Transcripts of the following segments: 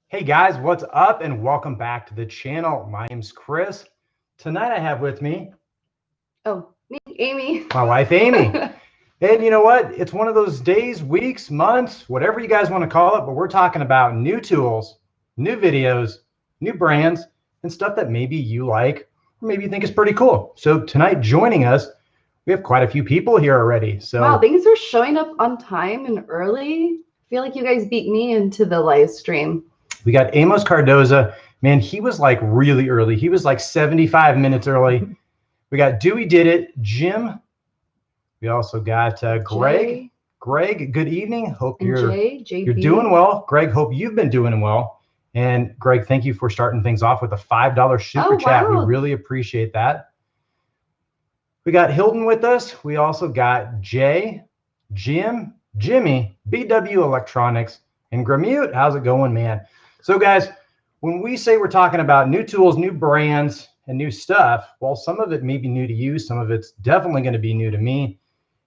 Hey guys, what's up and welcome back to the channel. My name's Chris. Tonight I have with me Me, Amy. my wife Amy. And you know what? It's one of those days, weeks, months, whatever you guys want to call it, but we're talking about new tools, new videos, new brands, and stuff that maybe you like or maybe you think is pretty cool. So tonight joining us, we have quite a few people here already. So Wow, things are showing up on time and early. I feel like you guys beat me into the live stream. we got Amos Cardoza. Man, he was like really early. He was like 75 minutes early. We got Dewey Did It, Jim. We also got Greg. Jay. Greg, good evening. Hope And you're JB. doing well. Greg, hope you've been doing well. And Greg, thank you for starting things off with a $5 super chat. Wow. We really appreciate that. We got Hilton with us. We also got Jay, Jim, Jimmy, BW Electronics, and Gramute. How's it going, man? So guys, when we say we're talking about new tools, new brands, and new stuff, well, some of it may be new to you. Some of it's definitely going to be new to me.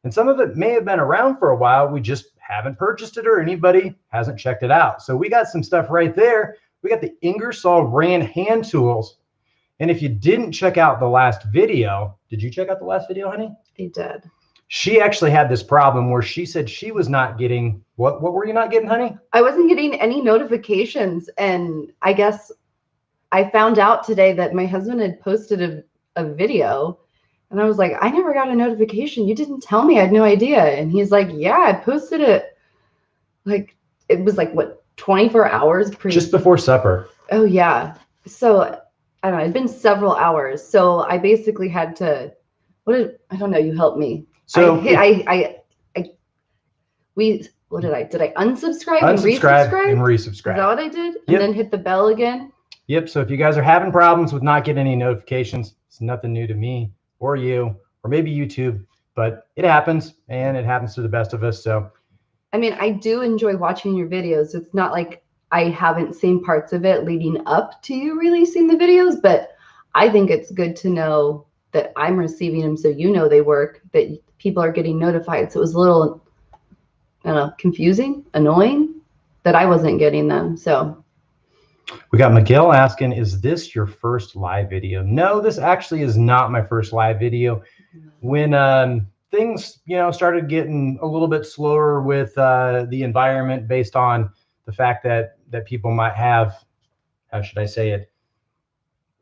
And some of it may have been around for a while. We just haven't purchased it or anybody hasn't checked it out. So we got some stuff right there. We got the Ingersoll Rand hand tools. And if you didn't check out the last video, did you check out the last video, honey? I did. She actually had this problem where she said she was not getting, what were you not getting, honey? I wasn't getting any notifications. And I guess I found out today that my husband had posted a video. And I was like, I never got a notification. You didn't tell me. I had no idea. And he's like, yeah, I posted it. Like, it was like, what, 24 hours? Just before supper. Oh, yeah. So, I don't know. It'd been several hours. So I basically had to, I don't know. You helped me. So did I unsubscribe and resubscribe? And resubscribe. Is that what I did? And Yep. then hit the bell again? Yep. So if you guys are having problems with not getting any notifications, it's nothing new to me or you or maybe YouTube, but it happens and it happens to the best of us. So I mean, I do enjoy watching your videos. It's not like I haven't seen parts of it leading up to you releasing the videos, but I think it's good to know that I'm receiving them so you know they work, that people are getting notified. So it was a little, I don't know, confusing, annoying that I wasn't getting them. So we got Miguel asking, is this your first live video? No, this actually is not my first live video. When things, started getting a little bit slower with the environment based on the fact that people might have, how should I say it,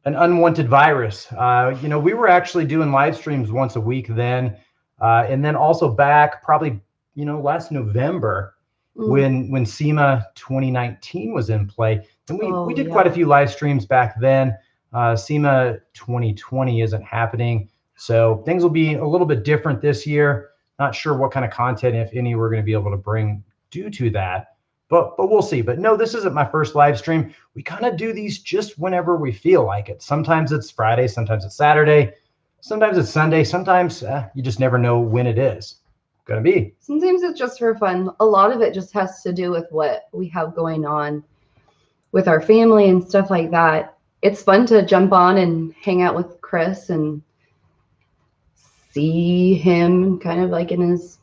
an unwanted virus. We were actually doing live streams once a week then, and then also back probably, last November when SEMA 2019 was in play. And we did quite a few live streams back then. SEMA 2020 isn't happening. So things will be a little bit different this year. Not sure what kind of content, if any, we're going to be able to bring due to that. But we'll see. But no, this isn't my first live stream. We kind of do these just whenever we feel like it. Sometimes it's Friday, sometimes it's Saturday, sometimes it's Sunday. Sometimes you just never know when it is going to be. Sometimes it's just for fun. A lot of it just has to do with what we have going on with our family and stuff like that. It's fun to jump on and hang out with Chris and see him kind of like in his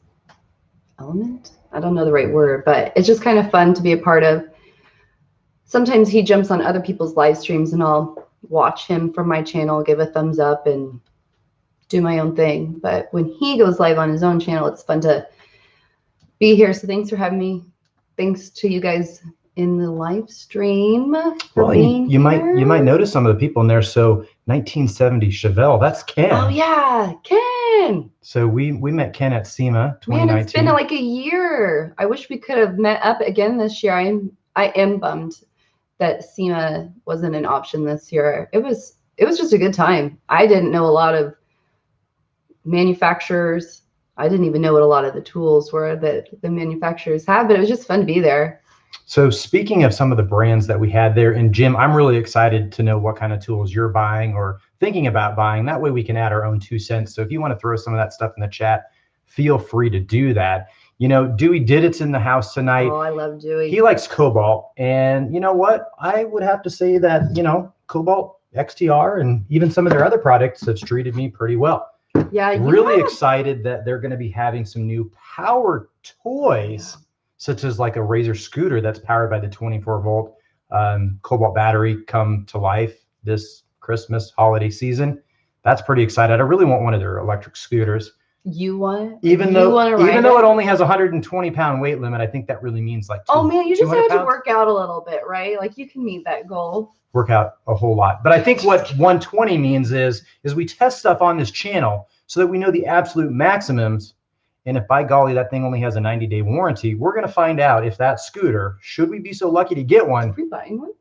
element. I don't know the right word, but it's just kind of fun to be a part of. Sometimes he jumps on other people's live streams and I'll watch him from my channel, give a thumbs up and do my own thing. But when he goes live on his own channel, it's fun to be here. So thanks for having me. Thanks to you guys in the live stream. Well, you might notice some of the people in there. So 1970 Chevelle, that's Ken. Oh yeah, Ken. So we met Ken at SEMA 2019. Man, it's been like a year. I wish we could have met up again this year. I am bummed that SEMA wasn't an option this year. It was just a good time. I didn't know a lot of manufacturers. I didn't even know what a lot of the tools were that the manufacturers had, but it was just fun to be there. So speaking of some of the brands that we had there, and Jim, I'm really excited to know what kind of tools you're buying or thinking about buying. That way we can add our own 2 cents. So if you want to throw some of that stuff in the chat, feel free to do that. Dewey Did It's in the house tonight. Oh, I love Dewey. He likes Cobalt. And you know what? I would have to say that, Cobalt XTR and even some of their other products have treated me pretty well. Yeah, really excited that they're going to be having some new power toys, such as like a Razor scooter that's powered by the 24 volt cobalt battery come to life this Christmas holiday season. That's pretty excited. I really want one of their electric scooters. You want? Even though it only has a 120-pound weight limit, I think that really means like oh man, you just have pounds. to work out a little bit, right? Like you can meet that goal. Work out a whole lot. But I think what 120 means is we test stuff on this channel so that we know the absolute maximums. And if by golly that thing only has a 90-day warranty, we're going to find out if that scooter, should we be so lucky to get one? Are we buying one?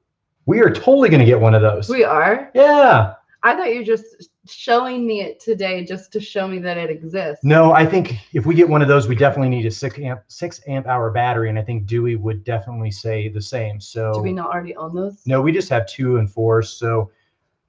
We are totally going to get one of those. We are? Yeah. I thought you were just showing me it today just to show me that it exists. No, I think if we get one of those, we definitely need a 6 amp hour battery, and I think Dewey would definitely say the same. So do we not already own those? No, we just have 2 and 4. So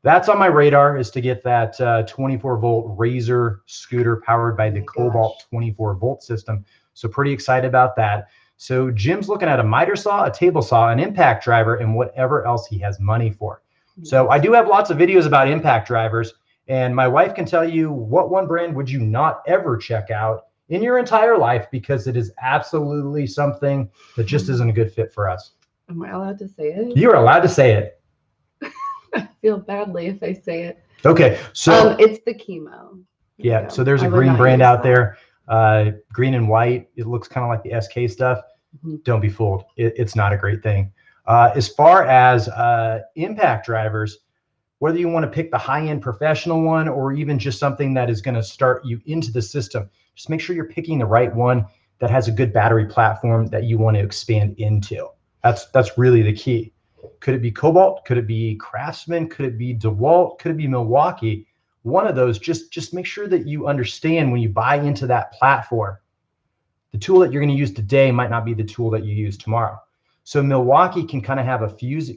that's on my radar, is to get that 24-volt Razor scooter powered by the Cobalt 24-volt system. So pretty excited about that. So Jim's looking at a miter saw, a table saw, an impact driver, and whatever else he has money for. So I do have lots of videos about impact drivers, and my wife can tell you what one brand would you not ever check out in your entire life, because it is absolutely something that just isn't a good fit for us. Am I allowed to say it? You are allowed to say it. I feel badly if I say it. Okay, so it's the Chemo. Yeah, so there's a green brand out there, green and white. It looks kind of like the SK stuff. Mm-hmm. Don't be fooled. It's not a great thing. As far as impact drivers, whether you want to pick the high-end professional one or even just something that is going to start you into the system, just make sure you're picking the right one that has a good battery platform that you want to expand into. That's really the key. Could it be Cobalt? Could it be Craftsman? Could it be DeWalt? Could it be Milwaukee? One of those, just make sure that you understand when you buy into that platform, the tool that you're going to use today might not be the tool that you use tomorrow. So Milwaukee can kind of have a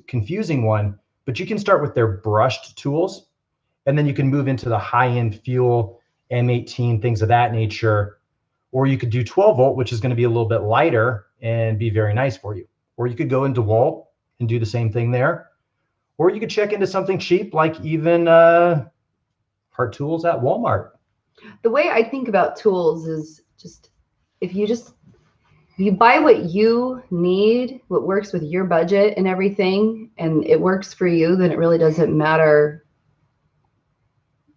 confusing one, but you can start with their brushed tools, and then you can move into the high-end fuel, M18, things of that nature. Or you could do 12-volt, which is going to be a little bit lighter and be very nice for you. Or you could go into DeWalt and do the same thing there. Or you could check into something cheap, like even HART tools at Walmart. The way I think about tools is just if you buy what you need, what works with your budget and everything, and it works for you, then it really doesn't matter,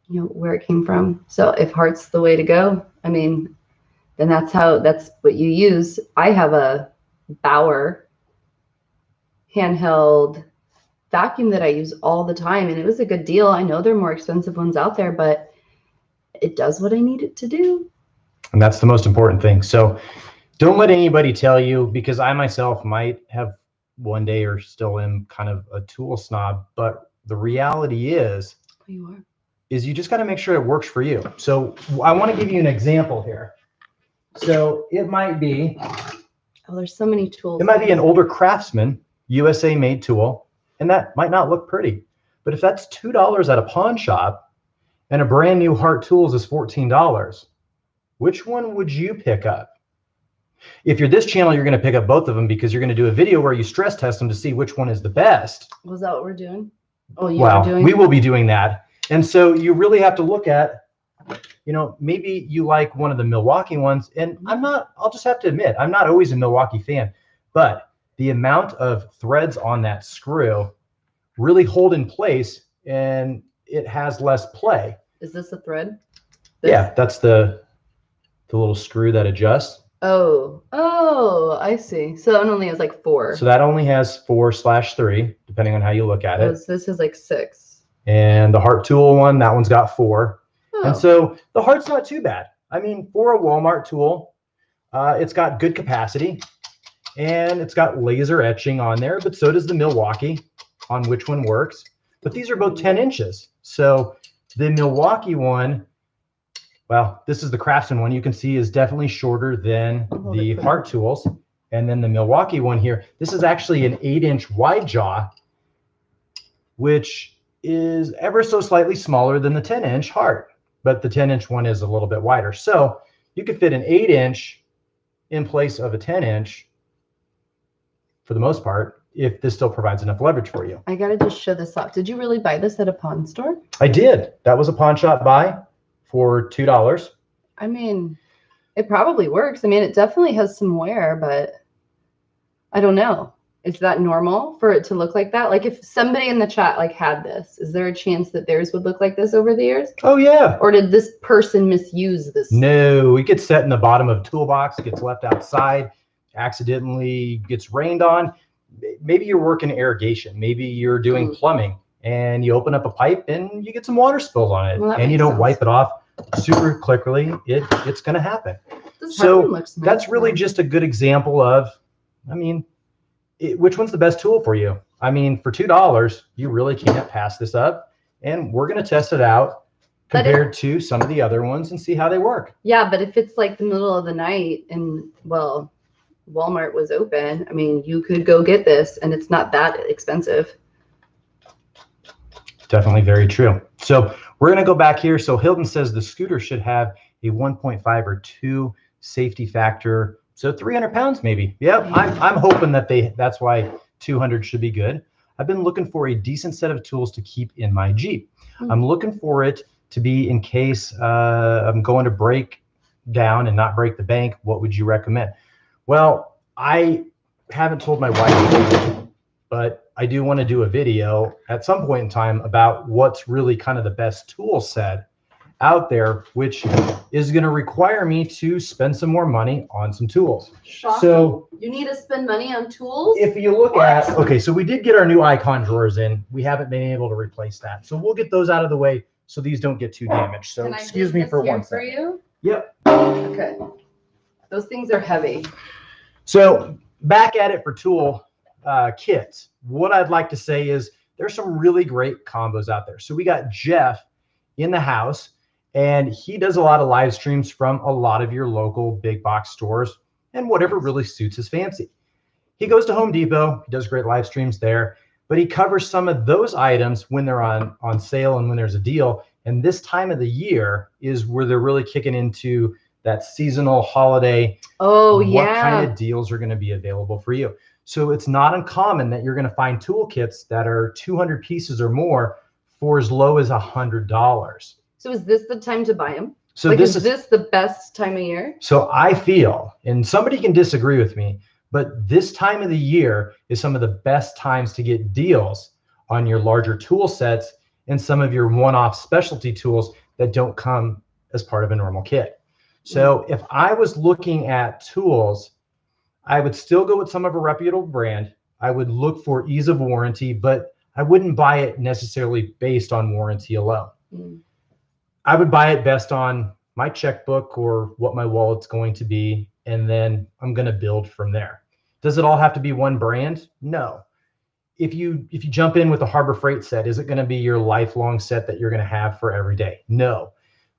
where it came from. So if HART's the way to go, I mean, then that's what you use. I have a Bauer handheld vacuum that I use all the time, and it was a good deal. I know there are more expensive ones out there, but it does what I need it to do. And that's the most important thing. So don't let anybody tell you, because I myself might have one day or still am kind of a tool snob, but the reality is, you just got to make sure it works for you. So I want to give you an example here. So it might be, there's so many tools. It might be an older Craftsman USA made tool, and that might not look pretty. But if that's $2 at a pawn shop and a brand new HART tools is $14, which one would you pick up? If you're this channel, you're going to pick up both of them, because you're going to do a video where you stress test them to see which one is the best. Was that what we're doing? Oh, you are doing? We will be doing that. And so you really have to look at, maybe you like one of the Milwaukee ones, and I'll just have to admit, I'm not always a Milwaukee fan, but the amount of threads on that screw really hold in place, and it has less play. Is this a thread? Yeah, that's the little screw that adjusts. Oh, I see. So that one only has like 4. So that only has 4/3, depending on how you look at it. This is like 6. And the HART tool one, that one's got 4. Oh. And so the HART's not too bad. I mean, for a Walmart tool, it's got good capacity, and it's got laser etching on there, but so does the Milwaukee on which one works. But these are both 10 inches. So the Milwaukee one, well, this is the Craftsman one, you can see is definitely shorter than the HART tools. And then the Milwaukee one here, this is actually an 8-inch wide jaw, which is ever so slightly smaller than the 10-inch HART, but the 10-inch one is a little bit wider. So you could fit an 8-inch in place of a 10-inch for the most part, if this still provides enough leverage for you. I gotta just show this off. Did you really buy this at a pawn store? I did. That was a pawn shop buy for $2. I mean, it probably works. I mean, it definitely has some wear, but I don't know. Is that normal for it to look like that? Like if somebody in the chat like had this, is there a chance that theirs would look like this over the years? Oh yeah. Or did this person misuse this? No, it gets set in the bottom of a toolbox, gets left outside, accidentally gets rained on. Maybe you're working irrigation. Maybe you're doing plumbing and you open up a pipe and you get some water spilled on it, Well, and you don't wipe it off super quickly. It's going to happen. So that's really just a good example of, I mean, which one's the best tool for you? I mean, for $2, you really can't pass this up, and we're going to test it out compared to some of the other ones and see how they work. Yeah, but if it's like the middle of the night and, well, Walmart was open, I mean, you could go get this and it's not that expensive. Definitely very true. So we're going to go back here. So Hilton says the scooter should have a 1.5 or 2 safety factor. So 300 pounds maybe. Yep. I'm hoping that that's why 200 should be good. I've been looking for a decent set of tools to keep in my Jeep. I'm looking for it to be in case I'm going to break down and not break the bank. What would you recommend? Well, I haven't told my wife, but I do want to do a video at some point in time about what's really kind of the best tool set out there, which is going to require me to spend some more money on some tools. Shocking. So you need to spend money on tools? If you look at, okay, so we did get our new icon drawers in. We haven't been able to replace that. So we'll get those out of the way so these don't get too damaged. So excuse me for 1 second. You? Yep. Okay. Those things are heavy. So back at it for tool kits. What I'd like to say is there's some really great combos out there. So we got Jeff in the house, and he does a lot of live streams from a lot of your local big box stores and whatever really suits his fancy. He goes to Home Depot, he does great live streams there, but he covers some of those items when they're on sale and when there's a deal. And this time of the year is where they're really kicking into that seasonal holiday. Oh, yeah. What kind of deals are going to be available for you? So it's not uncommon that you're going to find tool kits that are 200 pieces or more for as low as $100. So is this the time to buy them? So like, is this the best time of year? So I feel, and somebody can disagree with me, but this time of the year is some of the best times to get deals on your larger tool sets and some of your one-off specialty tools that don't come as part of a normal kit. So if I was looking at tools, I would still go with some of a reputable brand. I would look for ease of warranty, but I wouldn't buy it necessarily based on warranty alone. I would buy it based on my checkbook or what my wallet's going to be, and then I'm going to build from there. Does it all have to be one brand? No. If you jump in with a Harbor Freight set, is it going to be your lifelong set that you're going to have for every day? No.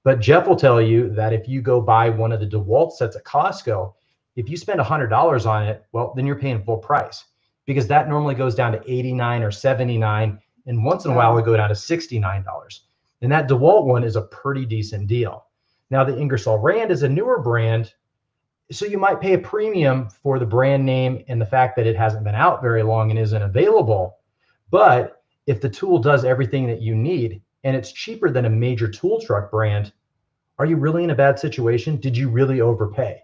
But Jeff will tell you that if you go buy one of the DeWalt sets at Costco, if you spend $100 on it, well, then you're paying full price, because that normally goes down to $89 or $79, and once in a while we go down to $69. And that DeWalt one is a pretty decent deal. Now the Ingersoll Rand is a newer brand, so you might pay a premium for the brand name and the fact that it hasn't been out very long and isn't available. But if the tool does everything that you need and it's cheaper than a major tool truck brand, are you really in a bad situation? Did you really overpay?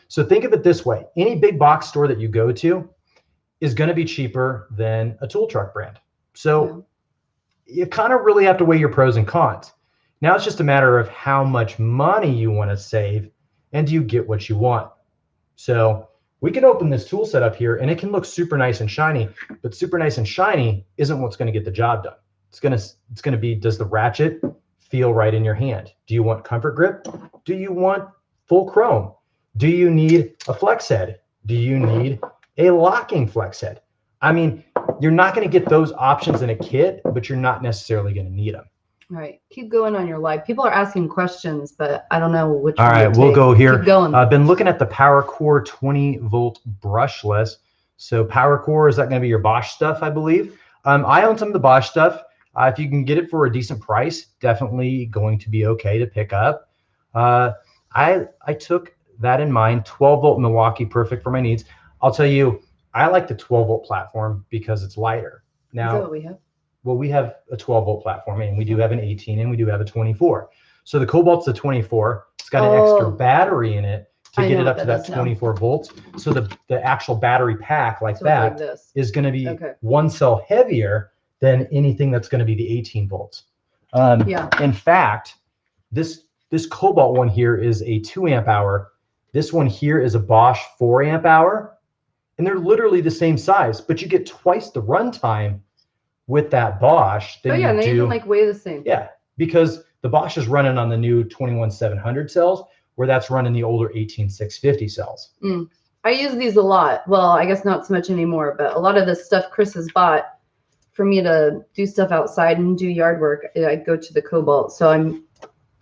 So think of it this way. Any big box store that you go to is going to be cheaper than a tool truck brand. So you kind of really have to weigh your pros and cons. Now it's just a matter of how much money you want to save, and do you get what you want? So we can open this tool set up here and it can look super nice and shiny, but super nice and shiny isn't what's going to get the job done. It's going to be, does the ratchet feel right in your hand? Do you want comfort grip? Do you want full chrome? Do you need a flex head? Do you need a locking flex head? I mean, you're not going to get those options in a kit, but you're not necessarily going to need them. All right, keep going on your live. People are asking questions, but I don't know which one. All right, we'll go here. Keep going. I've been looking at the PowerCore 20-volt brushless. So PowerCore, is that going to be your Bosch stuff, I believe? I own some of the Bosch stuff. If you can get it for a decent price, definitely going to be okay to pick up. I took that in mind. 12-volt Milwaukee, perfect for my needs. I'll tell you, I like the 12-volt platform because it's lighter. Now, is that what we have? Well, we have a 12-volt platform, and we do have an 18, and we do have a 24. So the Cobalt's a 24. It's got an extra battery in it to get it up to that 24 volts. So the actual battery pack like that is going to be one cell heavier than anything that's going to be the 18 volts. In fact, this Cobalt one here is a 2 amp hour. This one here is a Bosch 4 amp hour. And they're literally the same size, but you get twice the runtime with that Bosch than you do. They even like weigh the same. Yeah, because the Bosch is running on the new 21700 cells, where that's running the older 18650 cells. I use these a lot. Well, I guess not so much anymore, but a lot of the stuff Chris has bought for me to do stuff outside and do yard work, I go to the Cobalt. So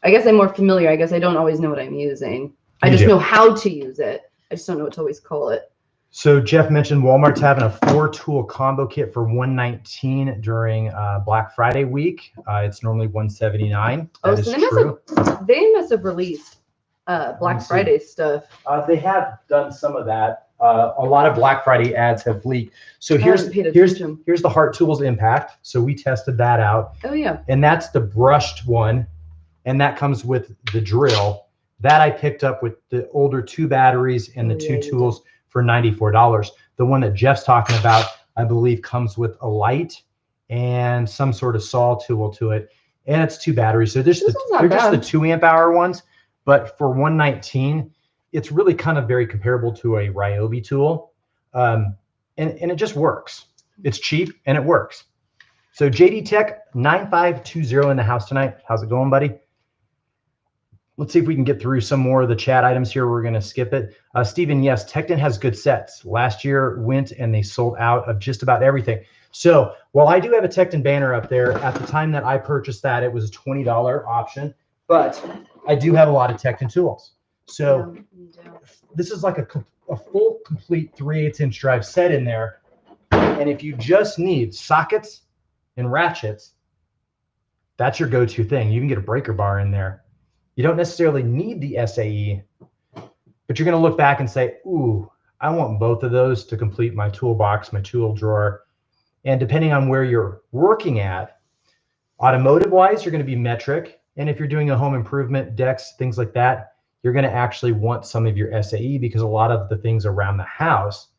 I guess I'm more familiar. I guess I don't always know what I'm using. I just know how to use it. I just don't know what to always call it. So Jeff mentioned Walmart's having a 4-tool combo kit for $119 during Black Friday week. It's normally $179. That is true. They must have released Black Friday stuff. They have done some of that. A lot of Black Friday ads have leaked. So here's the HART Tools Impact. So we tested that out. Oh yeah. And that's the brushed one, and that comes with the drill. That I picked up with the older 2 batteries and the 2 tools for $94. The one that Jeff's talking about, I believe, comes with a light and some sort of saw tool to it, and it's 2 batteries. So they're just the 2 amp hour ones. But for $119, it's really kind of very comparable to a Ryobi tool. And it just works. It's cheap and it works. So JD Tech 9520 in the house tonight. How's it going, buddy? Let's see if we can get through some more of the chat items here. We're going to skip it. Steven, yes, Tecton has good sets. Last year went and they sold out of just about everything. So while I do have a Tecton banner up there, at the time that I purchased that, it was a $20 option. But I do have a lot of Tecton tools. So this is like a full, complete 3/8 inch drive set in there. And if you just need sockets and ratchets, that's your go-to thing. You can get a breaker bar in there. You don't necessarily need the SAE, but you're going to look back and say, ooh, I want both of those to complete my toolbox, my tool drawer. And depending on where you're working at, automotive-wise, you're going to be metric. And if you're doing a home improvement, decks, things like that, you're going to actually want some of your SAE because a lot of the things around the house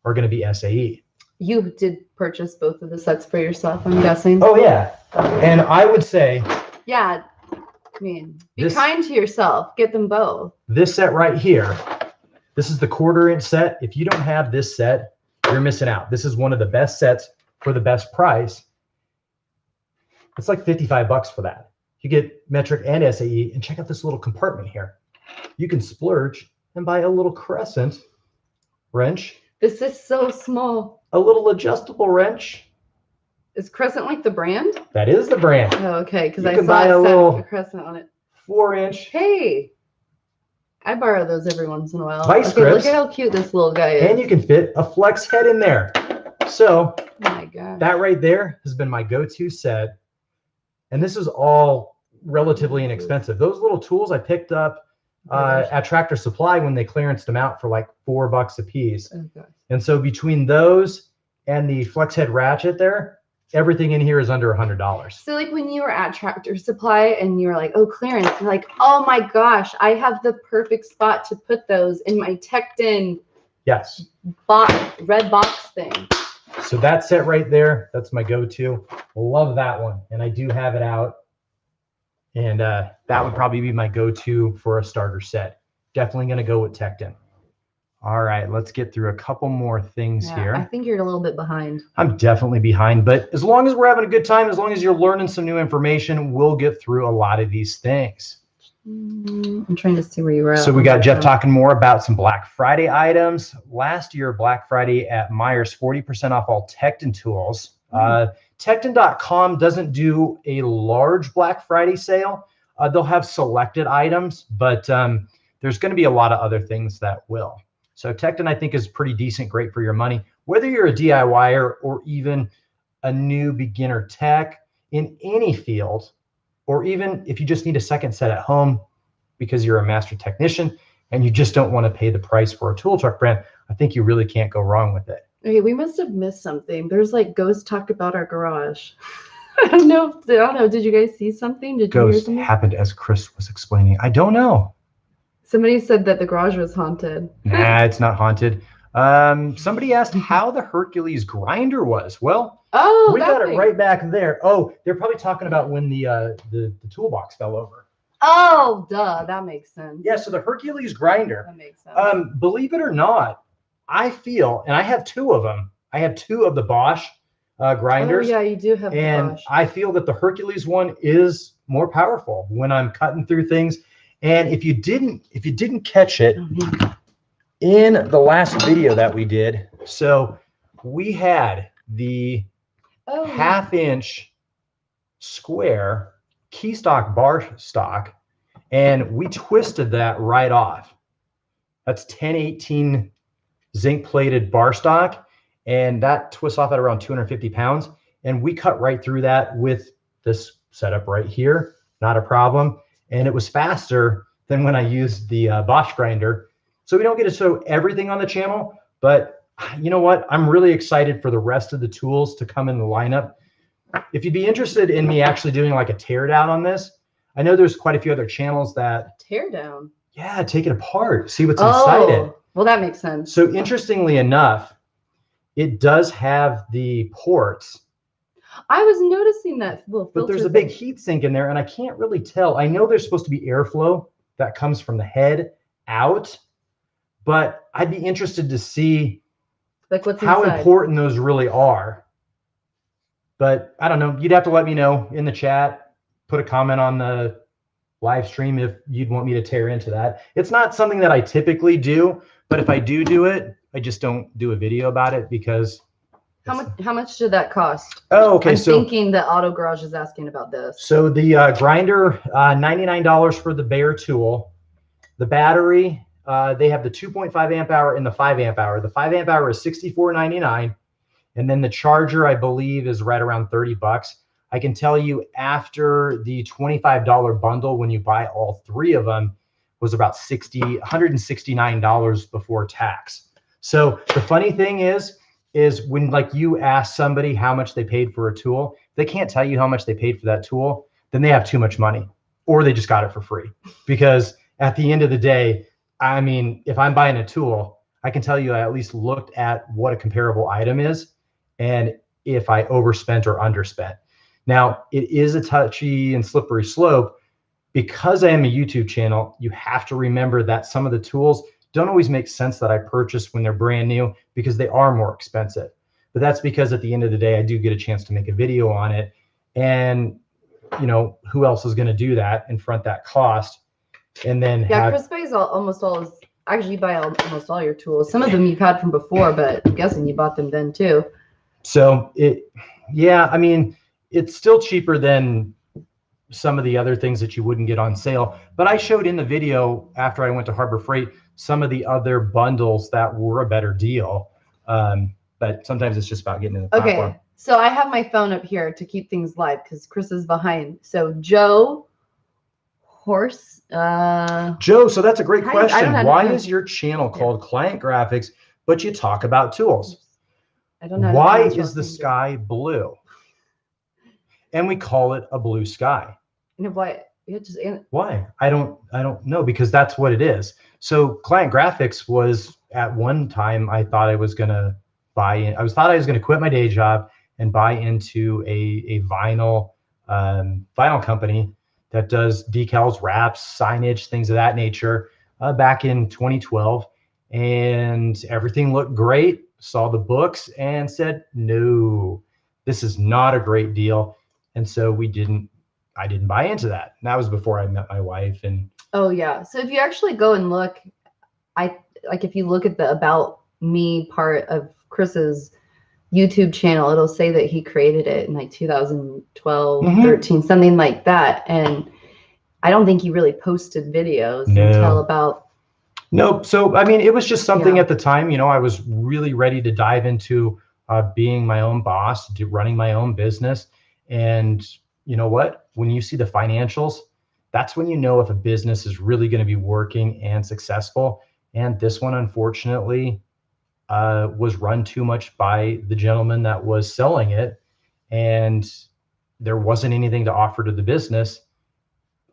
are going to be SAE. You did purchase both of the sets for yourself, I'm guessing. Oh, yeah. And I would say... Yeah. I mean, be kind to yourself. Get them both. This set right here, this is the 1/4 inch set. If you don't have this set, you're missing out. This is one of the best sets for the best price. It's like $55 for that. You get metric and SAE, and check out this little compartment here. You can splurge and buy a little crescent wrench. This is so small. A little adjustable wrench. Is Crescent like the brand? That is the brand. Oh, okay, because I saw a little Crescent on it. 4-inch. Hey, I borrow those every once in a while. Vice grips. Look at how cute this little guy is. And you can fit a flex head in there. So oh my God. That right there has been my go-to set. And this is all relatively inexpensive. Those little tools I picked up at Tractor Supply when they clearanced them out for like $4 a piece. Okay. And so between those and the flex head ratchet there, everything in here is under $100. So like when you were at Tractor Supply and you were like, oh, clearance, you're like, oh my gosh, I have the perfect spot to put those in my Tecton red box thing. So that set right there, that's my go-to. Love that one. And I do have it out. And that would probably be my go-to for a starter set. Definitely going to go with Tecton. All right, let's get through a couple more things here. I think you're a little bit behind. I'm definitely behind, but as long as we're having a good time, as long as you're learning some new information, we'll get through a lot of these things. I'm trying to see where you were at. So we got Jeff talking more about some Black Friday items. Last year, Black Friday at Myers, 40% off all Tecton tools. Tecton.com doesn't do a large Black Friday sale. They'll have selected items, but there's going to be a lot of other things that will. So Tecton, I think, is pretty decent, great for your money. Whether you're a DIYer or even a new beginner tech in any field, or even if you just need a second set at home because you're a master technician and you just don't want to pay the price for a tool truck brand, I think you really can't go wrong with it. Okay, we must have missed something. There's like Ghost talk about our garage. I don't know. Did you guys see something? Did you hear Ghost something? happened as Chris was explaining. I don't know. Somebody said that the garage was haunted. Nah, it's not haunted. Somebody asked how the Hercules Grinder was. Well, Oh, we that got it thing. right back there. Oh, they're probably talking about when the toolbox fell over. Oh, duh. That makes sense. Yeah, so the Hercules Grinder. That makes sense. Believe it or not, I feel, and I have two of them. I have two of the Bosch grinders. Oh, yeah, you do have the And Bosch. I feel that the Hercules one is more powerful when I'm cutting through things. And if you didn't catch it in the last video that we did, so we had the half-inch square keystock bar stock, and we twisted that right off. That's 1018 zinc plated bar stock, and that twists off at around 250 pounds. And we cut right through that with this setup right here, not a problem. And it was faster than when I used the Bosch grinder. So we don't get to show everything on the channel, but you know what? I'm really excited for the rest of the tools to come in the lineup. If you'd be interested in me actually doing like a teardown on this, I know there's quite a few other channels that teardown. Yeah, take it apart, see what's inside it. Well, that makes sense. So interestingly enough, it does have the ports. I was noticing that little filter, but there's a big heat sink in there, and I can't really tell. I know there's supposed to be airflow that comes from the head out, but I'd be interested to see like what's how inside. important those really are. But I don't know. You'd have to let me know in the chat. Put a comment on the live stream if you'd want me to tear into that. It's not something that I typically do, but if I do it, I just don't do a video about it because. How much did that cost? Oh, okay. I'm thinking that Auto Garage is asking about this. So the grinder, $99 for the bare tool. The battery, they have the 2.5 amp hour and the 5 amp hour. The 5 amp hour is $64.99. And then the charger, I believe, is right around $30. I can tell you after the $25 bundle, when you buy all three of them, was about $169 before tax. So the funny thing is when like you ask somebody how much they paid for a tool, they can't tell you how much they paid for that tool, then they have too much money or they just got it for free. Because at the end of the day, I mean, if I'm buying a tool, I can tell you I at least looked at what a comparable item is and if I overspent or underspent. Now, it is a touchy and slippery slope. Because I am a YouTube channel, you have to remember that some of the tools don't always make sense that I purchase when they're brand new because they are more expensive. But that's because at the end of the day, I do get a chance to make a video on it. And, you know, who else is going to do that and front that cost? And then Chris buys almost all his, actually you buy almost all your tools. Some of them you've had from before, but I'm guessing you bought them then too. So I mean, it's still cheaper than some of the other things that you wouldn't get on sale. But I showed in the video after I went to Harbor Freight some of the other bundles that were a better deal. But sometimes it's just about getting in the platform. Okay, so I have my phone up here to keep things live because Chris is behind. So Joe Horse. Joe, so that's a great question. Why is your channel called Client Graphics, but you talk about tools? I don't know. Why is the sky blue? And we call it a blue sky. Why? Why? I don't know, because that's what it is. So Client Graphics was at one time I thought I was gonna buy in. I thought I was gonna quit my day job and buy into a vinyl company that does decals, wraps, signage, things of that nature. Back in 2012, and everything looked great. Saw the books and said, no, this is not a great deal. And so I didn't buy into that. And that was before I met my wife. And oh yeah. So if you actually go and look, if you look at the About Me part of Chris's YouTube channel, it'll say that he created it in like 2012, 13, something like that. And I don't think he really posted videos until about. Nope. So, I mean, it was just something at the time, you know, I was really ready to dive into being my own boss, running my own business. And you know what? When you see the financials, that's when you know if a business is really going to be working and successful. And this one, unfortunately, was run too much by the gentleman that was selling it. And there wasn't anything to offer to the business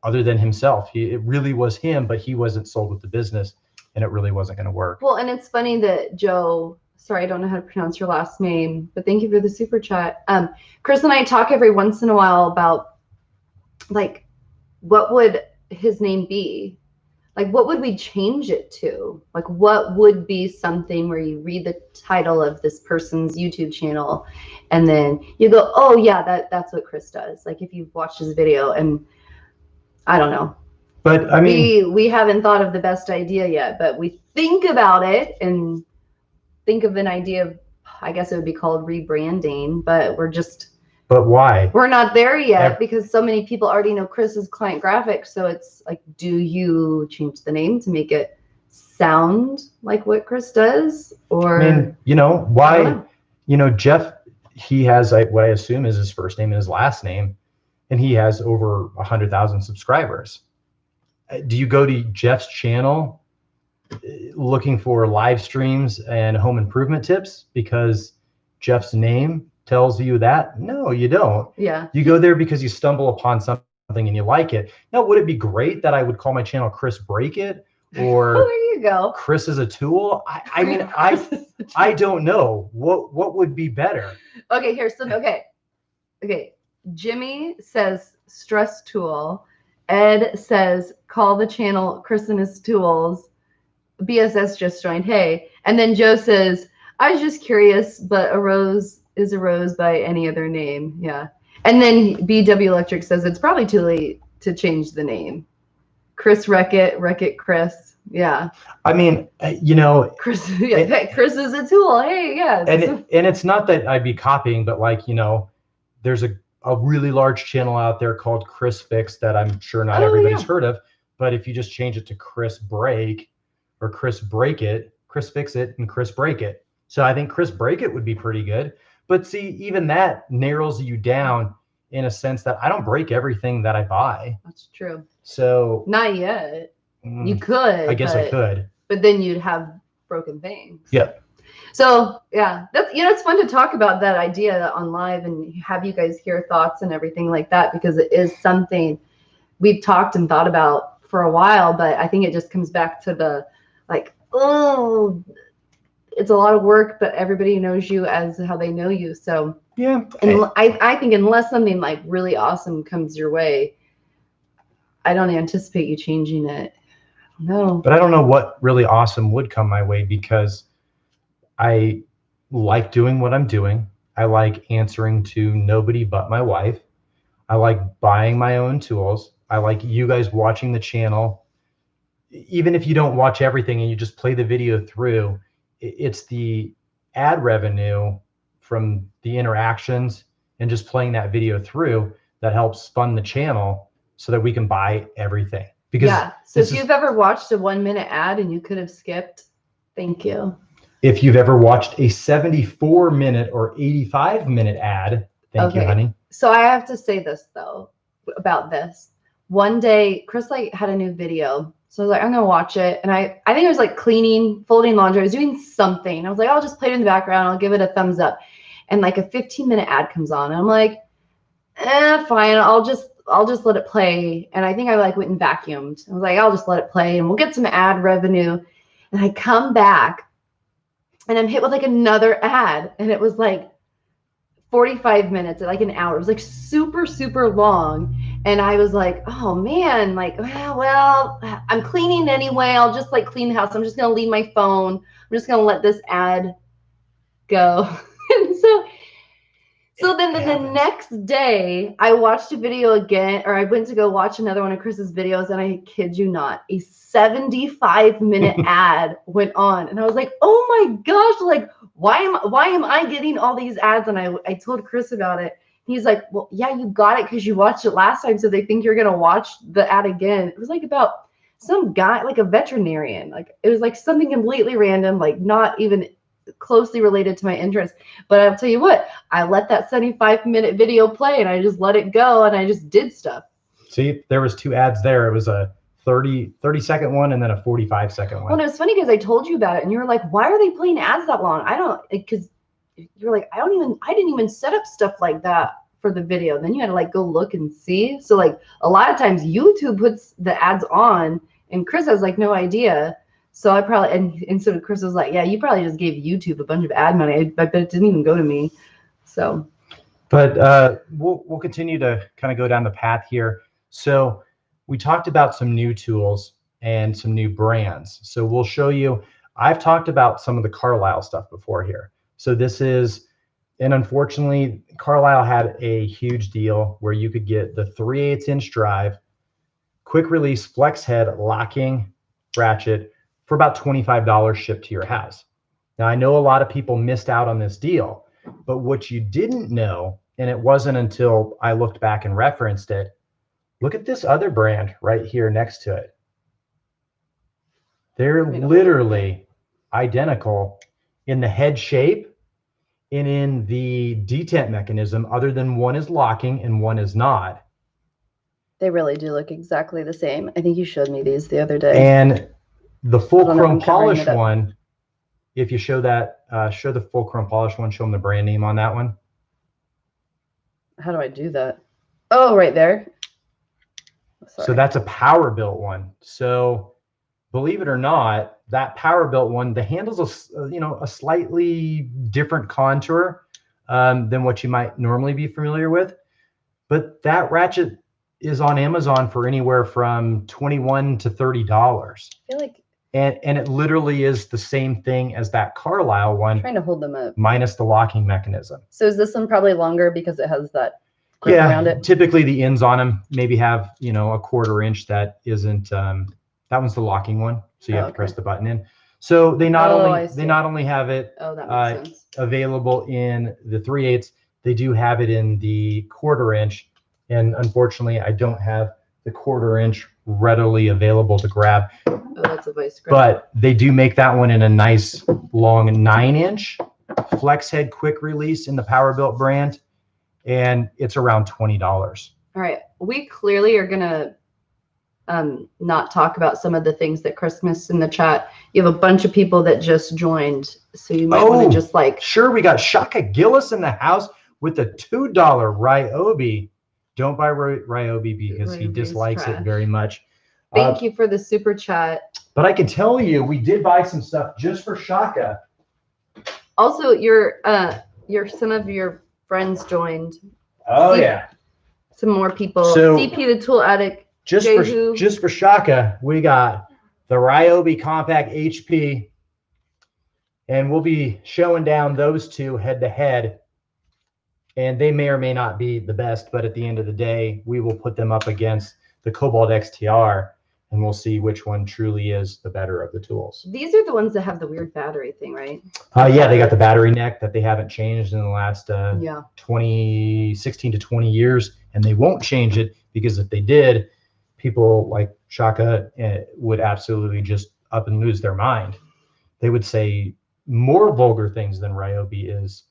other than himself. It really was him, but he wasn't sold with the business, and it really wasn't going to work. Well, and it's funny that Joe, sorry, I don't know how to pronounce your last name, but thank you for the super chat. Chris and I talk every once in a while about, like, what would his name be? Like, what would we change it to? Like, what would be something where you read the title of this person's YouTube channel and then you go, oh yeah, that's what Chris does. Like, if you've watched his video, and I don't know. But I mean, we haven't thought of the best idea yet, but we think about it and think of an idea of, I guess it would be called rebranding, but but why? We're not there yet because so many people already know Chris's Client Graphics. So it's like, do you change the name to make it sound like what Chris does? Or, I mean, you know, why, you know, Jeff, he has what I assume is his first name and his last name, and he has over 100,000 subscribers. Do you go to Jeff's channel looking for live streams and home improvement tips because Jeff's name tells you that? No, you don't. Yeah. You go there because you stumble upon something and you like it. Now, would it be great that I would call my channel Chris Break It, or oh, there you go, Chris is a tool? I mean, I don't know what would be better. Okay, here's some. Okay. Jimmy says stress tool. Ed says call the channel Chris and his tools. BSS just joined. Hey. And then Joe says, I was just curious, but a rose is a rose by any other name. Yeah. And then BW Electric says it's probably too late to change the name. Chris Wreck It Chris. Yeah. I mean, you know, Chris. Yeah, Chris is a tool. Hey, yeah. And it's not that I'd be copying, but like, you know, there's a really large channel out there called Chris Fix that I'm sure not everybody's heard of. But if you just change it to Chris Break or Chris Break It, Chris Fix It and Chris Break It. So I think Chris Break It would be pretty good. But see, even that narrows you down in a sense that I don't break everything that I buy. That's true. So not yet. You could. I guess I could. But then you'd have broken things. Yeah. So yeah, that's, you know, it's fun to talk about that idea on live and have you guys hear thoughts and everything like that, because it is something we've talked and thought about for a while. But I think it just comes back to the, like, oh, it's a lot of work, but everybody knows you as how they know you. So yeah, and I think unless something like really awesome comes your way, I don't anticipate you changing it. No. But I don't know what really awesome would come my way, because I like doing what I'm doing. I like answering to nobody but my wife. I like buying my own tools. I like you guys watching the channel. Even if you don't watch everything and you just play the video through, it's the ad revenue from the interactions and just playing that video through that helps fund the channel so that we can buy everything. Because yeah, so if you've ever watched a 1 minute ad and you could have skipped, thank you. If you've ever watched a 74-minute or 85-minute ad, thank you, honey. So I have to say this though about this. One day, Chris like had a new video. So I was like, I'm gonna watch it. And I think it was like cleaning, folding laundry. I was doing something. I was like, I'll just play it in the background. I'll give it a thumbs up. And like a 15-minute ad comes on. And I'm like, fine, I'll just let it play. And I think I like went and vacuumed. I was like, I'll just let it play and we'll get some ad revenue. And I come back and I'm hit with like another ad. And it was like 45 minutes, like an hour. It was like super, super long. And I was like, oh man, like, well, I'm cleaning anyway. I'll just like clean the house. I'm just going to leave my phone. I'm just going to let this ad go. And so then the next day I watched a video again, or I went to go watch another one of Chris's videos, and I kid you not, a 75-minute ad went on. And I was like, oh my gosh, like, why am I getting all these ads? And I told Chris about it. He's like, well, yeah, you got it because you watched it last time, so they think you're going to watch the ad again. It was like about some guy, like a veterinarian. Like, it was like something completely random, like not even closely related to my interest. But I'll tell you what, I let that 75-minute video play and I just let it go and I just did stuff. See, there was two ads there. It was a 30-second one and then a 45-second one. Well, and it was funny because I told you about it and you were like, why are they playing ads that long? I don't, because you're like, I didn't even set up stuff like that for the video. Then you had to like go look and see. So like a lot of times YouTube puts the ads on and Chris has like no idea. So I probably, and so Chris was like, yeah, you probably just gave YouTube a bunch of ad money. I bet it didn't even go to me. So. But we'll continue to kind of go down the path here. So we talked about some new tools and some new brands. So we'll show you, I've talked about some of the Carlisle stuff before here. So this is, and unfortunately, Carlisle had a huge deal where you could get the 3/8 inch drive, quick release flex head locking ratchet for about $25 shipped to your house. Now, I know a lot of people missed out on this deal, but what you didn't know, and it wasn't until I looked back and referenced it, look at this other brand right here next to it. They're literally identical in the head shape and in the detent mechanism, other than one is locking and one is not. They really do look exactly the same. I think you showed me these the other day. And the full chrome polish one, if you show that, show the full chrome polish one, show them the brand name on that one. How do I do that? Oh, right there. Sorry. So that's a power built one. So believe it or not, that power built one, the handle's a slightly different contour than what you might normally be familiar with. But that ratchet is on Amazon for anywhere from $21 to $30. I feel like, and it literally is the same thing as that Carlisle one. I'm trying to hold them up. Minus the locking mechanism. So is this one probably longer because it has that grip around it? Typically the ends on them maybe have, a 1/4 inch that isn't, that one's the locking one. So you have to press the button in. So they not only have it available in the 3/8, they do have it in the 1/4 inch. And unfortunately, I don't have the 1/4 inch readily available to grab. Oh, that's a vice grip. But they do make that one in a nice long 9-inch flex head quick release in the Power Built brand. And it's around $20. All right. We clearly are going to not talk about some of the things that Chris missed in the chat. You have a bunch of people that just joined. So you might want to just like. Sure. We got Shaka Gillis in the house with a $2 Ryobi. Don't buy Ryobi because he dislikes it very much. Thank you for the super chat. But I can tell you, we did buy some stuff just for Shaka. Also, some of your friends joined. Oh yeah. Some more people. So, CP the Tool Addict. Just for Shaka, we got the Ryobi Compact HP, and we'll be showing down those two head to head. And they may or may not be the best, but at the end of the day, we will put them up against the Cobalt XTR, and we'll see which one truly is the better of the tools. These are the ones that have the weird battery thing, right? Yeah, they got the battery neck that they haven't changed in the last 16 to 20 years, and they won't change it because if they did, people like Shaka would absolutely just up and lose their mind. They would say more vulgar things than Ryobi is.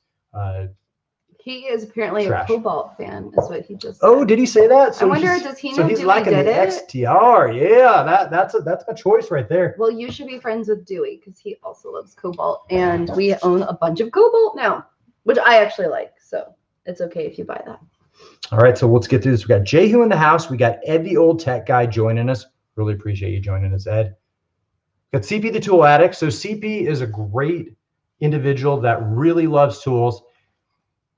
He is apparently a Cobalt fan, is what he just said. Oh, did he say that? So I wonder, does he know so he's Dewey liking did the it? XTR. Yeah, that's a choice right there. Well, you should be friends with Dewey because he also loves Cobalt, and we own a bunch of Cobalt now, which I actually like. So it's okay if you buy that. All right, so let's get through this. We got Jehu in the house. We got Ed, the old tech guy, joining us. Really appreciate you joining us, Ed. Got CP, the tool addict. So CP is a great individual that really loves tools.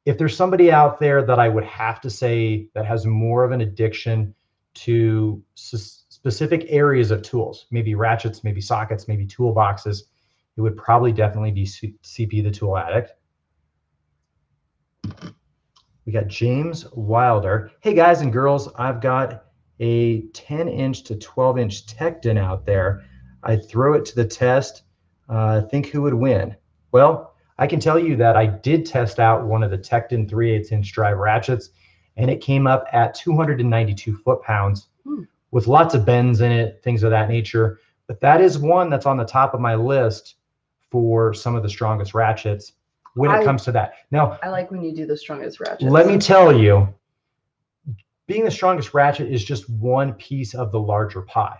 If there's somebody out there that I would have to say that has more of an addiction to specific areas of tools, maybe ratchets, maybe sockets, maybe toolboxes, it would probably definitely be CP, the tool addict. We got James Wilder. Hey guys and girls, I've got a 10-inch to 12-inch Tecton out there. I'd throw it to the test. Think who would win? Well, I can tell you that I did test out one of the Tecton 3/8 inch drive ratchets, and it came up at 292 foot-pounds with lots of bends in it, things of that nature. But that is one that's on the top of my list for some of the strongest ratchets when it comes to that. Now, I like when you do the strongest ratchets. Let me tell you, being the strongest ratchet is just one piece of the larger pie.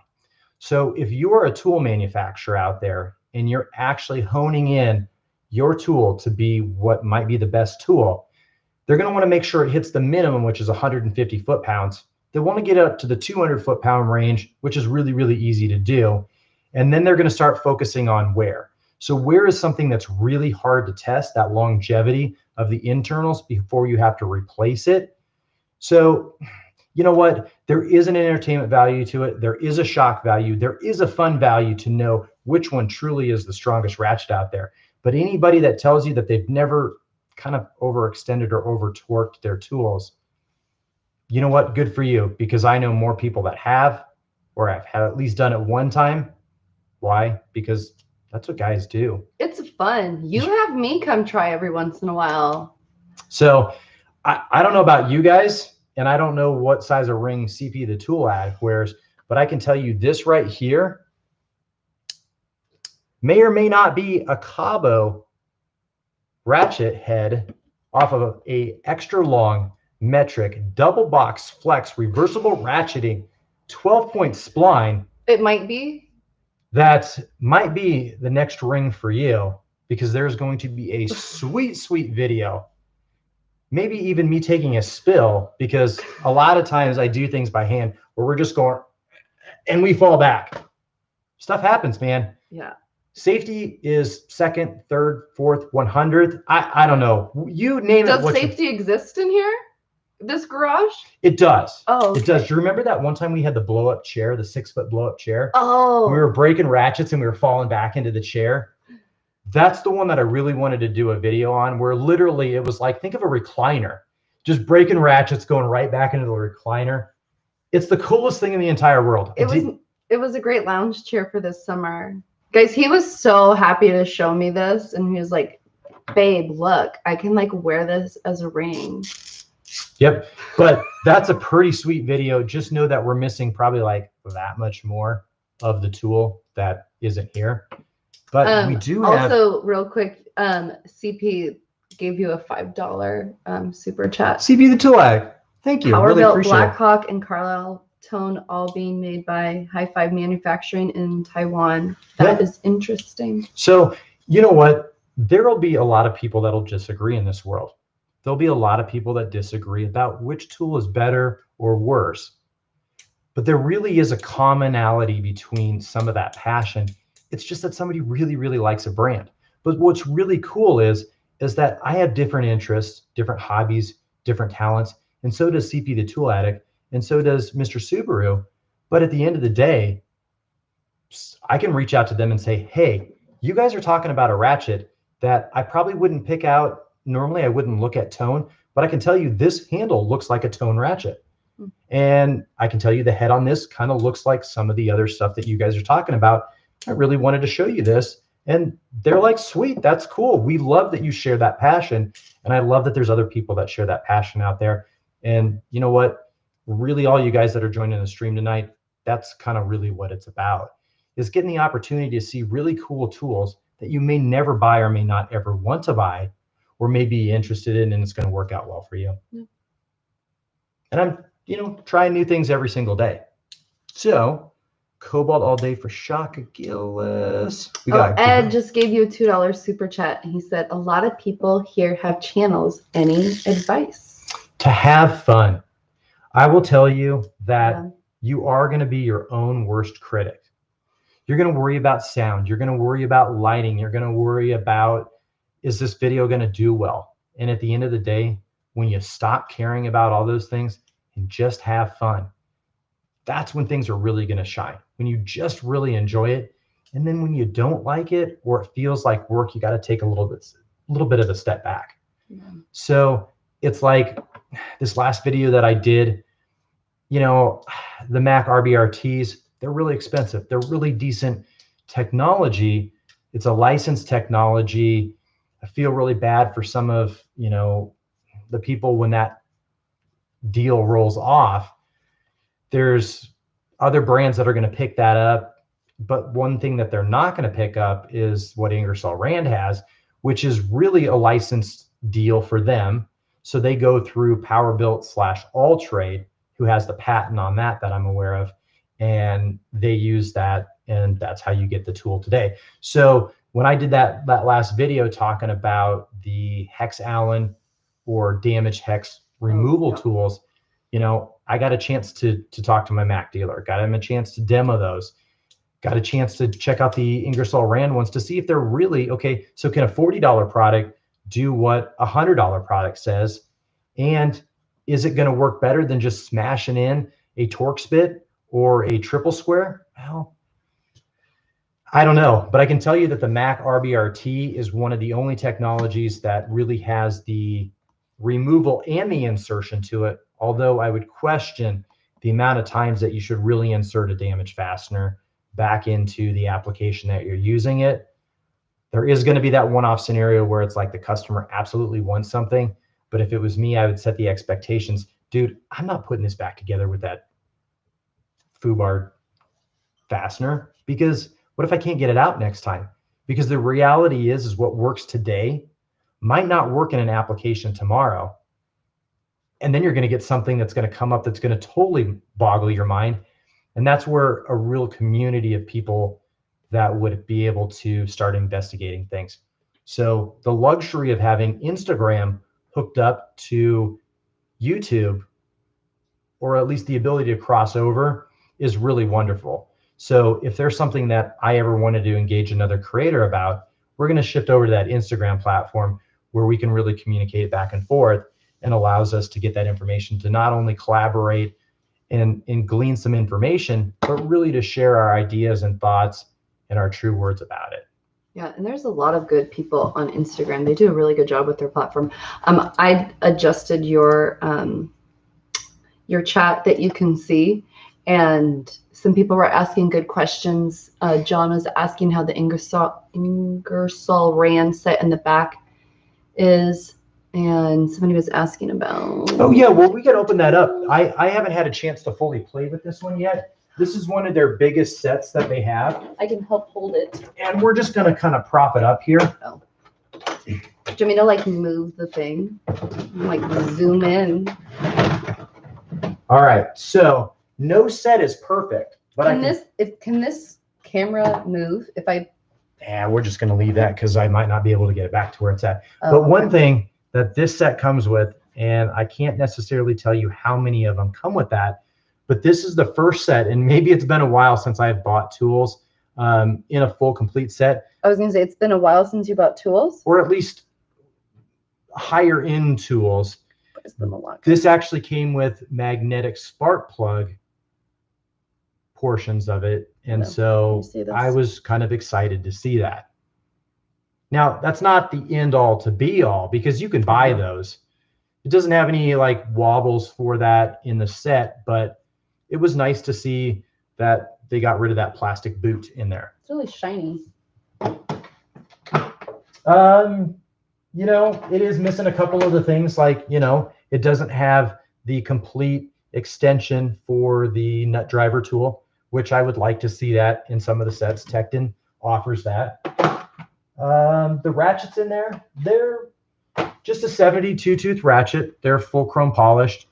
So if you're a tool manufacturer out there and you're actually honing in your tool to be what might be the best tool, they're going to want to make sure it hits the minimum, which is 150 foot-pounds. They want to get up to the 200 foot-pound range, which is really, really easy to do. And then they're going to start focusing on wear. So wear is something that's really hard to test, that longevity of the internals before you have to replace it. So you know what? There is an entertainment value to it. There is a shock value. There is a fun value to know which one truly is the strongest ratchet out there. But anybody that tells you that they've never kind of overextended or over torqued their tools, you know what? Good for you, because I know more people that have, or have at least done it one time. Why? Because that's what guys do. It's fun. You have me come try every once in a while. So I don't know about you guys, and I don't know what size of ring CP the tool addict wears, but I can tell you this right here may or may not be a Cabo ratchet head off of a extra long metric double box flex reversible ratcheting 12-point spline. It might be. That might be the next ring for you, because there's going to be a sweet, sweet video. Maybe even me taking a spill, because a lot of times I do things by hand where we're just going and we fall back. Stuff happens, man. Yeah. Safety is second, third, fourth, 100th. I don't know. You name it. Does safety exist in here? This garage? It does. Oh, okay. It does. Do you remember that one time we had the blow-up chair, the 6-foot blow-up chair? Oh. We were breaking ratchets and we were falling back into the chair. That's the one that I really wanted to do a video on, where literally it was like, think of a recliner, just breaking ratchets, going right back into the recliner. It's the coolest thing in the entire world. It was a great lounge chair for this summer. Guys, he was so happy to show me this, and he was like, babe, look, I can like wear this as a ring. Yep. But that's a pretty sweet video. Just know that we're missing probably like that much more of the tool that isn't here. But we do have... Also, real quick, CP gave you a $5 super chat. CP the tool addict. Thank you. Power Really Belt, appreciate Blackhawk, and Carlisle Tone, all being made by High Five Manufacturing in Taiwan. That is interesting. So, you know what? There will be a lot of people that'll disagree in this world. There'll be a lot of people that disagree about which tool is better or worse. But there really is a commonality between some of that passion. It's just that somebody really, really likes a brand. But what's really cool is that I have different interests, different hobbies, different talents, and so does CP the Tool Addict, and so does Mr. Subaru. But at the end of the day, I can reach out to them and say, hey, you guys are talking about a ratchet that I probably wouldn't pick out. Normally, I wouldn't look at tone, but I can tell you this handle looks like a tone ratchet. And I can tell you the head on this kind of looks like some of the other stuff that you guys are talking about. I really wanted to show you this. And they're like, sweet, that's cool. We love that you share that passion. And I love that there's other people that share that passion out there. And you know what? Really, all you guys that are joining the stream tonight, that's kind of really what it's about, is getting the opportunity to see really cool tools that you may never buy or may not ever want to buy, or may be interested in, and it's going to work out well for you. Yeah. And I'm, trying new things every single day. So, Cobalt all day for Shaka Gillis. Ed just gave you a $2 super chat. He said, a lot of people here have channels. Any advice? To have fun. I will tell you that you are going to be your own worst critic. You're going to worry about sound. You're going to worry about lighting. You're going to worry about, is this video going to do well? And at the end of the day, when you stop caring about all those things and just have fun, that's when things are really going to shine. When you just really enjoy it. And then when you don't like it, or it feels like work, you got to take a little bit of a step back. Yeah. So it's like this last video that I did, the Mac RBRTs, they're really expensive. They're really decent technology. It's a licensed technology. I feel really bad for some of, the people when that deal rolls off. There's other brands that are going to pick that up. But one thing that they're not going to pick up is what Ingersoll Rand has, which is really a licensed deal for them. So they go through Powerbuilt/All-Trade, who has the patent on that I'm aware of. And they use that, and that's how you get the tool today. So when I did that last video talking about the Hex Allen or damaged hex removal tools, you know, I got a chance to talk to my Mac dealer, got him a chance to demo those, got a chance to check out the Ingersoll Rand ones to see if they're really, okay, so can a $40 product do what a $100 product says? And is it going to work better than just smashing in a Torx bit or a triple square? Well, I don't know, but I can tell you that the Mac RBRT is one of the only technologies that really has the removal and the insertion to it. Although I would question the amount of times that you should really insert a damaged fastener back into the application that you're using it. There is going to be that one-off scenario where it's like the customer absolutely wants something. But if it was me, I would set the expectations. Dude, I'm not putting this back together with that foobar fastener, because what if I can't get it out next time? Because the reality is what works today might not work in an application tomorrow. And then you're going to get something that's going to come up that's going to totally boggle your mind. And that's where a real community of people that would be able to start investigating things. So the luxury of having Instagram hooked up to YouTube, or at least the ability to cross over, is really wonderful. So if there's something that I ever wanted to engage another creator about, we're going to shift over to that Instagram platform where we can really communicate back and forth, and allows us to get that information to not only collaborate and glean some information, but really to share our ideas and thoughts and our true words about it. Yeah, and there's a lot of good people on Instagram. They do a really good job with their platform. I adjusted your chat that you can see, and some people were asking good questions. John was asking how the Ingersoll Rand set in the back is, and somebody was asking about. Oh yeah, well, we can open that up. I haven't had a chance to fully play with this one yet. This is one of their biggest sets that they have. I can help hold it. And we're just going to kind of prop it up here. Oh. Do you want me to like move the thing? Like zoom in? All right. So no set is perfect. But can this camera move if I? Yeah, we're just going to leave that because I might not be able to get it back to where it's at. Oh, but one thing that this set comes with, and I can't necessarily tell you how many of them come with that, but this is the first set, and maybe it's been a while since I've bought tools in a full complete set. I was going to say, it's been a while since you bought tools? Or at least higher end tools. This actually came with magnetic spark plug portions of it. And so I was kind of excited to see that. Now, that's not the end all to be all, because you can buy those. It doesn't have any like wobbles for that in the set, but it was nice to see that they got rid of that plastic boot in there. It's really shiny. You know, it is missing a couple of the things, like, you know, it doesn't have the complete extension for the nut driver tool, which I would like to see that in some of the sets. Tekton offers that. The ratchets in there, they're just a 72 tooth ratchet. They're full chrome polished.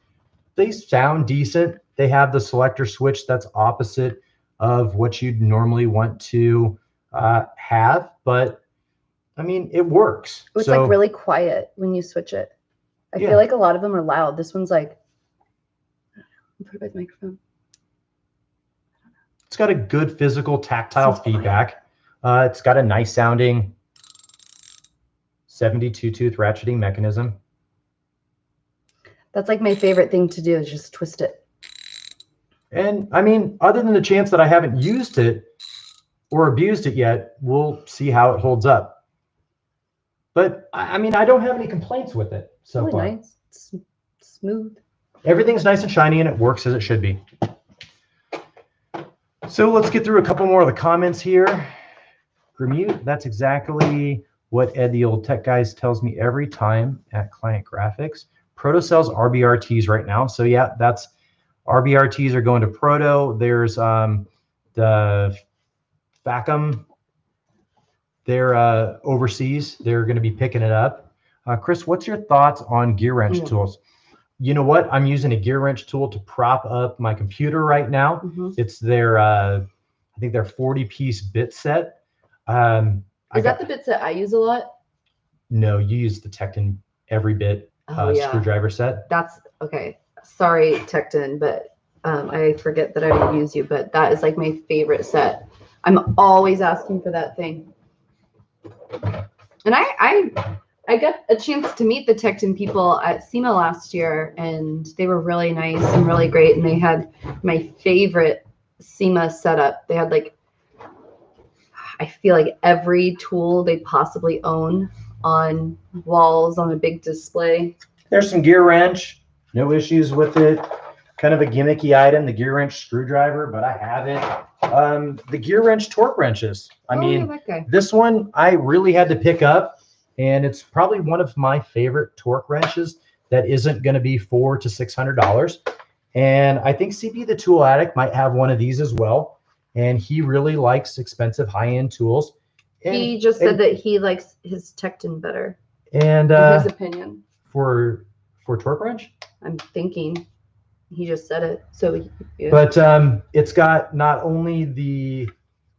They sound decent. They have the selector switch that's opposite of what you'd normally want to have, but I mean, it works. It's like really quiet when you switch it. I feel like a lot of them are loud. This one's like, put it by the microphone. It's got a good physical tactile feedback. It's got a nice sounding 72 tooth ratcheting mechanism. That's like my favorite thing to do, is just twist it. And I mean, other than the chance that I haven't used it or abused it yet, we'll see how it holds up. But I mean, I don't have any complaints with it so really far. Nice. It's smooth. Everything's nice and shiny, and it works as it should be. So let's get through a couple more of the comments here. Grimute, that's exactly what Ed, the old tech guys, tells me every time at Client Graphics. Proto sells RBRTs right now. So yeah, that's RBRTs are going to Proto. There's the Facom. They're overseas. They're going to be picking it up. Chris, what's your thoughts on Gearwrench tools? You know what? I'm using a Gearwrench tool to prop up my computer right now. It's their, I think their 40-piece bit set. Is that the bit set I use a lot? No, you use the Tekton every bit screwdriver set. That's okay. Sorry, Tecton, but I forget that I use you, but that is like my favorite set. I'm always asking for that thing. And I got a chance to meet the Tecton people at SEMA last year, and they were really nice and really great. And they had my favorite SEMA setup. They had like, I feel like every tool they possibly own on walls on a big display. There's some Gearwrench, no issues with it. Kind of a gimmicky item, the Gearwrench screwdriver, but I have it. The Gearwrench torque wrenches. I mean, this one I really had to pick up, and it's probably one of my favorite torque wrenches that isn't going to be $400 to $600. And I think CP the Tool Addict might have one of these as well. And he really likes expensive high-end tools. And, he just said that he likes his Tecton better. And in his opinion. For torque wrench? I'm thinking. He just said it. So yeah. But it's got not only the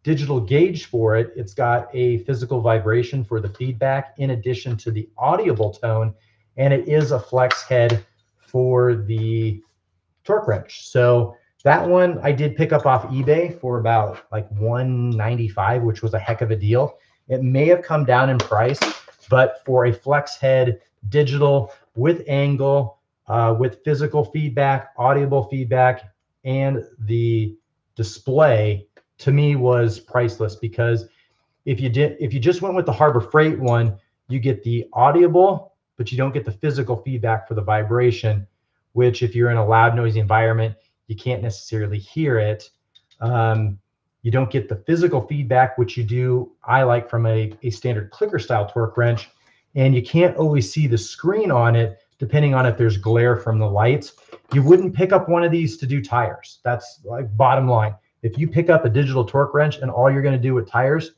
digital gauge for it, it's got a physical vibration for the feedback in addition to the audible tone, and it is a flex head for the torque wrench. So that one I did pick up off eBay for about like $195, which was a heck of a deal. It may have come down in price, but for a flex head, digital with angle, with physical feedback, audible feedback, and the display, to me was priceless. Because if you just went with the Harbor Freight one, you get the audible, but you don't get the physical feedback for the vibration, which if you're in a loud, noisy environment, you can't necessarily hear it. You don't get the physical feedback, which you do, I like, from a standard clicker style torque wrench, and you can't always see the screen on it depending on if there's glare from the lights. You wouldn't pick up one of these to do tires. That's like bottom line. If you pick up a digital torque wrench and all you're going to do with tires,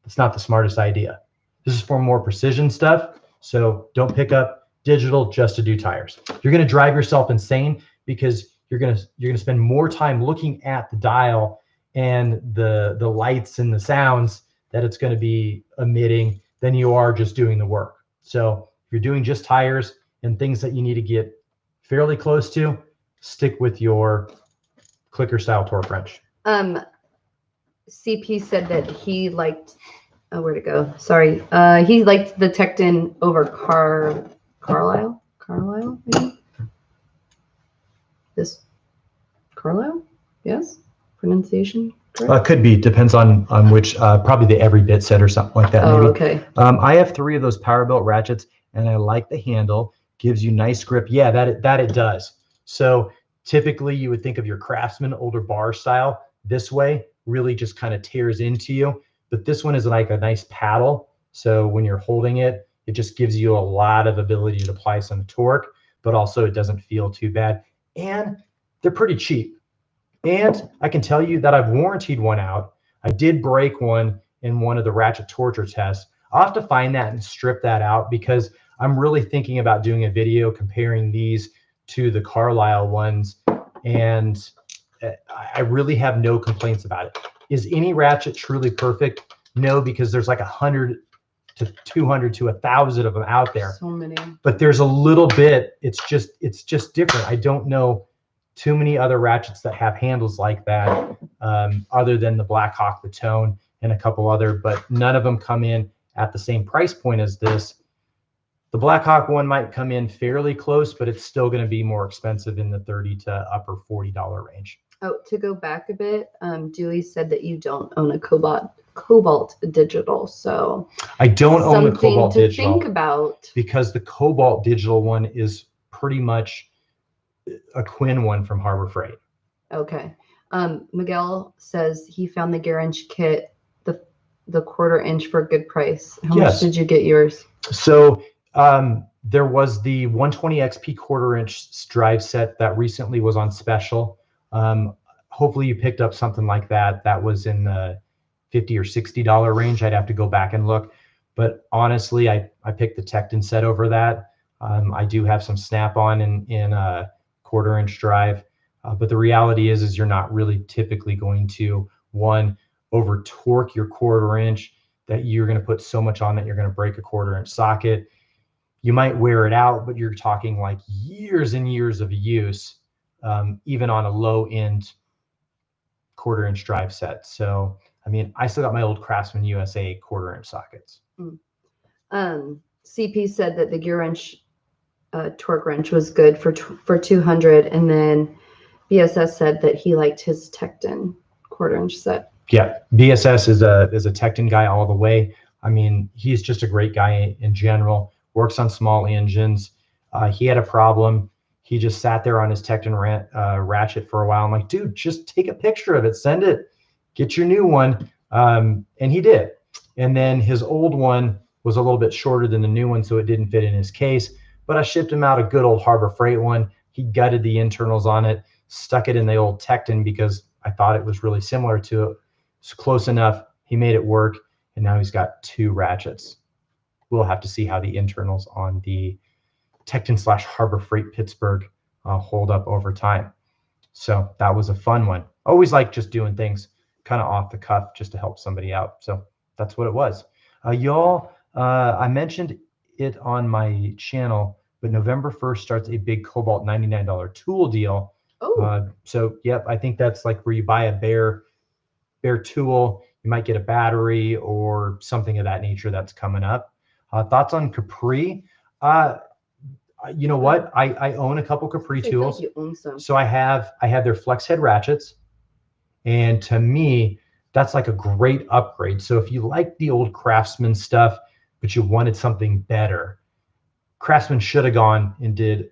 it's not the smartest idea. This is for more precision stuff. So don't pick up digital just to do tires. You're going to drive yourself insane, because you're going to spend more time looking at the dial and the lights and the sounds that it's going to be emitting than you are just doing the work. So if you're doing just tires and things that you need to get fairly close to, stick with your clicker style torque wrench. CP said that he liked, oh, where'd it go? Sorry. He liked the Tecton over Carlisle, maybe? This Carlisle? Yes? Pronunciation? Could be, depends on which, probably the every bit set or something like that. Oh, maybe. okay. I have 3 of those power belt ratchets, and I like the handle. Gives you nice grip. Yeah, that it does. So typically you would think of your Craftsman older bar style this way, really just kind of tears into you. But this one is like a nice paddle. So when you're holding it, it just gives you a lot of ability to apply some torque, but also it doesn't feel too bad. And they're pretty cheap. And I can tell you that I've warrantied one out. I did break one in one of the ratchet torture tests. I'll have to find that and strip that out, because I'm really thinking about doing a video comparing these to the Carlisle ones. And I really have no complaints about it. Is any ratchet truly perfect? No, because there's like 100 to 200 to 1,000 of them out there. So many. But there's a little bit, it's just different. I don't know too many other ratchets that have handles like that, other than the Blackhawk, the Tone, and a couple other, but none of them come in at the same price point as this. The Blackhawk one might come in fairly close, but it's still going to be more expensive in the $30 to upper $40 range. Oh, to go back a bit, Dewey said that you don't own a Cobalt digital, so I don't own the Cobalt something to digital. think about, because the Cobalt digital one is pretty much a Quinn one from Harbor Freight. Okay. Miguel says he found the Gearwrench kit, the 1/4 inch, for a good price. How much did you get yours? So there was the 120 XP 1/4 inch drive set that recently was on special. Hopefully you picked up something like that. That was in the $50 or $60 range. I'd have to go back and look. But honestly, I picked the Tecton set over that. I do have some snap-on in a 1/4 inch drive. But the reality is you're not really typically going to, one, over torque your 1/4 inch that you're going to put so much on that you're going to break a 1/4 inch socket. you might wear it out, but you're talking like years and years of use, even on a low end 1/4 inch drive set. So, I mean, I still got my old Craftsman USA 1/4 inch sockets. CP said that the Gearwrench torque wrench was good for 200, and then BSS said that he liked his Tecton 1/4 inch set. Yeah, BSS is a Tecton guy all the way. I mean, he's just a great guy in general. Works on small engines. He had a problem. He just sat there on his Tecton ratchet for a while. I'm like, dude, just take a picture of it, send it, get your new one. And he did. And then his old one was a little bit shorter than the new one, so it didn't fit in his case. But I shipped him out a good old Harbor Freight one. He gutted the internals on it, stuck it in the old Tecton because I thought it was really similar to it. It's close enough. He made it work, and now he's got 2 ratchets. We'll have to see how the internals on the Tecton / Harbor Freight Pittsburgh hold up over time. So that was a fun one. Always like just doing things kind of off the cuff just to help somebody out. So that's what it was. Y'all, I mentioned it on my channel, but November 1st starts a big Cobalt $99 tool deal. Oh. So, yep, I think that's like where you buy a bare tool, you might get a battery or something of that nature that's coming up. Thoughts on Capri? You know what? I own a couple Capri tools. You own some. So I have their flex head ratchets, and to me, that's like a great upgrade. So if you like the old Craftsman stuff, but you wanted something better, Craftsman should have gone and did,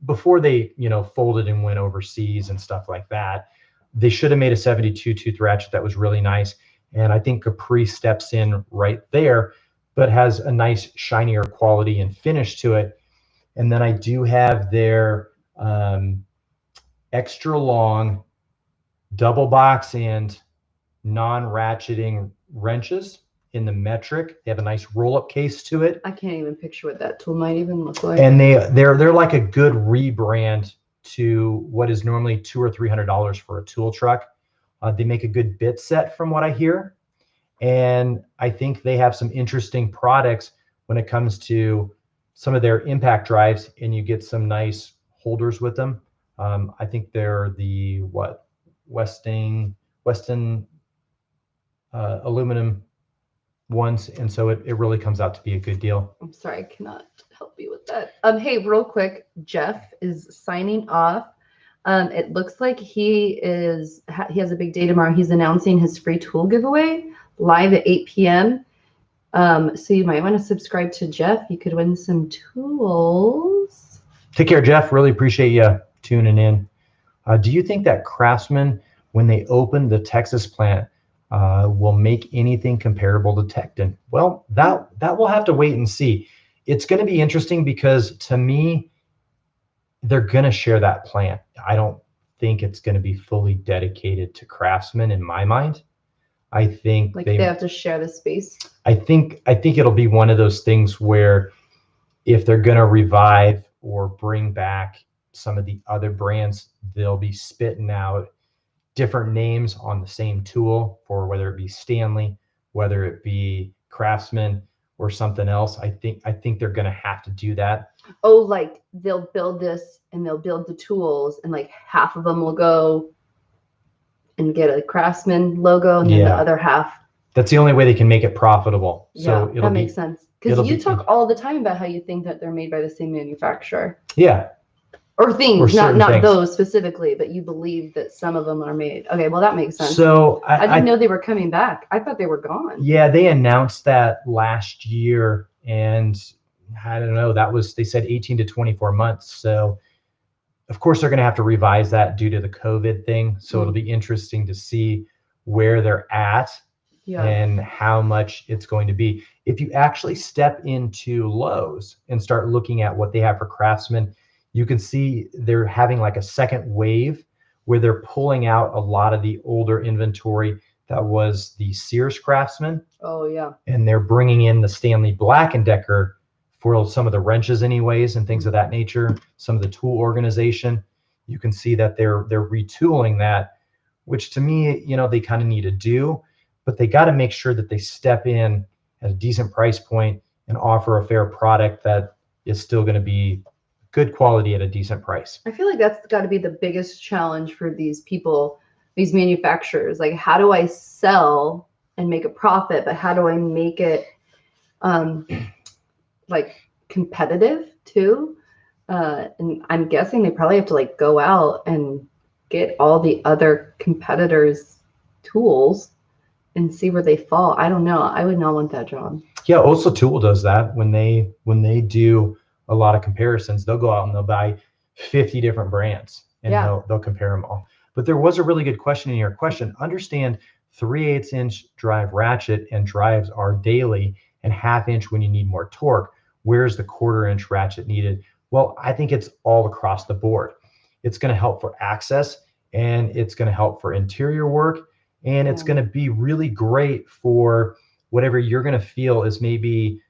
before they, folded and went overseas and stuff like that, they should have made a 72 tooth ratchet that was really nice. And I think Capri steps in right there, but has a nice shinier quality and finish to it. And then I do have their extra long double box and non-ratcheting wrenches in the metric. They have a nice roll-up case to it. I can't even picture what that tool might even look like. And they're like a good rebrand to what is normally $200 or $300 for a tool truck. They make a good bit set from what I hear. And I think they have some interesting products when it comes to some of their impact drives, and you get some nice holders with them. I think they're the Weston aluminum ones, and so it really comes out to be a good deal. I'm sorry, I cannot help you with that. Hey, real quick, Jeff is signing off. It looks like he has a big day tomorrow. He's announcing his free tool giveaway live at 8 p.m. So you might want to subscribe to Jeff. You could win some tools. Take care, Jeff. Really appreciate you tuning in. Do you think that Craftsman, when they open the Texas plant, will make anything comparable to Tecton? Well, that we'll have to wait and see. It's going to be interesting because, to me, they're going to share that plant. I don't think it's going to be fully dedicated to Craftsman in my mind. I think they have to share the space. I think it'll be one of those things where if they're going to revive or bring back some of the other brands, they'll be spitting out different names on the same tool, for whether it be Stanley, whether it be Craftsman or something else. I think they're going to have to do that. Oh, like they'll build this and they'll build the tools, and like half of them will go and get a Craftsman logo, and then the other half. That's the only way they can make it profitable. So that makes sense. Because you talk all the time about how you think that they're made by the same manufacturer. Yeah. Or things, not things. Those specifically, but you believe that some of them are made. Okay, well, that makes sense. So I didn't know they were coming back. I thought they were gone. Yeah, they announced that last year, and I don't know, they said 18 to 24 months. So of course they're going to have to revise that due to the COVID thing. So it'll be interesting to see where they're at and how much it's going to be. If you actually step into Lowe's and start looking at what they have for Craftsman, you can see they're having like a second wave where they're pulling out a lot of the older inventory that was the Sears Craftsman. Oh, yeah. And they're bringing in the Stanley Black & Decker for some of the wrenches anyways and things of that nature, some of the tool organization. You can see that they're retooling that, which to me, they kind of need to do, but they got to make sure that they step in at a decent price point and offer a fair product that is still going to be good quality at a decent price. I feel like that's got to be the biggest challenge for these people, these manufacturers. Like, how do I sell and make a profit, but how do I make it like competitive too? And I'm guessing they probably have to like go out and get all the other competitors' tools and see where they fall. I don't know. I would not want that job. Yeah, also Tool does that when they do a lot of comparisons. They'll go out and they'll buy 50 different brands and they'll compare them all. But there was a really good question in your question. Understand 3/8 inch drive ratchet and drives are daily and 1/2 inch when you need more torque. Where's the 1/4 inch ratchet needed? Well, I think it's all across the board. It's going to help for access, and it's going to help for interior work, and it's going to be really great for whatever you're going to feel is maybe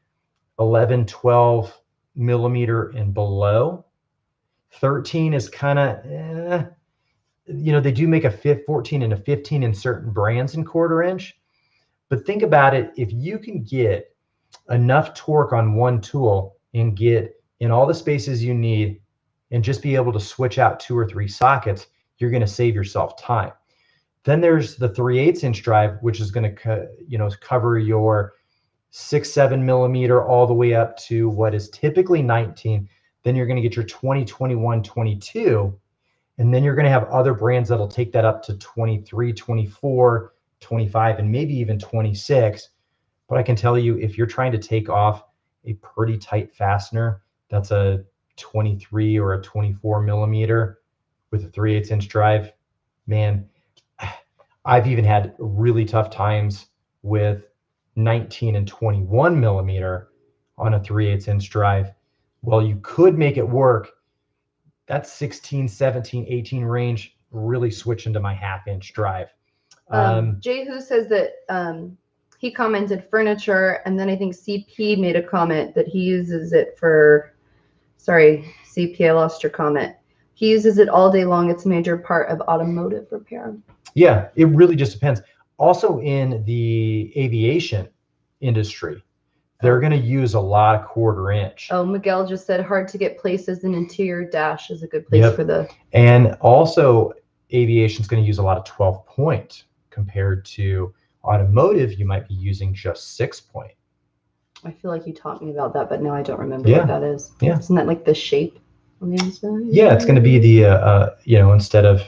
11, 12 millimeter and below. 13 is kind of, they do make a 14 and a 15 in certain brands in 1/4 inch. But think about it, if you can get enough torque on one tool and get in all the spaces you need and just be able to switch out 2 or 3 sockets, you're going to save yourself time. Then there's the 3/8 inch drive, which is going to cover your 6, 7 millimeter all the way up to what is typically 19. Then you're going to get your 20, 21, 22. And then you're going to have other brands that'll take that up to 23, 24, 25, and maybe even 26. But I can tell you, if you're trying to take off a pretty tight fastener, that's a 23 or a 24 millimeter with a 3/8 inch drive, man, I've even had really tough times with 19 and 21 millimeter on a 3/8 inch drive. Well, you could make it work. That's 16, 17, 18 range, really switch into my 1/2 inch drive. Jay Who says that he commented furniture, and then I think CP made a comment that he uses it for, sorry, CP, I lost your comment. He uses it all day long. It's a major part of automotive repair. Yeah, it really just depends. Also in the aviation industry, they're going to use a lot of 1/4 inch. Oh, Miguel just said hard to get places. An interior dash is a good place for the. And also aviation is going to use a lot of 12 point compared to automotive. You might be using just 6 point. I feel like you taught me about that, but now I don't remember what that is. Yeah. Isn't that like the shape on the inside? Yeah, it's going to be the, instead of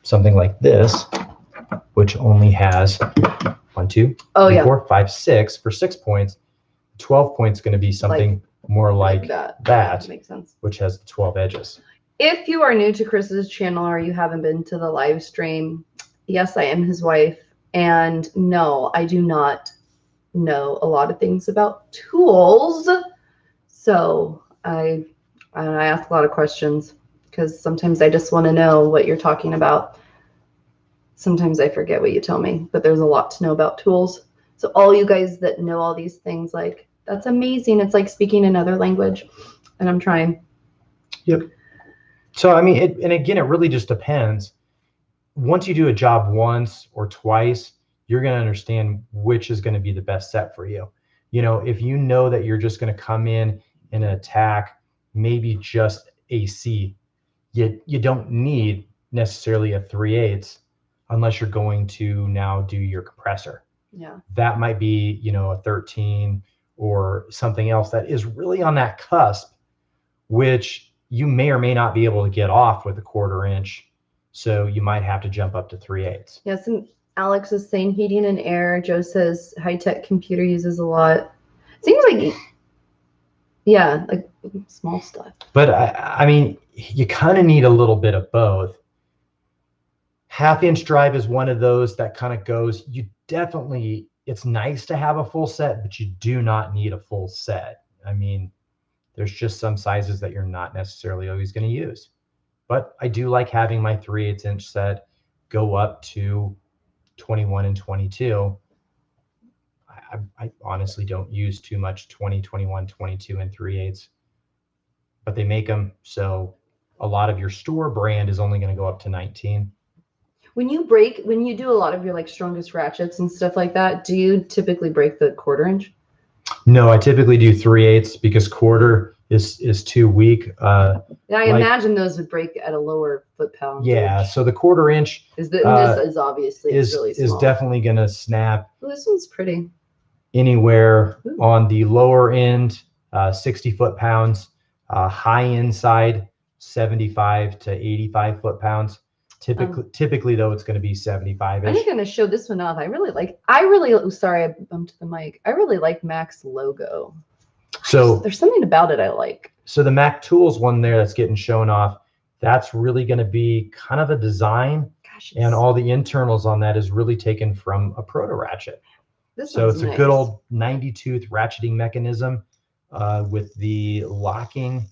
something like this, which only has 1, 2, 3, 4, 5, 6 for 6 points. 12 points going to be something more like that makes sense. Which has the 12 edges. If you are new to Chris's channel or you haven't been to the live stream, yes, I am his wife. And no, I do not know a lot of things about tools. So I ask a lot of questions because sometimes I just want to know what you're talking about. Sometimes I forget what you tell me, but there's a lot to know about tools. So all you guys that know all these things, like, that's amazing. It's like speaking another language, and I'm trying. Yep. So, I mean, and again, it really just depends. Once you do a job once or twice, you're going to understand which is going to be the best set for you. If you know that you're just going to come in and attack maybe just AC, you don't need necessarily a 3/8 unless you're going to now do your compressor. Yeah. That might be, a 13 or something else that is really on that cusp, which you may or may not be able to get off with a 1/4 inch. So you might have to jump up to 3/8. Yes, and Alex is saying heating and air. Joe says high-tech computer uses a lot. Seems like, yeah, like small stuff. But I mean, you kind of need a little bit of both. 1/2 inch drive is one of those that kind of goes, it's nice to have a full set, but you do not need a full set. I mean, there's just some sizes that you're not necessarily always going to use. But I do like having my 3/8 inch set go up to 21 and 22. I honestly don't use too much 20, 21, 22 and 3/8, but they make them. So a lot of your store brand is only going to go up to 19. When you do a lot of your like strongest ratchets and stuff like that, do you typically break the 1/4 inch? No, I typically do 3/8 because quarter is too weak. I imagine those would break at a lower foot pound. Yeah, so the 1/4 inch this is obviously really small. is definitely going to snap. Well, this one's pretty. Anywhere on the lower end, 60 foot-pounds, high inside, 75 to 85 foot-pounds. Typically though, it's going to be 75-ish. I'm going to show this one off. Sorry, I bumped the mic. I really like Mac's logo. So there's something about it I like. So the Mac Tools one there that's getting shown off, that's really going to be kind of a design. Gosh, and all the internals on that is really taken from a proto ratchet. So it's nice. A good old 90 tooth ratcheting mechanism with the locking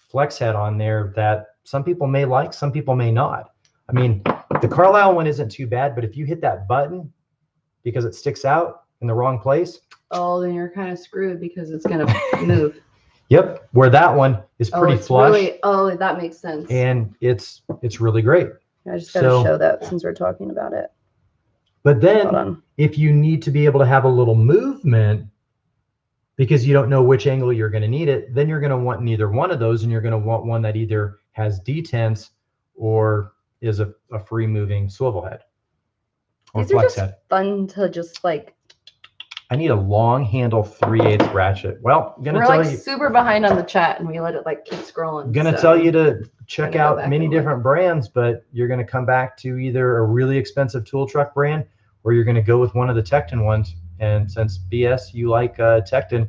flex head on there that some people may like, some people may not. I mean, the Carlisle one isn't too bad, but if you hit that button because it sticks out in the wrong place, oh, then you're kind of screwed because it's going to move. Yep, where that one is pretty flush. Really, that makes sense. And it's really great. I just got to show that since we're talking about it. But then if you need to be able to have a little movement because you don't know which angle you're going to need it, then you're going to want neither one of those, and you're going to want one that either has detents or is a free moving swivel head or flex head. Fun to just like. I need a long handle 3/8 ratchet. Well, I'm gonna tell you, super behind on the chat, and we let it like keep scrolling. I'm gonna tell you to check out many different brands, but you're gonna come back to either a really expensive tool truck brand or you're gonna go with one of the Tecton ones. And since BS you like Tecton,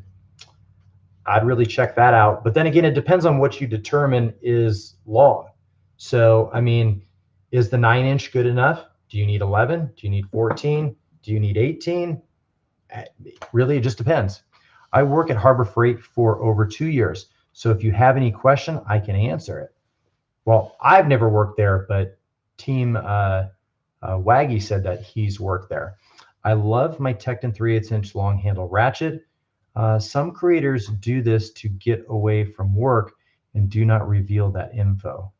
I'd really check that out. But then again, it depends on what you determine is long. So I mean, is the 9-inch good enough? Do you need 11? Do you need 14? Do you need 18? Really, it just depends. I work at Harbor Freight for over 2 years. So if you have any question, I can answer it. Well, I've never worked there, but Team Waggy said that he's worked there. I love my Tecton 3/8 inch long handle ratchet. Some creators do this to get away from work and do not reveal that info.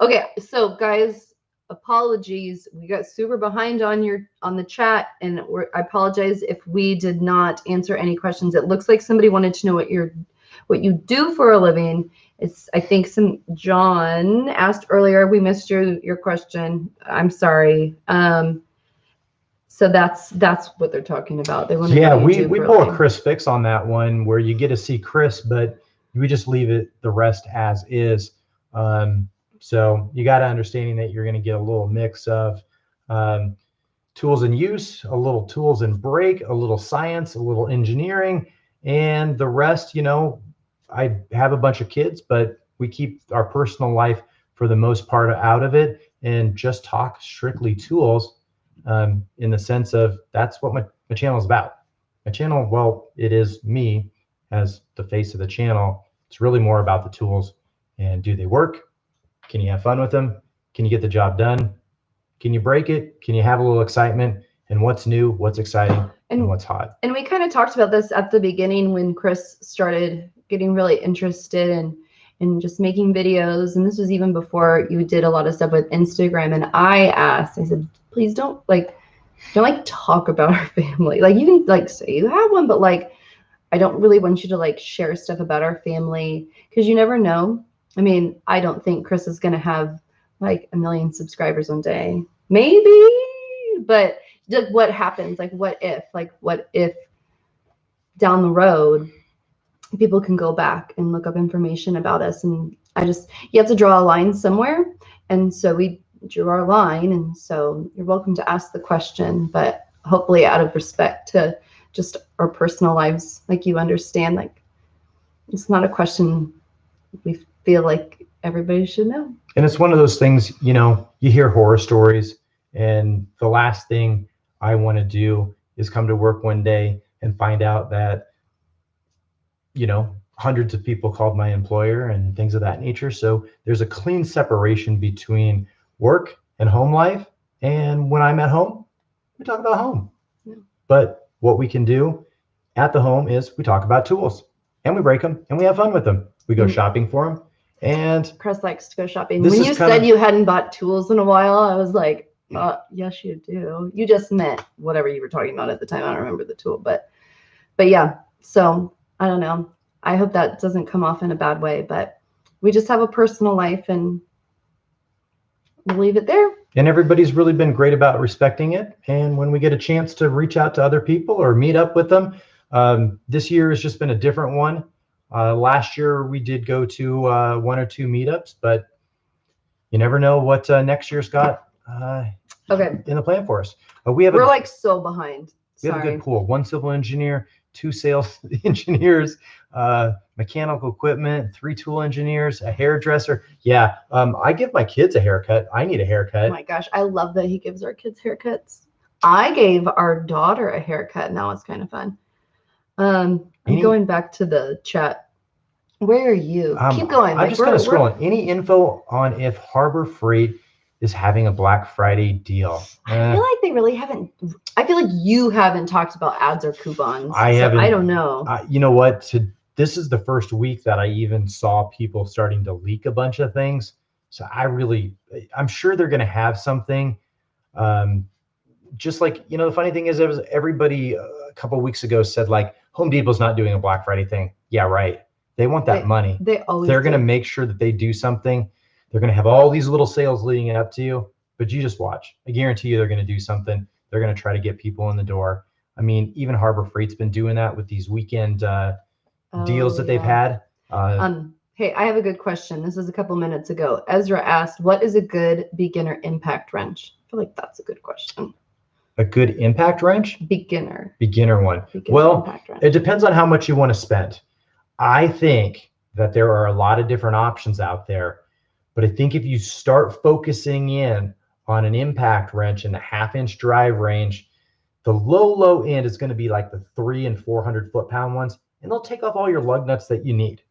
Okay. So guys, apologies, we got super behind on the chat, and I apologize if we did not answer any questions. It looks like somebody wanted to know what you do for a living. I think John asked earlier. We missed your question. I'm sorry. So that's what they're talking about. They want to know we pull a Chris fix on that one where you get to see Chris, but we just leave it the rest as is. So you got to understanding that you're going to get a little mix of tools in use, a little tools in break, a little science, a little engineering, and the rest, I have a bunch of kids, but we keep our personal life for the most part out of it and just talk strictly tools in the sense of that's what my channel is about. My channel, well, it is me as the face of the channel. It's really more about the tools and do they work? Can you have fun with them? Can you get the job done? Can you break it? Can you have a little excitement? And what's new, what's exciting, and what's hot? And we kind of talked about this at the beginning when Chris started getting really interested in just making videos. And this was even before you did a lot of stuff with Instagram. And I said, please don't talk about our family. Like you can say you have one, but I don't really want you to share stuff about our family because you never know. I mean, I don't think Chris is going to have 1 million subscribers one day. Maybe, but what happens? What if down the road people can go back and look up information about us? And you have to draw a line somewhere. And so we drew our line. And so you're welcome to ask the question, but hopefully out of respect to just our personal lives, you understand, it's not a question we feel like everybody should know. And it's one of those things, you hear horror stories, and the last thing I want to do is come to work one day and find out that, hundreds of people called my employer and things of that nature. So there's a clean separation between work and home life. And when I'm at home, we talk about home. Yeah. But what we can do at the home is we talk about tools and we break them and we have fun with them. We go shopping for them. And Chris likes to go shopping. When you said you hadn't bought tools in a while, I was like, yes, you do. You just meant whatever you were talking about at the time. I don't remember the tool, but But yeah, so I don't know. I hope that doesn't come off in a bad way, but we just have a personal life and we'll leave it there. And everybody's really been great about respecting it. And when we get a chance to reach out to other people or meet up with them, this year has just been a different one. Last year we did go to 1 or 2 meetups, but you never know what next year's got Okay. in the plan for us. We're like so behind. We have a Sorry. good pool. 1 civil engineer, 2 sales engineers, mechanical equipment, 3 tool engineers, a hairdresser. Yeah, I give my kids a haircut. I need a haircut. Oh my gosh, I love that he gives our kids haircuts. I gave our daughter a haircut, and that was kind of fun. I'm going back to the chat. Where are you? Keep going. I'm just kind of scrolling. Any info on if Harbor Freight is having a Black Friday deal? I feel like they really haven't. I feel like you haven't talked about ads or coupons. I haven't. I don't know. You know what? This is the first week that I even saw people starting to leak a bunch of things. So I'm sure they're going to have something. Just like, the funny thing is, everybody a couple of weeks ago said like Home Depot's not doing a Black Friday thing. Yeah, right. They want that money. They're going to make sure that they do something. They're going to have all these little sales leading up to you, but you just watch. I guarantee you they're going to do something. They're going to try to get people in the door. I mean, even Harbor Freight's been doing that with these weekend deals that they've had. Hey, I have a good question. This is a couple minutes ago. Ezra asked, what is a good beginner impact wrench? I feel like that's a good question. A good impact wrench? Beginner one. Well, it depends on how much you want to spend. I think that there are a lot of different options out there, but I think if you start focusing in on an impact wrench in the 1/2-inch drive range, the low end is going to be like the 300 and 400 foot-pound ones, and they'll take off all your lug nuts that you need.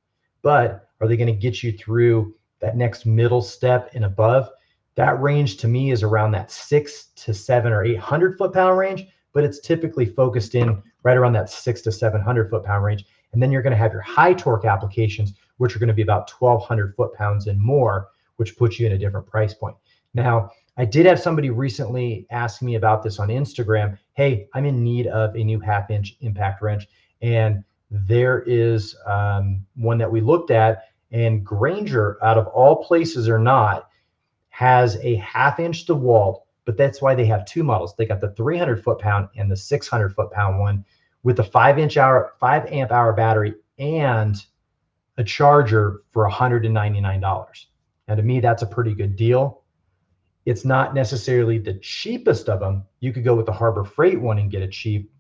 But are they going to get you through that next middle step and above? That range to me is around that 600 to 700 or 800 foot-pound range, but it's typically focused in right around that 600 to 700 foot-pound range. And then you're going to have your high torque applications, which are going to be about 1,200 foot-pounds and more, which puts you in a different price point. Now, I did have somebody recently ask me about this on Instagram. Hey, I'm in need of a new 1/2-inch impact wrench. And there is one that we looked at, and Grainger, out of all places or not, has a 1/2-inch DeWalt, but that's why they have 2 models. They got the 300 foot-pound and the 600 foot-pound one with a 5 amp hour battery and a charger for $199. Now, to me, that's a pretty good deal. It's not necessarily the cheapest of them. You could go with the Harbor Freight one and get a cheap,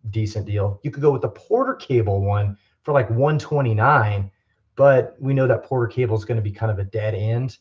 decent deal. You could go with the Porter Cable one for like $129, but we know that Porter Cable is going to be kind of a dead end.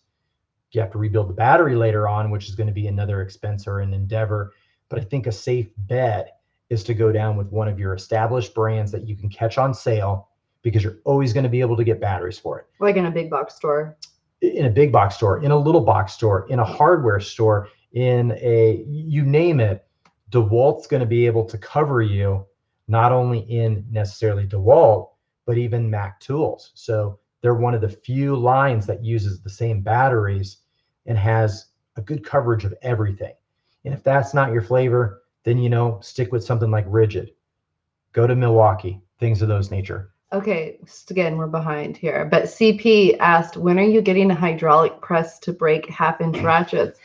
You have to rebuild the battery later on, which is going to be another expense or an endeavor. But I think a safe bet is to go down with one of your established brands that you can catch on sale, because you're always going to be able to get batteries for it. Like in a big box store. In a big box store, in a little box store, in a hardware store, you name it, DeWalt's going to be able to cover you, not only in necessarily DeWalt, but even Mac Tools. So they're one of the few lines that uses the same batteries and has a good coverage of everything. And if that's not your flavor, then, stick with something like Rigid. Go to Milwaukee, things of those nature. Okay, again, we're behind here. But CP asked, when are you getting a hydraulic press to break 1/2-inch ratchets?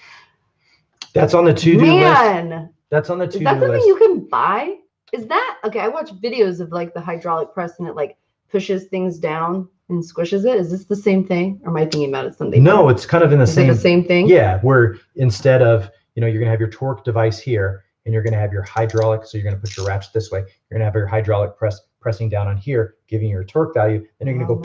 That's on the to-do list. That's on the to-do list. Is that something you can buy? Is that, okay, I watch videos of like the hydraulic press and it like pushes things down and squishes it. Is this the same thing? Or am I thinking about it something? No, it's kind of in the same. Is it the same thing? Yeah, where instead of, you're going to have your torque device here, and you're going to have your hydraulic, so you're going to put your ratchet this way. You're going to have your hydraulic pressing down on here, giving you your torque value. Then you're going to go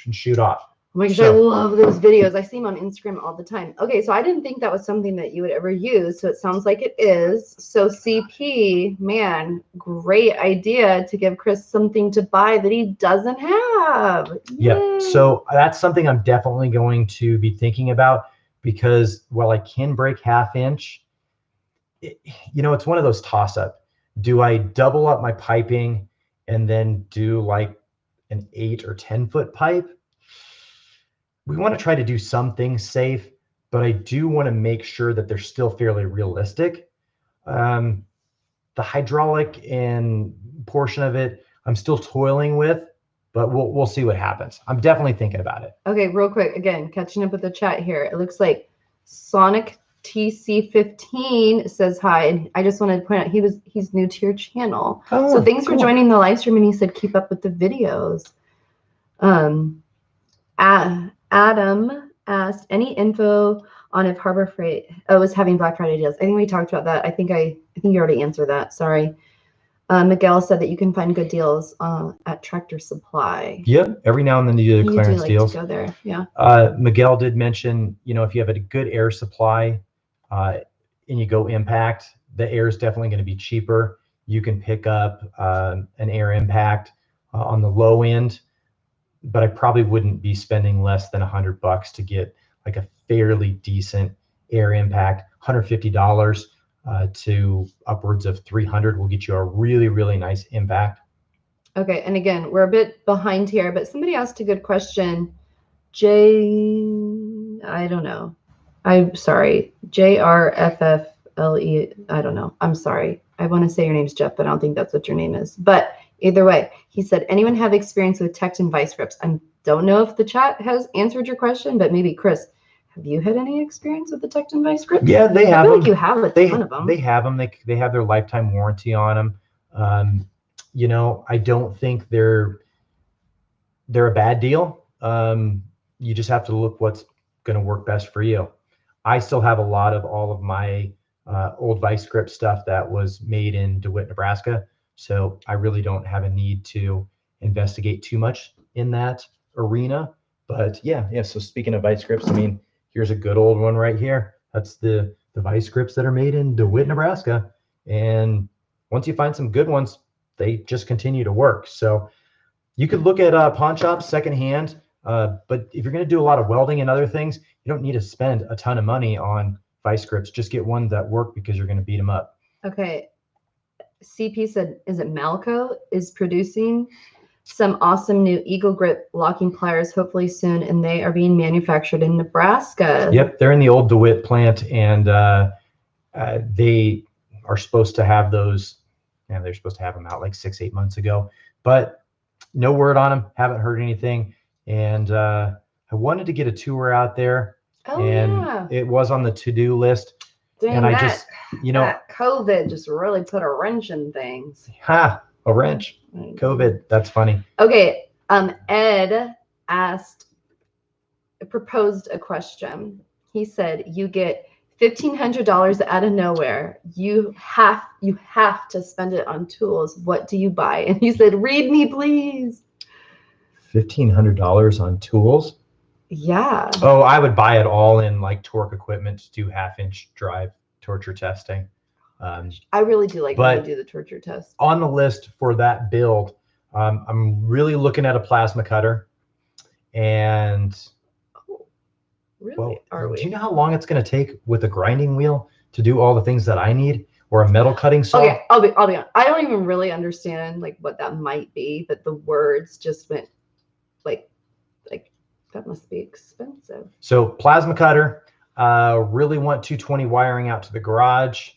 and shoot off. Oh my gosh, I love those videos. I see them on Instagram all the time. Okay, so I didn't think that was something that you would ever use. So it sounds like it is. So CP, man, great idea to give Chris something to buy that he doesn't have. Yeah, so that's something I'm definitely going to be thinking about, because while I can break 1/2-inch, it's one of those toss-up. Do I double up my piping and then do like an 8 or 10 foot pipe? We want to try to do some things safe, but I do want to make sure that they're still fairly realistic. the hydraulic and portion of it, I'm still toiling with, but we'll see what happens. I'm definitely thinking about it. Okay, real quick, again, catching up with the chat here. It looks like Sonic TC15 says hi, and I just wanted to point out he's new to your channel. Oh, so thanks cool. for joining the live stream, and he said keep up with the videos. Adam asked any info on if Harbor Freight is having Black Friday deals. I think we talked about that. I think you already answered that. Sorry. Miguel said that you can find good deals at Tractor Supply. Yep, every now and then you do the clearance like deals. To go there, yeah. Miguel did mention, if you have a good air supply and you go impact, the air is definitely going to be cheaper. You can pick up an air impact on the low end, but I probably wouldn't be spending less than $100 to get like a fairly decent air impact. $150 to upwards of $300 will get you a really, really nice impact. Okay, and again, we're a bit behind here, but somebody asked a good question. I don't know. I'm sorry. JRFFLE. I don't know. I'm sorry. I want to say your name's Jeff, but I don't think that's what your name is. But either way, he said, anyone have experience with Tecton vice grips? I don't know if the chat has answered your question, but maybe Chris, have you had any experience with the Tecton vice grips? Yeah, they have. I feel like you have a ton of them. They have them. They have their lifetime warranty on them. I don't think they're a bad deal. You just have to look what's going to work best for you. I still have a lot of all of my old vice grip stuff that was made in DeWitt, Nebraska. So I really don't have a need to investigate too much in that arena. But yeah. So speaking of vice grips, here's a good old one right here. That's the vice grips that are made in DeWitt, Nebraska. And once you find some good ones, they just continue to work. So you could look at pawn shops secondhand, but if you're going to do a lot of welding and other things, you don't need to spend a ton of money on vice grips. Just get ones that work because you're going to beat them up. Okay. CP said, is it Malco is producing some awesome new Eagle Grip locking pliers hopefully soon, and they are being manufactured in Nebraska. Yep, they're in the old DeWitt plant, and they are supposed to have those. Yeah, they're supposed to have them out like 6-8 months ago, but no word on them. Haven't heard anything, and I wanted to get a tour out there, and it was on the to-do list. Dang, and I just, that COVID just really put a wrench in things. A wrench. COVID. That's funny. Okay. Ed proposed a question. He said, you get $1,500 out of nowhere. You have to spend it on tools. What do you buy? And he said, read me, please. $1,500 on tools? Yeah. Oh, I would buy it all in like torque equipment to do 1/2-inch drive torture testing. I really do like when you do the torture test. On the list for that build, I'm really looking at a plasma cutter. And really? Do you know how long it's going to take with a grinding wheel to do all the things that I need, or a metal cutting saw? Okay, I'll be honest. I don't even really understand like what that might be, but the words just went like that must be expensive. So plasma cutter, really want 220 wiring out to the garage.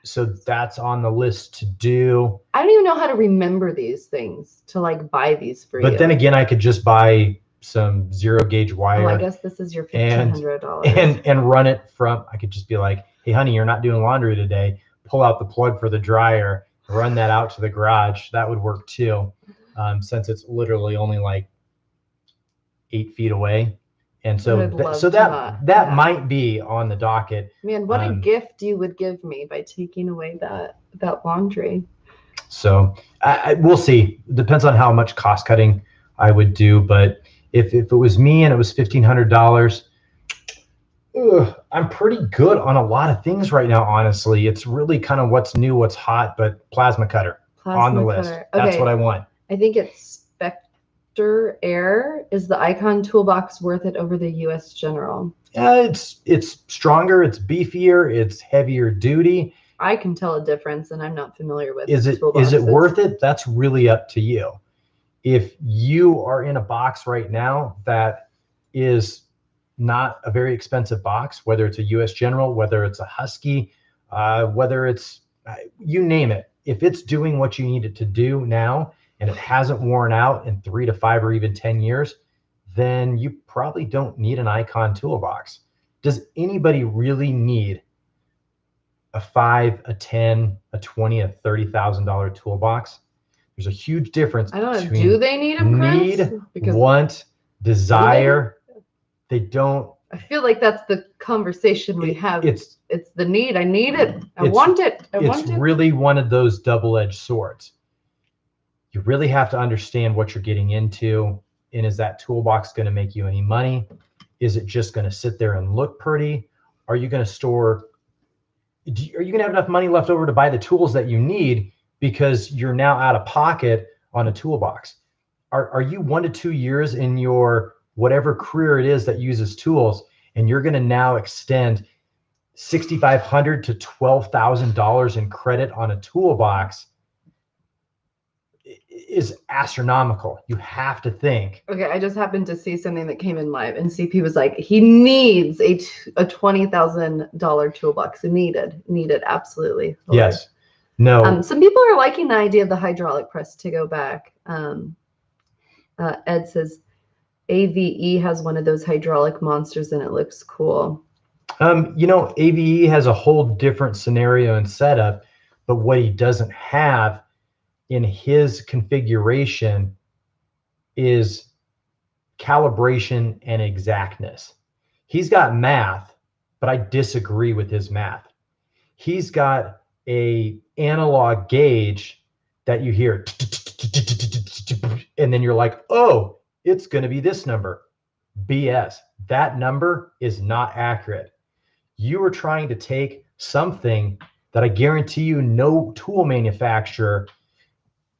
So that's on the list to do. I don't even know how to remember these things to like buy these for you. But then again, I could just buy some 0-gauge wire. Oh, I guess this is your $1,500. And run it from, I could just be like, hey, honey, you're not doing laundry today. Pull out the plug for the dryer, run that out to the garage. That would work too, since it's literally only like 8 feet away. And so that might be on the docket. Man, what a gift you would give me by taking away that laundry. So we'll see. Depends on how much cost cutting I would do. But if it was me and it was $1,500, I'm pretty good on a lot of things right now, honestly. It's really kind of what's new, what's hot, but plasma cutter on the list. Okay. That's what I want. I think it's Air. Is the Icon toolbox worth it over the US General? It's stronger, it's beefier, it's heavier duty. I can tell a difference, and I'm not familiar with is it worth it? That's really up to you. If you are in a box right now that is not a very expensive box, whether it's a US General, whether it's a Husky, whether it's, you name it. If it's doing what you need it to do now and it hasn't worn out in 3 to 5 or even 10 years, then you probably don't need an Icon toolbox. Does anybody really need a 5, a 10, a 20, a $30,000 toolbox? There's a huge difference. I don't know. Between Do they need a press? want, desire. They don't. I feel like that's the conversation we have. It's the need. I need it. I want it. It's really one of those double-edged swords. You really have to understand what you're getting into. And is that toolbox going to make you any money? Is it just going to sit there and look pretty? Are you going to store? Are you going to have enough money left over to buy the tools that you need because you're now out of pocket on a toolbox? Are you 1 to 2 years in your whatever career it is that uses tools, and you're going to now extend $6,500 to $12,000 in credit on a toolbox? Is astronomical. You have to think. Okay, I just happened to see something that came in live, and CP was like, he needs a $20,000 toolbox. Needed, absolutely. Lord. Yes. No. Some people are liking the idea of the hydraulic press to go back. Ed says AVE has one of those hydraulic monsters and it looks cool. AVE has a whole different scenario and setup, but what he doesn't have in his configuration is calibration and exactness. He's got math, but I disagree with his math. He's got a analog gauge that you hear, and then you're like, oh, it's going to be this number. BS. That number is not accurate. You are trying to take something that I guarantee you no tool manufacturer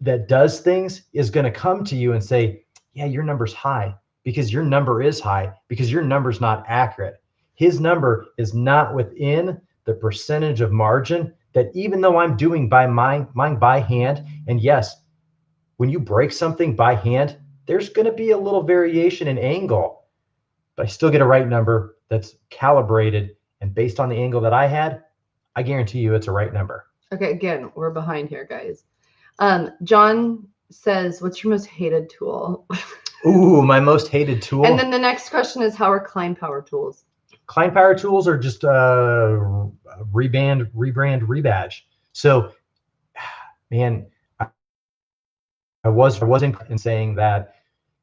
that does things is going to come to you and say, yeah, your number's high, because your number is high, because your number's not accurate. His number is not within the percentage of margin that, even though I'm doing mine by hand, and yes, when you break something by hand, there's going to be a little variation in angle, but I still get a right number that's calibrated, and based on the angle that I had, I guarantee you it's a right number. Okay, again, we're behind here, guys. John says, what's your most hated tool? Ooh, my most hated tool. And then the next question is, how are Klein power tools? Klein power tools are just rebrand, rebadge. So, man, I was in saying that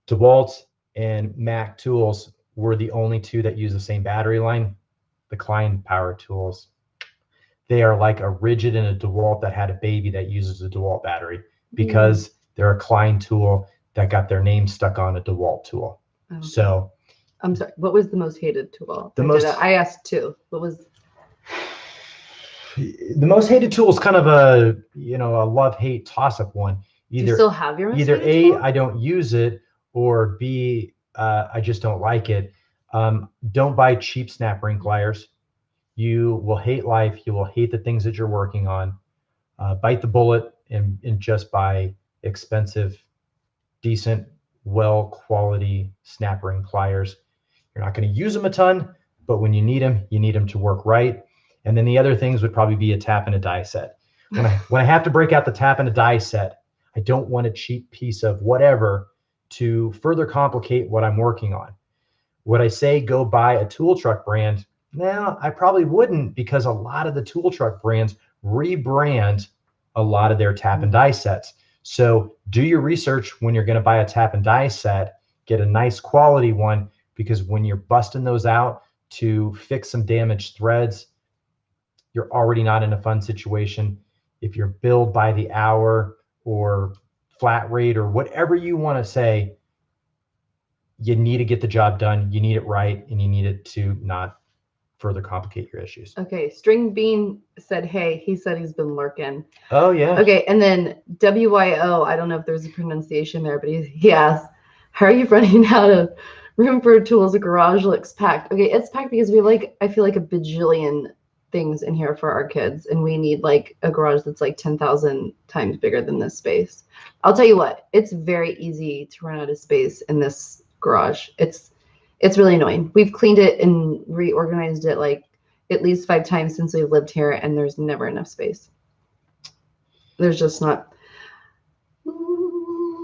DeWalt and Mac tools were the only two that use the same battery line. The Klein power tools, they are like a Rigid and a DeWalt that had a baby that uses a DeWalt battery, because they're a Klein tool that got their name stuck on a DeWalt tool. Okay. So, I'm sorry, what was the most hated tool? I asked two. What was the most hated tool? Is kind of a love-hate toss-up one. Either, do you still have your most either hated A, tool? I don't use it, or B, I just don't like it. Don't buy cheap snap ring pliers. You will hate life. You will hate the things that you're working on. Bite the bullet and just buy expensive, decent, well quality snap ring pliers. You're not going to use them a ton, but when you need them to work right. And then the other things would probably be a tap and a die set. When I have to break out the tap and a die set, I don't want a cheap piece of whatever to further complicate what I'm working on. Would I say go buy a tool truck brand? No, I probably wouldn't, because a lot of the tool truck brands rebrand a lot of their tap and die sets. So do your research when you're going to buy a tap and die set. Get a nice quality one, because when you're busting those out to fix some damaged threads, you're already not in a fun situation. If you're billed by the hour or flat rate or whatever you want to say, you need to get the job done. You need it right, and you need it to not further complicate your issues. Okay, String Bean said, hey, he said he's been lurking. Oh, yeah. Okay, and then WYO, I don't know if there's a pronunciation there, but he asked, how are you running out of room for tools? A garage looks packed. Okay, it's packed because I feel like a bajillion things in here for our kids, and we need like a garage that's like 10,000 times bigger than this space. I'll tell you what, it's very easy to run out of space in this garage. It's really annoying. We've cleaned it and reorganized it. Like, at least 5 times since we've lived here, and there's never enough space. There's just not.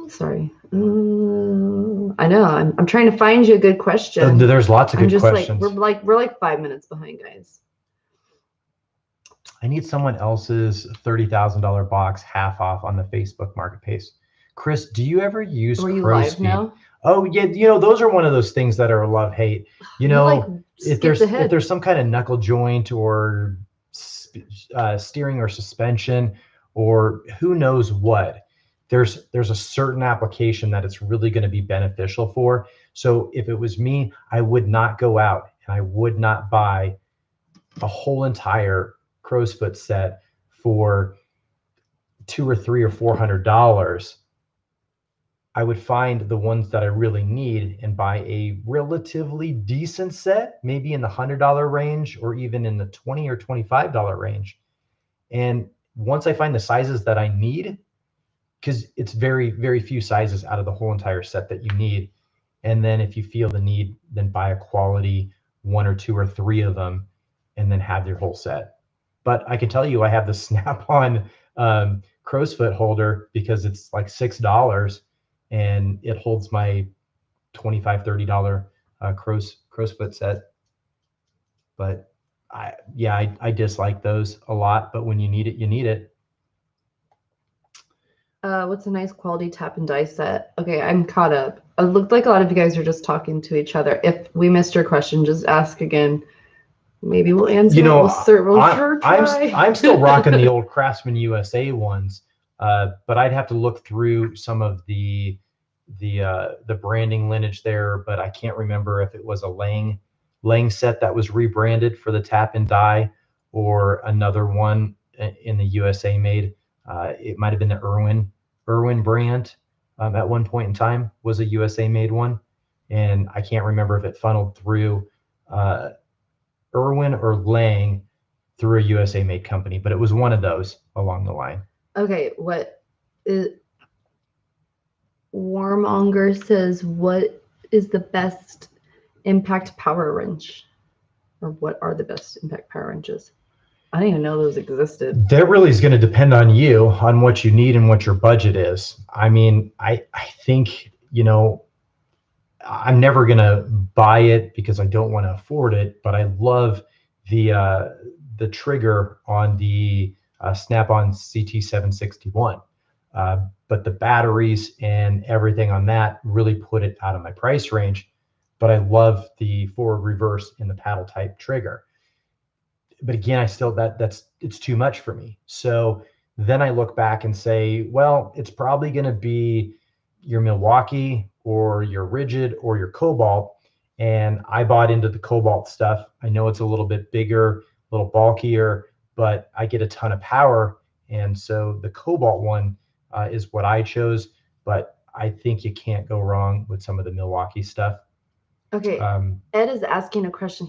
Sorry. I know. I'm trying to find you a good question. There's lots of good questions. We're like 5 minutes behind, guys. I need someone else's $30,000 box half off on the Facebook Marketplace. Chris, do you ever use Are you Pro live Speed? now? Oh yeah, those are one of those things that are love-hate. Like, if there's some kind of knuckle joint or steering or suspension or who knows what, there's a certain application that it's really going to be beneficial for. So if it was me, I would not go out and I would not buy a whole entire crow's foot set for $200 or $300 or $400. I would find the ones that I really need and buy a relatively decent set, maybe in the $100 range or even in the $20 or $25 range. And once I find the sizes that I need, because it's very, very few sizes out of the whole entire set that you need. And then if you feel the need, then buy a quality 1 or 2 or 3 of them and then have your whole set. But I can tell you, I have the Snap-on crow's foot holder because it's like $6 and it holds my $25, $30 crow's foot set. But I dislike those a lot, but when you need it, you need it. What's a nice quality tap and die set? Okay, I'm caught up. It looked like a lot of you guys are just talking to each other. If we missed your question, just ask again. Maybe we'll answer. I'm still rocking the old Craftsman USA ones, but I'd have to look through some of the branding lineage there. But I can't remember if it was a Lang set that was rebranded for the tap and die, or another one in the USA made. It might have been the Irwin brand at one point in time was a USA made one, and I can't remember if it funneled through Irwin or Lang through a USA made company, but it was one of those along the line. Okay, what is Warmonger says, what is the best impact power wrench, or what are the best impact power wrenches? I didn't even know those existed. That really is going to depend on you, on what you need and what your budget is. I mean, I think, I'm never going to buy it because I don't want to afford it, but I love the trigger on the Snap-on CT761. But the batteries and everything on that really put it out of my price range. But I love the forward reverse in the paddle type trigger. But again, I still it's too much for me. So then I look back and say, well, it's probably going to be your Milwaukee or your Rigid or your Cobalt. And I bought into the Cobalt stuff. I know it's a little bit bigger, a little bulkier, but I get a ton of power. And so the Cobalt one is what I chose. But I think you can't go wrong with some of the Milwaukee stuff. Okay. Ed is asking a question.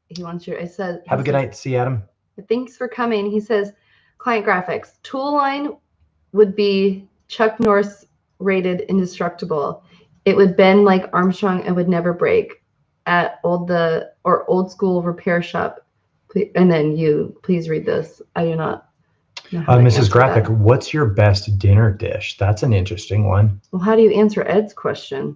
He wants you. I said, have a good night. See you, Adam. Thanks for coming. He says, client graphics. Tool line would be Chuck Norris rated indestructible. It would bend like Armstrong and would never break at old school repair shop. And then please read this. I do not know how to Mrs. Graphic, that. What's your best dinner dish? That's an interesting one. Well, how do you answer Ed's question?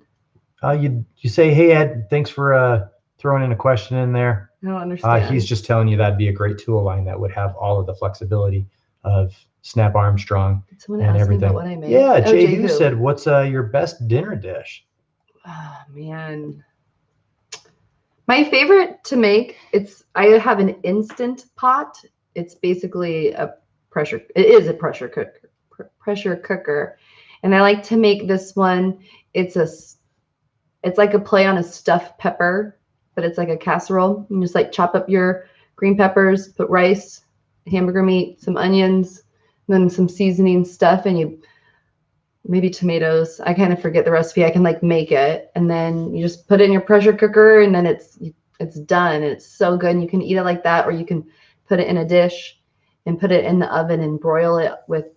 You say, hey, Ed, thanks for throwing in a question in there. I don't understand. He's just telling you that'd be a great tool line that would have all of the flexibility of Snap Armstrong and everything. What I made? Yeah, Jay who said, what's your best dinner dish? Oh, man. My favorite to make, I have an Instant Pot. It's basically it is a pressure cooker. And I like to make this one. It's like a play on a stuffed pepper, but it's like a casserole. You just like chop up your green peppers, put rice, hamburger meat, some onions, then some seasoning stuff, and maybe tomatoes. I kind of forget the recipe. I can like make it, and then you just put it in your pressure cooker, and then it's done, and it's so good. And you can eat it like that, or you can put it in a dish and put it in the oven and broil it with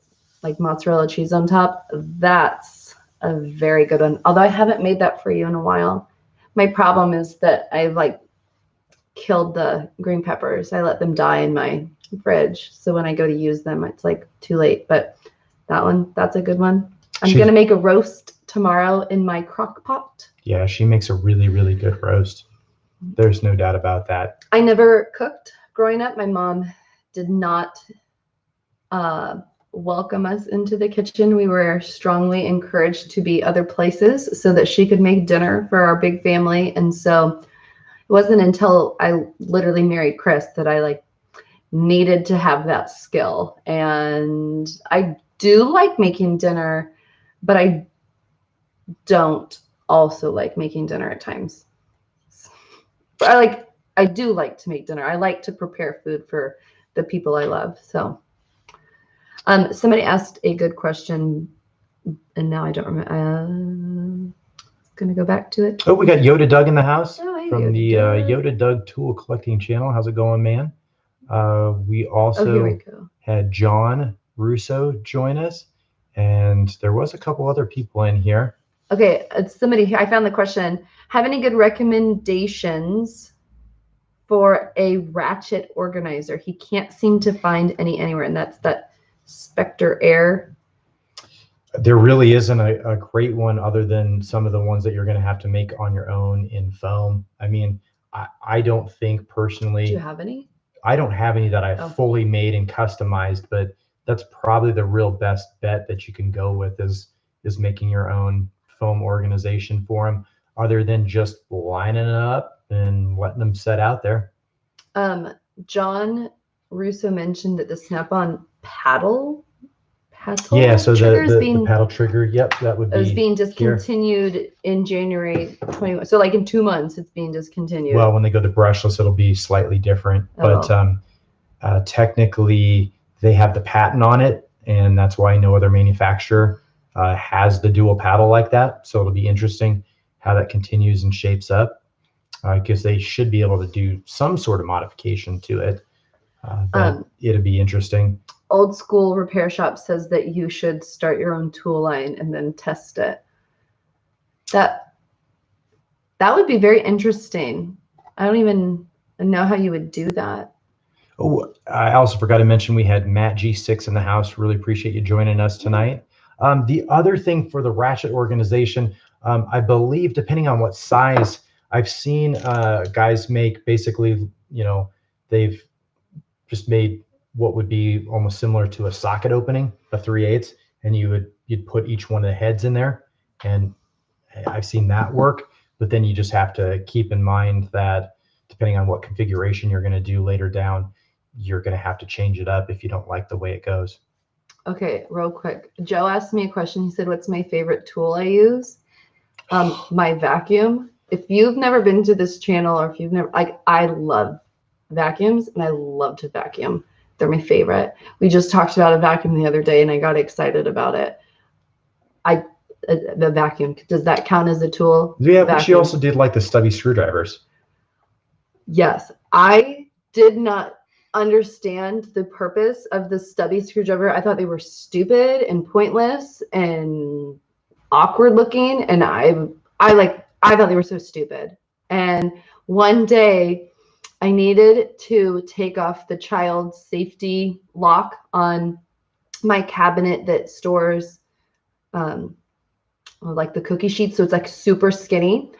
like mozzarella cheese on top. That's a very good one. Although I haven't made that for you in a while. My problem is that killed the green peppers. I let them die in my fridge. So when I go to use them, it's like too late. But that's a good one. I'm going to make a roast tomorrow in my crock pot. Yeah, she makes a really, really good roast. There's no doubt about that. I never cooked growing up. My mom did not welcome us into the kitchen. We were strongly encouraged to be other places so that she could make dinner for our big family. And so it wasn't until I literally married Chris that I needed to have that skill. And I do like making dinner, but I don't also like making dinner at times. But I do like to make dinner. I like to prepare food for the people I love. So somebody asked a good question, and now I don't remember. I'm gonna go back to it. Oh, we got Yoda Doug in the house Yoda from the Yoda Doug Tool Collecting Channel. How's it going, man? We also had John Russo join us, and there was a couple other people in here. Okay, it's somebody here. I found the question. Have any good recommendations for a ratchet organizer? He can't seem to find any anywhere, and that's that Spectre Air. There really isn't a great one other than some of the ones that you're going to have to make on your own in foam. I mean, I don't think personally. Do you have any? I don't have any that I've fully made and customized, but that's probably the real best bet that you can go with is making your own foam organization for them, other than just lining it up and letting them set out there. John Russo mentioned that the Snap-on paddle. Yeah, so the paddle trigger. Yep, that would be. It was being discontinued in January 21. So in 2 months, it's being discontinued. Well, when they go to brushless, it'll be slightly different. But technically, they have the patent on it, and that's why no other manufacturer has the dual paddle like that. So it'll be interesting how that continues and shapes up, because they should be able to do some sort of modification to it. But it'll be interesting. Old School Repair Shop says that you should start your own tool line and then test it. That would be very interesting. I don't even know how you would do that. Oh, I also forgot to mention we had Matt G6 in the house. Really appreciate you joining us tonight. The other thing for the ratchet organization, I believe, depending on what size, I've seen guys make basically, they've just made what would be almost similar to a socket opening, a 3/8, and you'd put each one of the heads in there, and I've seen that work. But then you just have to keep in mind that depending on what configuration you're going to do later down, you're going to have to change it up if you don't like the way it goes. Okay, real quick. Joe asked me a question. He said, "What's my favorite tool I use?" My vacuum. If you've never been to this channel, or if you've never, I love vacuums, and I love to vacuum. They're my favorite. We just talked about a vacuum the other day, and I got excited about it. The vacuum, does that count as a tool? Yeah, but she also did like the stubby screwdrivers. Yes, I did not understand the purpose of the stubby screwdriver. I thought they were stupid and pointless and awkward looking, and I thought they were so stupid. And one day I needed to take off the child safety lock on my cabinet that stores like the cookie sheets. So it's super skinny,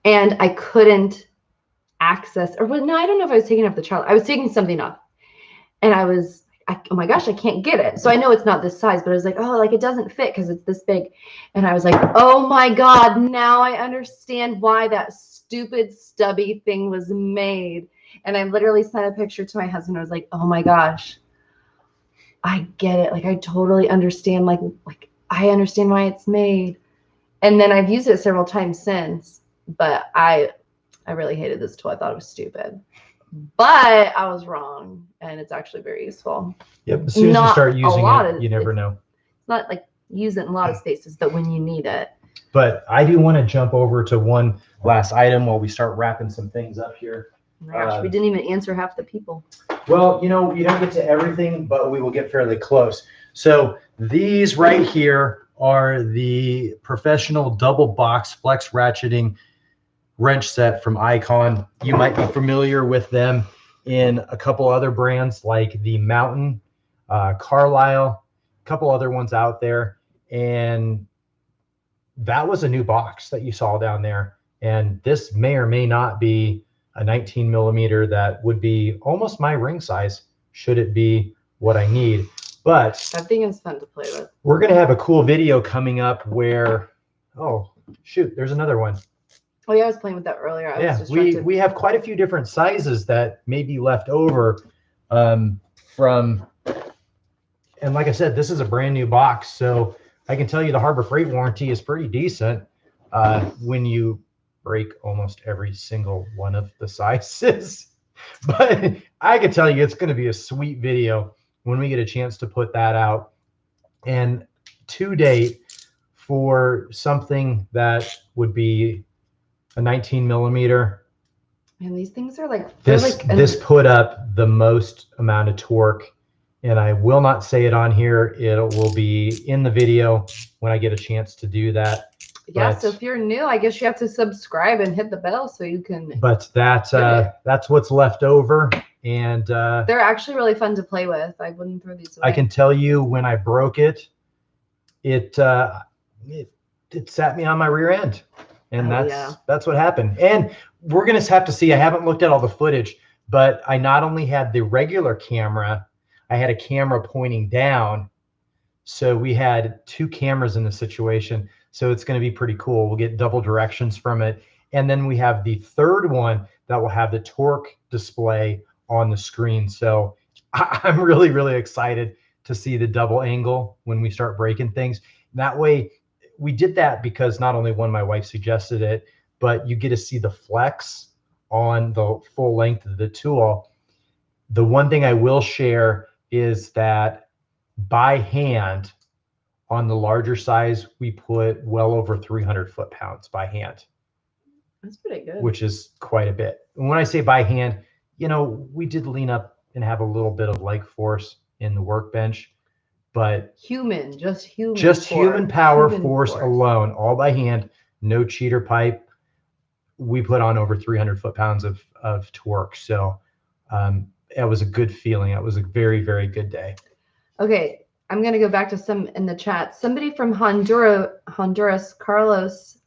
and I couldn't access, I don't know if I was taking off the child. I was taking something off, and I was, oh my gosh, I can't get it. So I know it's not this size, but I was like, oh, it doesn't fit because it's this big. And I was like, oh my God, now I understand why that stupid stubby thing was made. And I literally sent a picture to my husband. I was like, oh my gosh, I get it. I totally understand. I understand why it's made. And then I've used it several times since, but I really hated this tool. I thought it was stupid, but I was wrong, and it's actually very useful. Yep. As soon as you start using it, you never know. It's not use it in a lot of spaces, but when you need it. But I do want to jump over to one last item while we start wrapping some things up here. Oh my gosh, we didn't even answer half the people. Well, you don't get to everything, but we will get fairly close. So these right here are the professional double box flex ratcheting wrench set from Icon. You might be familiar with them in a couple other brands like the Mountain, Carlisle, a couple other ones out there. And that was a new box that you saw down there. And this may or may not be a 19 millimeter that would be almost my ring size, should it be what I need. But that thing is fun to play with. We're going to have a cool video coming up where, oh, shoot, there's another one. Oh yeah, I was playing with that earlier. We have quite a few different sizes that may be left over from, and like I said, this is a brand new box. So I can tell you the Harbor Freight warranty is pretty decent when you break almost every single one of the sizes. But I can tell you it's going to be a sweet video when we get a chance to put that out. And to date, for something that would be a 19 millimeter, and these things are like this put up the most amount of torque. And I will not say it on here. It will be in the video when I get a chance to do that. Yeah, so if you're new, I guess you have to subscribe and hit the bell so you can. But that's what's left over, and they're actually really fun to play with. I wouldn't throw these away. I can tell you when I broke it, it sat me on my rear end, and that's what happened. And we're gonna have to see. I haven't looked at all the footage, but I not only had the regular camera, I had a camera pointing down, so we had two cameras in the situation. So it's going to be pretty cool. We'll get double directions from it. And then we have the third one that will have the torque display on the screen. So I'm really, really excited to see the double angle when we start breaking things. That way, we did that because not only one, my wife suggested it, but you get to see the flex on the full length of the tool. The one thing I will share is that by hand, on the larger size, we put well over 300 foot-pounds by hand. That's pretty good. Which is quite a bit. And when I say by hand, you know, we did lean up and have a little bit of leg force in the workbench, but just human power force alone, all by hand, no cheater pipe. We put on over 300 foot-pounds of torque. So it was a good feeling. It was a very, very good day. Okay. I'm going to go back to some in the chat. Somebody from Honduras, Carlos,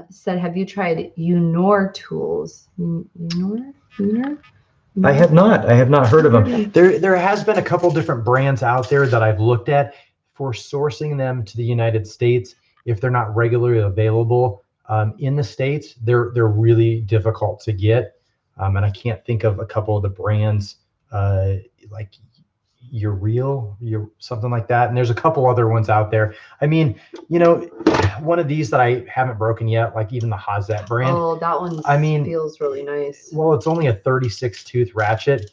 said, have you tried Unor tools? Unor? I have not. I have not heard of them. There has been a couple different brands out there that I've looked at for sourcing them to the United States. If they're not regularly available in the States, they're really difficult to get. And I can't think of a couple of the brands like you're something like that, and there's a couple other ones out there. I mean, you know, one of these that I haven't broken yet, like even the Hazet brand. Oh, that one feels really nice. Well, it's only a 36 tooth ratchet.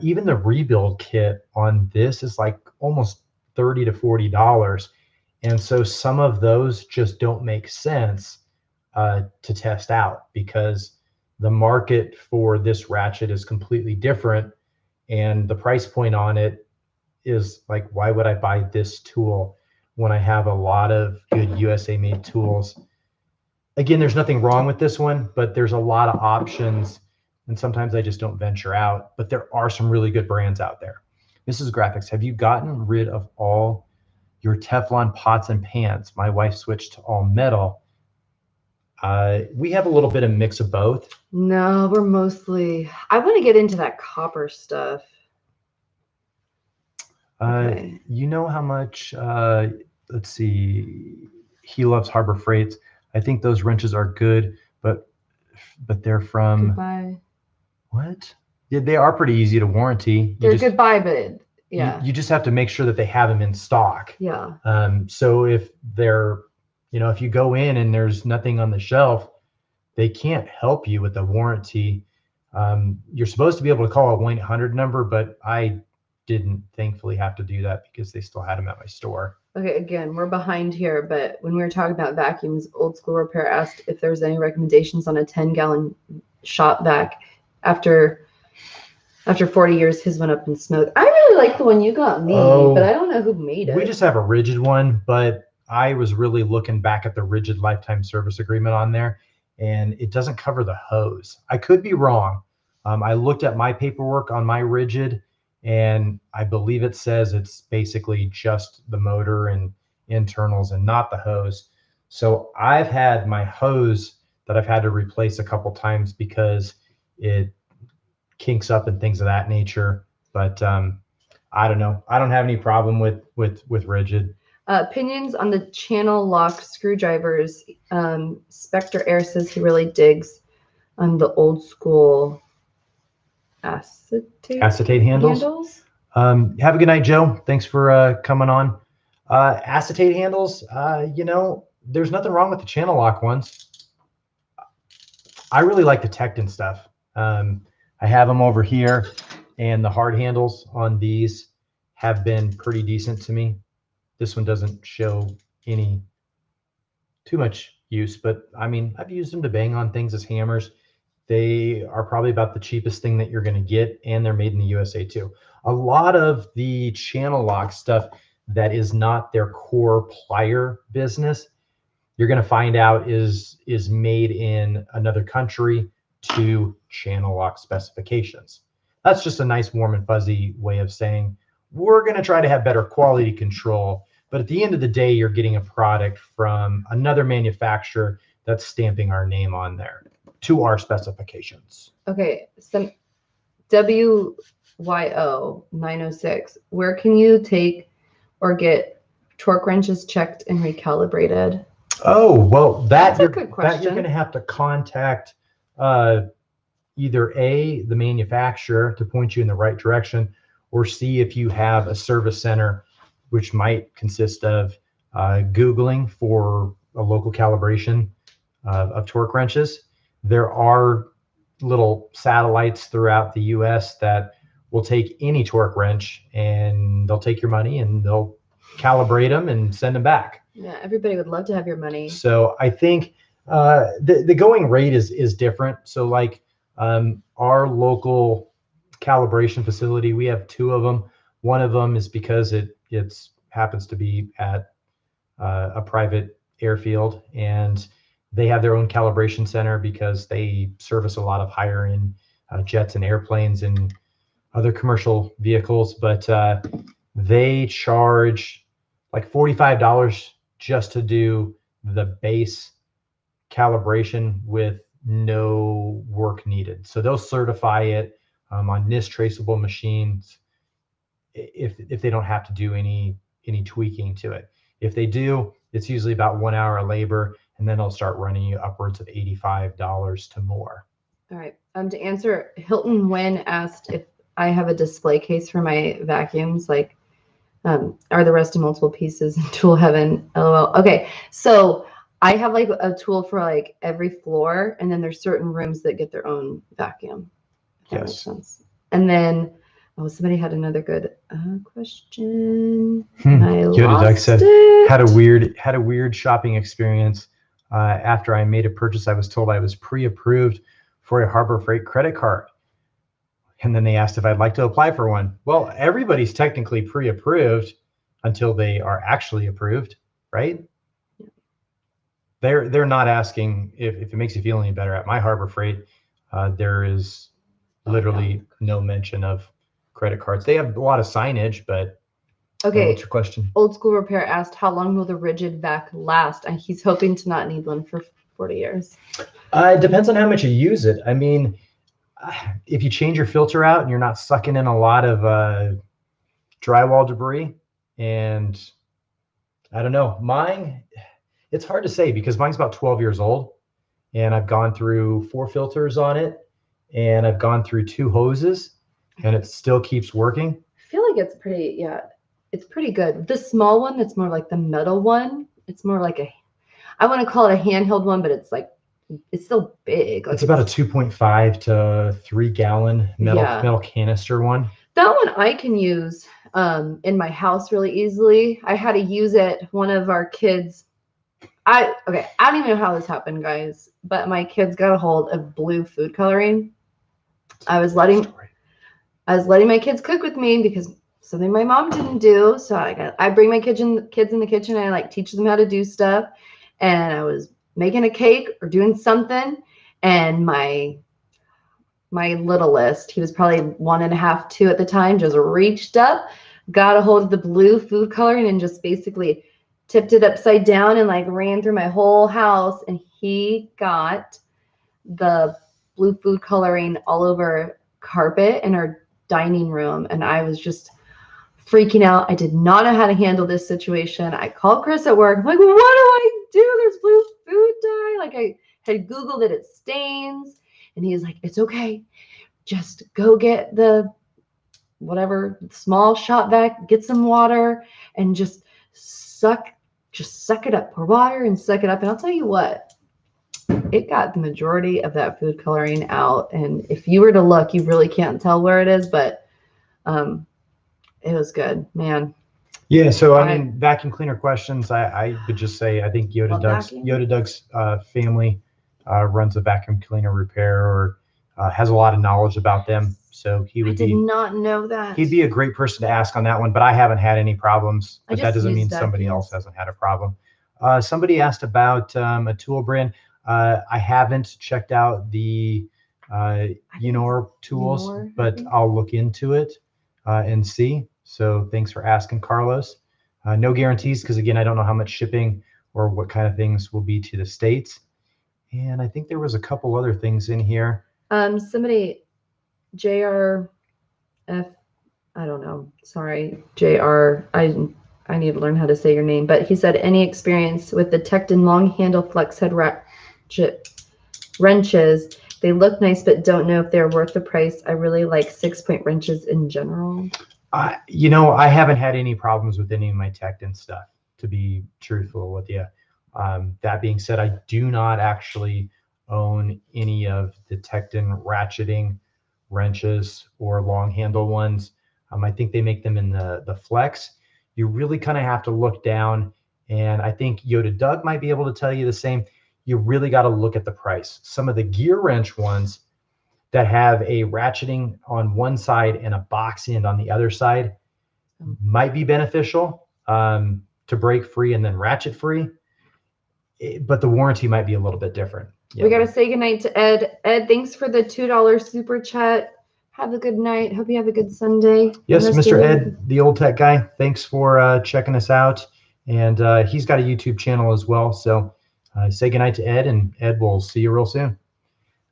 Even the rebuild kit on this is like almost $30 to $40, and so some of those just don't make sense to test out because the market for this ratchet is completely different. And the price point on it is like, why would I buy this tool when I have a lot of good USA made tools? Again, there's nothing wrong with this one, but there's a lot of options. And sometimes I just don't venture out, but there are some really good brands out there. Mrs. Graphics, have you gotten rid of all your Teflon pots and pans? My wife switched to all metal. We have a little bit of mix of both. No, we're mostly, I want to get into that copper stuff. Okay. You know how much, let's see, he loves Harbor Freights. I think those wrenches are good, but they're from, Goodbye. What? Yeah, they are pretty easy to warranty. They're goodbye, but yeah. You just have to make sure that they have them in stock. Yeah. So if they're, you know, if you go in and there's nothing on the shelf, they can't help you with the warranty. You're supposed to be able to call a 1-800 number, but I didn't thankfully have to do that because they still had them at my store. Okay, again, we're behind here, but when we were talking about vacuums, Old School Repair asked if there's any recommendations on a 10-gallon shop vac. After 40 years, his went up in smoke. I really like the one you got me, but I don't know who made it. We just have a rigid one, but I was really looking back at the rigid lifetime service agreement on there, and it doesn't cover the hose. I could be wrong. I looked at my paperwork on my rigid, and I believe it says it's basically just the motor and internals and not the hose. So I've had my hose that I've had to replace a couple times because it kinks up and things of that nature. But I don't know. I don't have any problem with rigid. Opinions on the channel lock screwdrivers. Spectre Air says he really digs the old school acetate handles. Have a good night, Joe. Thanks for coming on. Acetate handles, you know, there's nothing wrong with the channel lock ones. I really like the Tecton stuff. I have them over here, and the hard handles on these have been pretty decent to me. This one doesn't show any too much use, but I mean, I've used them to bang on things as hammers. They are probably about the cheapest thing that you're going to get, and they're made in the USA too. A lot of the channel lock stuff that is not their core plier business, you're going to find out is made in another country to channel lock specifications. That's just a nice warm and fuzzy way of saying we're going to try to have better quality control, but at the end of the day, you're getting a product from another manufacturer that's stamping our name on there to our specifications. Okay, some WYO906. Where can you take or get torque wrenches checked and recalibrated? Oh, well, that's a good question. That you're going to have to contact either the manufacturer to point you in the right direction, or see if you have a service center, which might consist of Googling for a local calibration of torque wrenches. There are little satellites throughout the US that will take any torque wrench, and they'll take your money and they'll calibrate them and send them back. Yeah, everybody would love to have your money. So I think the going rate is different. So like our local calibration facility, we have two of them. One of them is because it happens to be at a private airfield, and they have their own calibration center because they service a lot of higher end jets and airplanes and other commercial vehicles. But they charge like $45 just to do the base calibration with no work needed. So they'll certify it on NIST traceable machines if they don't have to do any tweaking to it. If they do, it's usually about 1 hour of labor, and then they'll start running you upwards of $85 to more. All right. To answer, Hilton Wen asked if I have a display case for my vacuums, like are the rest of multiple pieces in tool heaven? LOL. Okay, so I have like a tool for like every floor, and then there's certain rooms that get their own vacuum. If that makes sense. And then somebody had another good question. Yoda said had a weird shopping experience. After I made a purchase, I was told I was pre-approved for a Harbor Freight credit card. And then they asked if I'd like to apply for one. Well, everybody's technically pre-approved until they are actually approved, right? They're not asking if it makes you feel any better. At my Harbor Freight, there is literally no mention of credit cards. They have a lot of signage, but okay. What's your question? Old School Repair asked, how long will the rigid vac last? And he's hoping to not need one for 40 years. It depends on how much you use it. I mean, if you change your filter out and you're not sucking in a lot of drywall debris, and I don't know, mine, it's hard to say because mine's about 12 years old, and I've gone through 4 filters on it, and I've gone through 2 hoses, and it still keeps working. I feel like it's pretty, it's pretty good. The small one, that's more like the metal one. It's more like I want to call it a handheld one, but it's like, it's still big. Like it's about a 2.5 to 3 gallon metal canister one. That one I can use in my house really easily. I had to use it. One of our kids, I don't even know how this happened, guys, but my kids got a hold of blue food coloring. I was letting my kids cook with me because something my mom didn't do. So I bring my kids in the kitchen and I like teach them how to do stuff. And I was making a cake or doing something, and my littlest, he was probably 1.5, 2 at the time, just reached up, got a hold of the blue food coloring and just basically tipped it upside down and like ran through my whole house. And he got the blue food coloring all over carpet in our dining room. And I was just freaking out. I did not know how to handle this situation. I called Chris at work. I'm like, what do I do? There's blue food dye. Like I had Googled it, it stains. And he's like, it's okay. Just go get the whatever small shop vac, get some water, and just suck it up. Pour water and suck it up. And I'll tell you what, it got the majority of that food coloring out. And if you were to look, you really can't tell where it is, but it was good, man. Yeah, so I mean, vacuum cleaner questions. I would just say I think Yoda Doug's family runs a vacuum cleaner repair or has a lot of knowledge about them. So he would I did not know that. He'd be a great person to ask on that one, but I haven't had any problems. But that doesn't mean somebody else hasn't had a problem. Somebody asked about a tool brand. I haven't checked out the Unor tools, but I'll look into it and see. So thanks for asking, Carlos. No guarantees because, again, I don't know how much shipping or what kind of things will be to the States. And I think there was a couple other things in here. Somebody, JRF, I don't know. Sorry, JR. I need to learn how to say your name. But he said, any experience with the Tecton long handle flex head ratchet wrenches? They look nice, but don't know if they're worth the price. I really like 6-point wrenches in general. You know, I haven't had any problems with any of my Tecton stuff, to be truthful with you. That being said, I do not actually own any of the Tecton ratcheting wrenches or long handle ones. I think they make them in the flex. You really kind of have to look down, and I think Yoda Doug might be able to tell you the same. You really got to look at the price. Some of the Gearwrench ones that have a ratcheting on one side and a box end on the other side might be beneficial to break free and then ratchet free, but the warranty might be a little bit different. We got to say goodnight to Ed. Ed, thanks for the $2 super chat. Have a good night. Hope you have a good Sunday. Yes, Mr. Ed, the old tech guy. Thanks for checking us out. And he's got a YouTube channel as well. So say goodnight to Ed, and Ed, will see you real soon.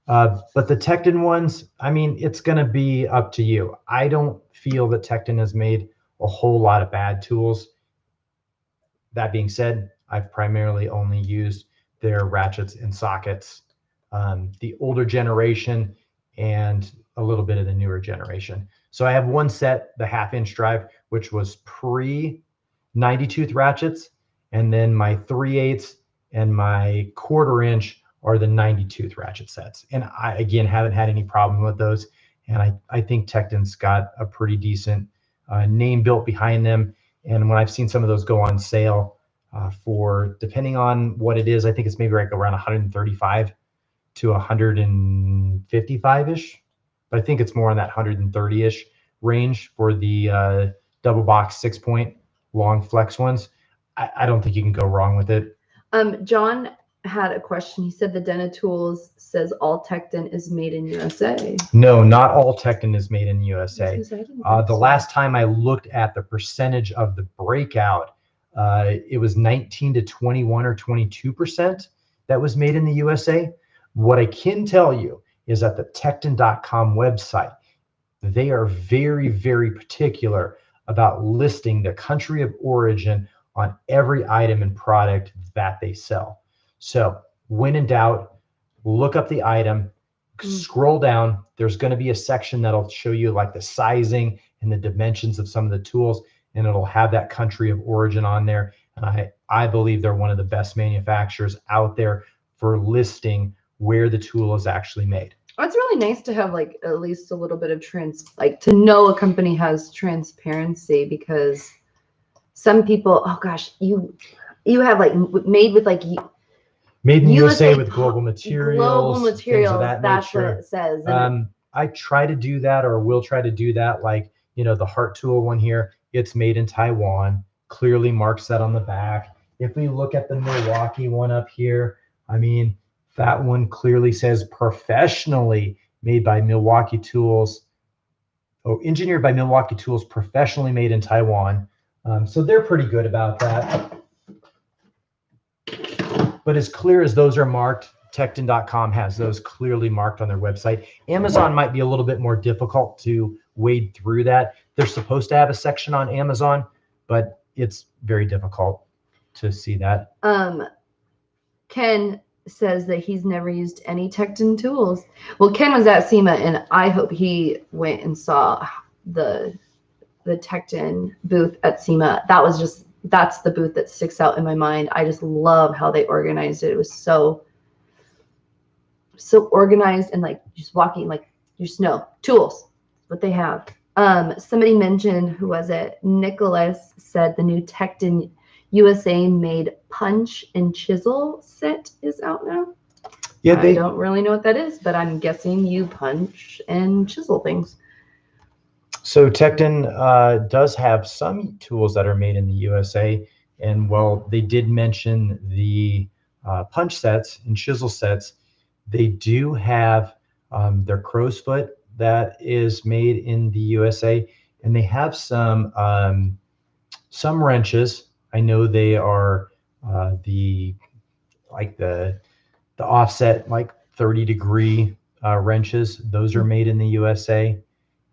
But the Tecton ones, I mean, it's going to be up to you. I don't feel that Tecton has made a whole lot of bad tools. That being said, I've primarily only used their ratchets and sockets, the older generation and a little bit of the newer generation. So I have one set, the 1/2-inch drive, which was pre 90-tooth ratchets, and then my 3/8 and my 1/4 inch are the 90-tooth ratchet sets. And I, again, haven't had any problem with those. And I think Tecton's got a pretty decent name built behind them. And when I've seen some of those go on sale for, depending on what it is, I think it's maybe like around 135 to 155-ish. But I think it's more on that 130-ish range for the double box 6-point long flex ones. I don't think you can go wrong with it. John had a question. He said the Dena Tools says all Tecton is made in USA. No, not all Tecton is made in USA. The last time I looked at the percentage of the breakout, it was 19 to 21 or 22% that was made in the USA. What I can tell you is that the Tecton.com website, they are very, very particular about listing the country of origin on every item and product that they sell. So when in doubt, look up the item, scroll down. There's going to be a section that'll show you like the sizing and the dimensions of some of the tools, and it'll have that country of origin on there. And I believe they're one of the best manufacturers out there for listing where the tool is actually made. Oh, it's really nice to have like at least a little bit of to know a company has transparency, because some people, oh gosh, you have like made with like made in USA with global materials. Global materials. That's nature. what it says. I try to do that, or will try to do that. Like, you know, the HART tool one here, it's made in Taiwan. Clearly marks that on the back. If we look at the Milwaukee one up here, I mean, that one clearly says professionally made by Milwaukee Tools. Oh, engineered by Milwaukee Tools, professionally made in Taiwan. So they're pretty good about that. But as clear as those are marked, Tecton.com has those clearly marked on their website. Amazon might be a little bit more difficult to wade through that. They're supposed to have a section on Amazon, but it's very difficult to see that. Ken says that he's never used any Tecton tools. Well, Ken was at SEMA, and I hope he went and saw the Tecton booth at SEMA. That's the booth that sticks out in my mind. I just love how they organized it. It was so organized, and like just walking, like you just know tools, what they have. Somebody mentioned, who was it? Nicholas said the new Tecton USA made punch and chisel set is out now. Yeah, I don't really know what that is, but I'm guessing you punch and chisel things. So Tecton does have some tools that are made in the USA, and well, they did mention the punch sets and chisel sets. They do have their crow's foot that is made in the USA, and they have some wrenches. I know they are the offset, like 30-degree wrenches. Those are made in the USA.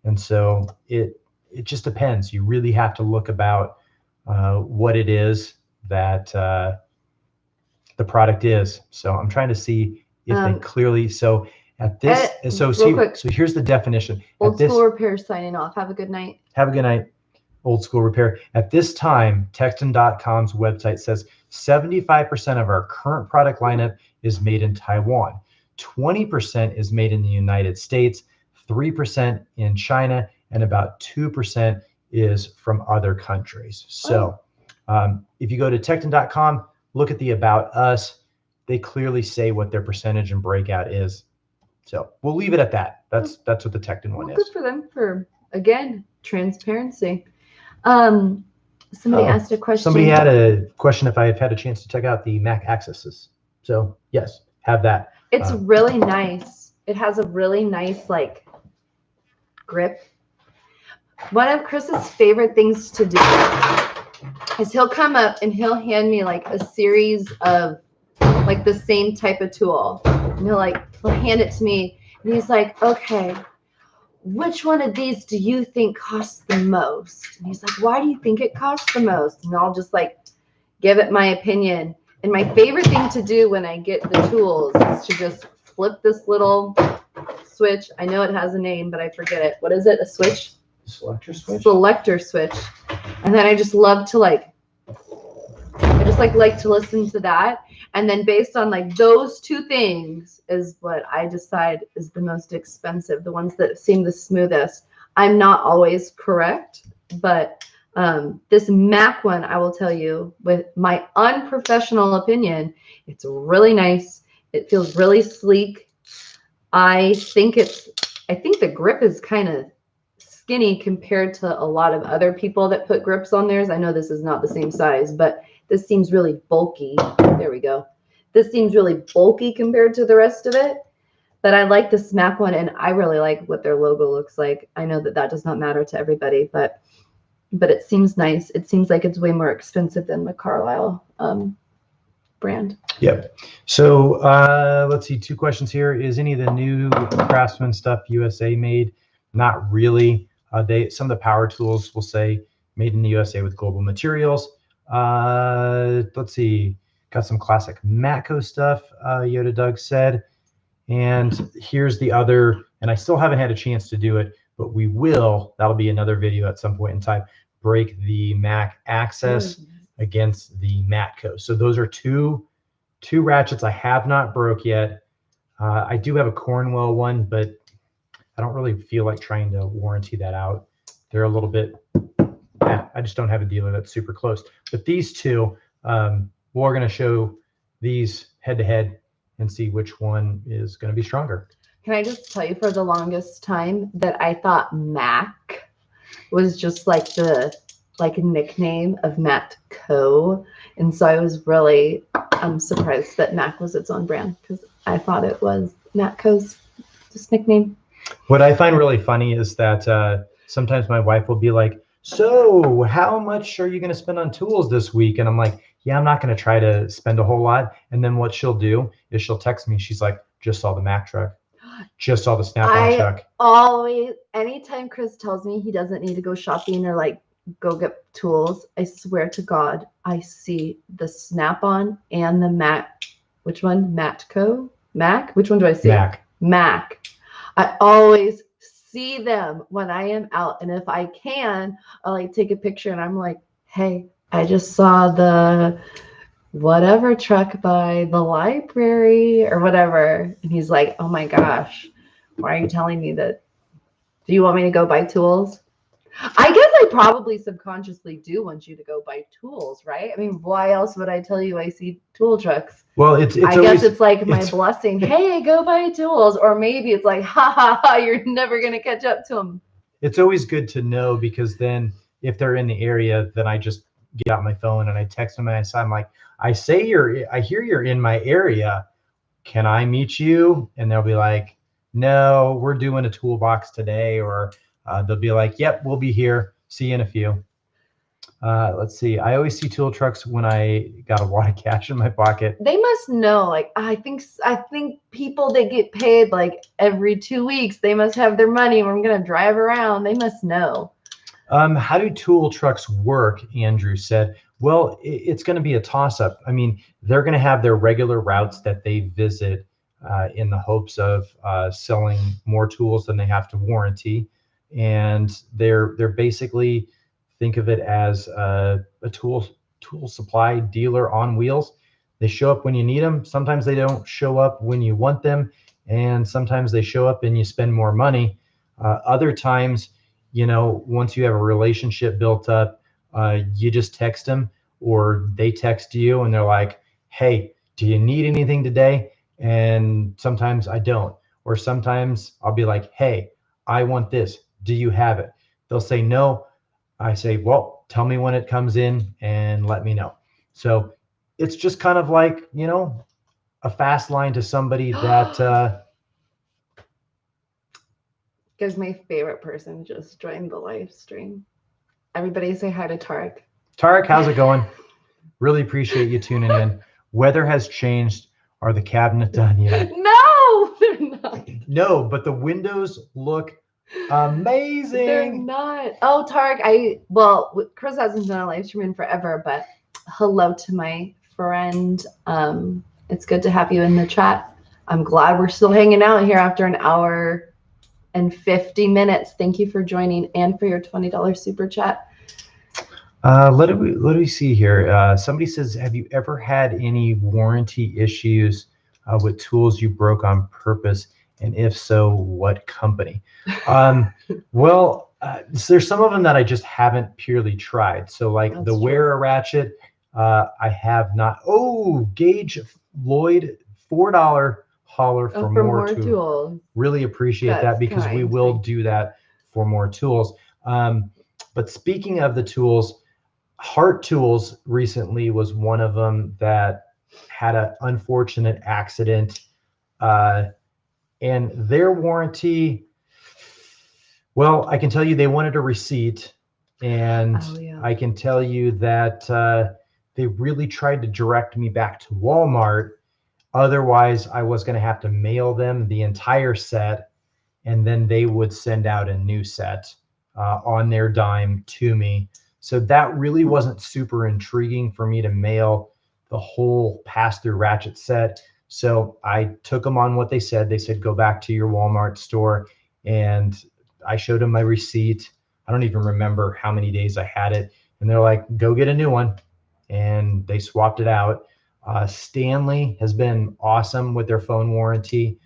And so it just depends. You really have to look about what it is that the product is. So I'm trying to see if they clearly, so at this, so here's the definition. Old School Repair signing off. Have a good night. Have a good night. Old School Repair. At this time, Tecton.com's website says 75% of our current product lineup is made in Taiwan. 20% is made in the United States, 3% in China, and about 2% is from other countries. So if you go to Tecton.com, look at the About Us, they clearly say what their percentage and breakout is. So we'll leave it at that. That's what the Tecton one is. Good for them for, again, transparency. Somebody asked a question. Somebody had a question if I've had a chance to check out the Mac Accesses. So yes, have that. It's really nice. It has a really nice like grip. One of Chris's favorite things to do is he'll come up and he'll hand me like a series of like the same type of tool. And he'll hand it to me and he's like, okay, which one of these do you think costs the most? And he's like, why do you think it costs the most? And I'll just like give it my opinion. And my favorite thing to do when I get the tools is to just flip this little switch. I know it has a name, but I forget it. What is it? A switch? Selector switch? Selector switch. And then I just love to like to listen to that. And then based on like those two things is what I decide is the most expensive, the ones that seem the smoothest. I'm not always correct, but this Mac one, I will tell you, with my unprofessional opinion, it's really nice. It feels really sleek. I think the grip is kind of skinny compared to a lot of other people that put grips on theirs. I know this is not the same size, but this seems really bulky. There we go. This seems really bulky compared to the rest of it. But I like this Mac one, and I really like what their logo looks like. I know that does not matter to everybody, but it seems nice. It seems like it's way more expensive than the Carlisle brand. Yep. So let's see, 2 questions here. Is any of the new Craftsman stuff USA made? Not really. Some of the power tools will say made in the USA with global materials. Let's see, got some classic Matco stuff, Yoda Doug said. And here's the other, and I still haven't had a chance to do it, but we will. That'll be another video at some point in time. Break the Mac Access against the Matco. So those are two ratchets I have not broke yet. I do have a Cornwell one, but I don't really feel like trying to warranty that out. They're a little bit, I just don't have a dealer that's super close. But these two, we're going to show these head to head and see which one is going to be stronger. Can I just tell you, for the longest time that I thought Mac was just like the like a nickname of Matt Co. And so I was really surprised that Mac was its own brand because I thought it was Matt Co.'s just nickname. What I find really funny is that sometimes my wife will be like, so how much are you going to spend on tools this week? And I'm like, yeah, I'm not going to try to spend a whole lot. And then what she'll do is she'll text me. She's like, just saw the Mac truck. Just saw the Snap-on truck. Always, anytime Chris tells me he doesn't need to go shopping or like go get tools, I swear to God, I see the Snap-on and the Mac. Which one? Matco? Mac? Which one do I see? Mac. I always see them when I am out. And if I can, I'll like take a picture and I'm like, hey, I just saw the whatever truck by the library or whatever. And he's like, oh my gosh, why are you telling me that? Do you want me to go buy tools? I guess I probably subconsciously do want you to go buy tools, right? I mean, why else would I tell you I see tool trucks? Well, I guess it's like my blessing. Hey, go buy tools. Or maybe it's like, ha ha ha, you're never going to catch up to them. It's always good to know, because then if they're in the area, then I just get out my phone and I text them and I'm like, I hear you're in my area. Can I meet you? And they'll be like, no, we're doing a toolbox today. Or they'll be like, yep, we'll be here. See you in a few. Let's see. I always see tool trucks when I got a lot of cash in my pocket. They must know. Like, I think people that get paid like every 2 weeks, they must have their money. We're going to drive around. They must know. How do tool trucks work? Andrew said. Well, it's going to be a toss-up. I mean, they're going to have their regular routes that they visit in the hopes of selling more tools than they have to warranty. And they're basically, think of it as a tool supply dealer on wheels. They show up when you need them. Sometimes they don't show up when you want them. And sometimes they show up and you spend more money. Other times, you know, once you have a relationship built up, you just text them, or they text you and they're like, hey, do you need anything today? And sometimes I don't. Or sometimes I'll be like, hey, I want this. Do you have it? They'll say no. I say, well, tell me when it comes in and let me know. So it's just kind of like, you know, a fast line to somebody that Because my favorite person just joined the live stream. Everybody say hi to Tarek. Tarek, how's it going? Really appreciate you tuning in. Weather has changed. Are the cabinet done yet? No, they're not. No, but the windows look amazing. They're not. Oh, Tarek, Chris hasn't done a live stream in forever, but hello to my friend. It's good to have you in the chat. I'm glad we're still hanging out here after an hour and 50 minutes. Thank you for joining and for your $20 super chat. Let me see here. Somebody says, have you ever had any warranty issues with tools you broke on purpose? And if so, what company? Well, there's some of them that I just haven't purely tried. So like the Wear a Ratchet, I have not. Oh, Gage Lloyd, $4 holler for more tools. Really appreciate that, because we will do that for more tools. But speaking of the tools, HART Tools recently was one of them that had an unfortunate accident. And their warranty, well, I can tell you they wanted a receipt. And I can tell you that they really tried to direct me back to Walmart. Otherwise, I was going to have to mail them the entire set, and then they would send out a new set on their dime to me. So that really wasn't super intriguing for me to mail the whole pass-through ratchet set. So I took them on what they said. They said, go back to your Walmart store. And I showed them my receipt. I don't even remember how many days I had it. And they're like, go get a new one. And they swapped it out. Stanley has been awesome with their phone warranty.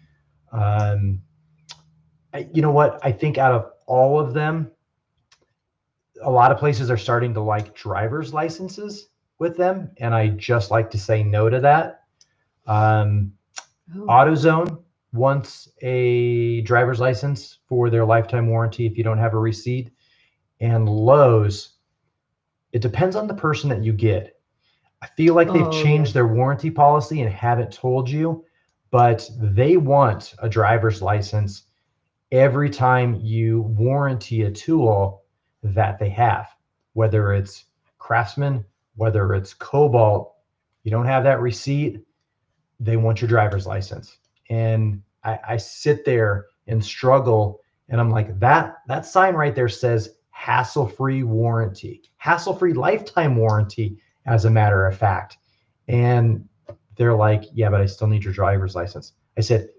You know what? I think out of all of them, a lot of places are starting to like driver's licenses with them. And I just like to say no to that. AutoZone wants a driver's license for their lifetime warranty if you don't have a receipt. And Lowe's, It depends on the person that you get. I feel like they've changed their warranty policy and haven't told you, but they want a driver's license every time you warranty a tool that they have, whether it's Craftsman, whether it's Cobalt. You don't have that receipt, they want your driver's license. And I sit there and struggle, and I'm like, that sign right there says hassle-free warranty, hassle-free lifetime warranty, as a matter of fact. And they're like, yeah, but I still need your driver's license. I said,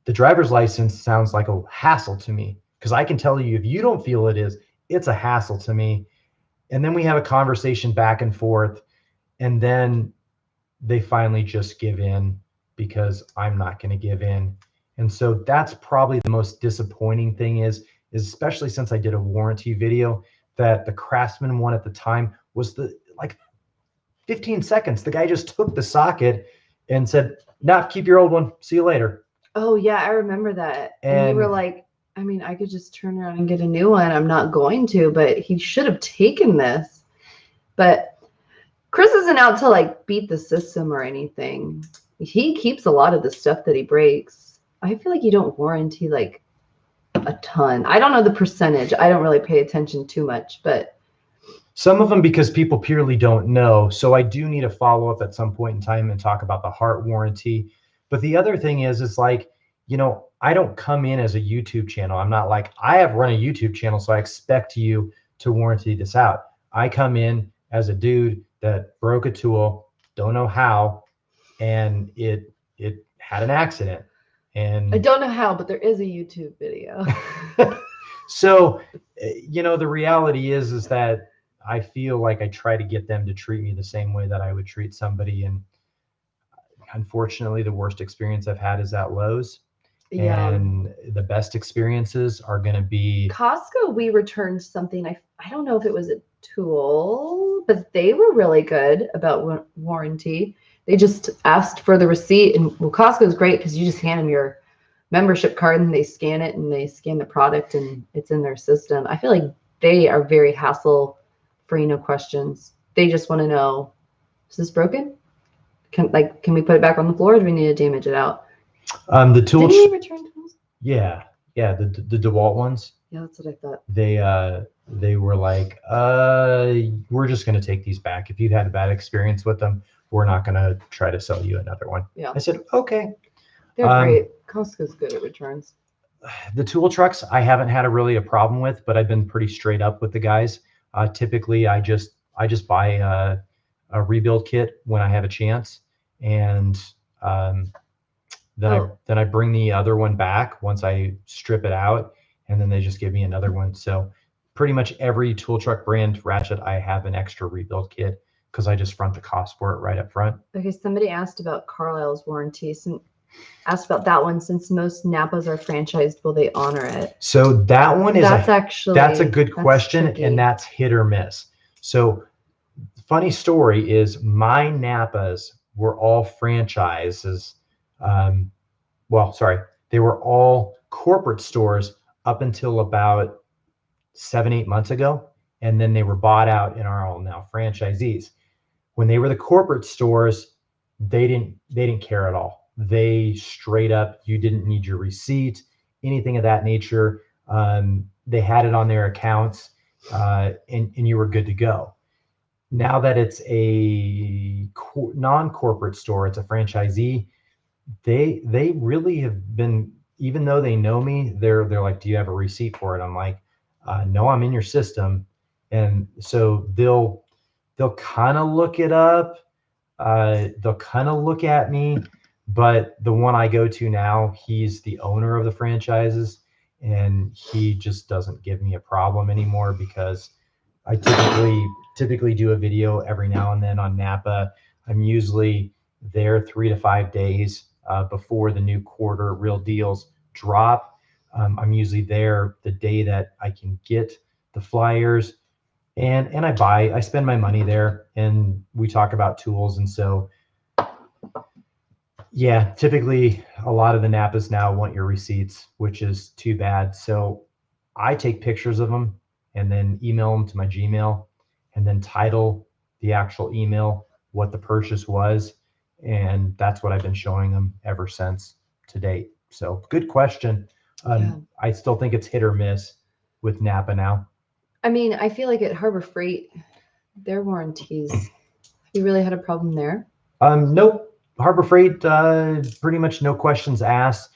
the driver's license sounds like a hassle to me, because I can tell you, if you don't feel it is, it's a hassle to me. And then we have a conversation back and forth, and then they finally just give in, because I'm not going to give in. And so that's probably the most disappointing thing is especially since I did a warranty video, that the Craftsman one at the time was like 15 seconds. The guy just took the socket and said, nah, keep your old one. See you later. Oh yeah, I remember that. And you were like, I mean, I could just turn around and get a new one. I'm not going to, but he should have taken this. But Chris isn't out to like beat the system or anything. He keeps a lot of the stuff that he breaks. I feel like you don't warranty like a ton. I don't know the percentage. I don't really pay attention too much, but some of them, because people purely don't know. So I do need to follow up at some point in time and talk about the HART warranty. But the other thing is like, you know, I don't come in as a YouTube channel. I'm not like, I have run a YouTube channel, so I expect you to warranty this out. I come in as a dude that broke a tool, don't know how, and it had an accident. And I don't know how, but there is a YouTube video. So, you know, the reality is that I feel like I try to get them to treat me the same way that I would treat somebody. And unfortunately, the worst experience I've had is at Lowe's. Yeah. And the best experiences are going to be Costco. We returned something. I don't know if it was a tool, but they were really good about warranty. They just asked for the receipt, and well, Costco is great because you just hand them your membership card and they scan it and they scan the product and it's in their system. I feel like they are very hassle-free, no questions. They just want to know, is this broken? Can we put it back on the floor, or do we need to damage it out? The tools. Did we return tools? Yeah, the DeWalt ones. Yeah, that's what I thought. They were like, we're just going to take these back. If you've had a bad experience with them, we're not going to try to sell you another one. Yeah. I said, okay. They're great. Costco's good at returns. The tool trucks, I haven't had really a problem with, but I've been pretty straight up with the guys. Typically, I just buy a rebuild kit when I have a chance, and then I bring the other one back once I strip it out, and then they just give me another one. So pretty much every tool truck brand ratchet, I have an extra rebuild kit, because I just front the cost for it right up front. Okay, somebody asked about Carlisle's warranty. Asked about that one. Since most Napas are franchised, will they honor it? So that one is that's a good question, tricky. And that's hit or miss. So funny story is my Napas were all franchises. They were all corporate stores up until about 7-8 months ago, and then they were bought out and are all now franchisees. When they were the corporate stores, they didn't care at all. They straight up, you didn't need your receipt, anything of that nature. They had it on their accounts, and you were good to go. Now that it's a non-corporate store, it's a franchisee, they really have been, even though they know me, they're like, do you have a receipt for it? I'm like, no, I'm in your system. And so they'll kind of look it up. They'll kind of look at me, but the one I go to now, he's the owner of the franchises, and he just doesn't give me a problem anymore, because I typically do a video every now and then on Napa. I'm usually there 3 to 5 days before the new quarter real deals drop. I'm usually there the day that I can get the flyers, and I spend my money there, and we talk about tools. And so, yeah, typically a lot of the Napas now want your receipts, which is too bad. So I take pictures of them and then email them to my Gmail, and then title the actual email, what the purchase was. And that's what I've been showing them ever since to date. So good question. I still think it's hit or miss with Napa now. I mean, I feel like at Harbor Freight, their warranties, have you really had a problem there? Nope. Harbor Freight, pretty much no questions asked.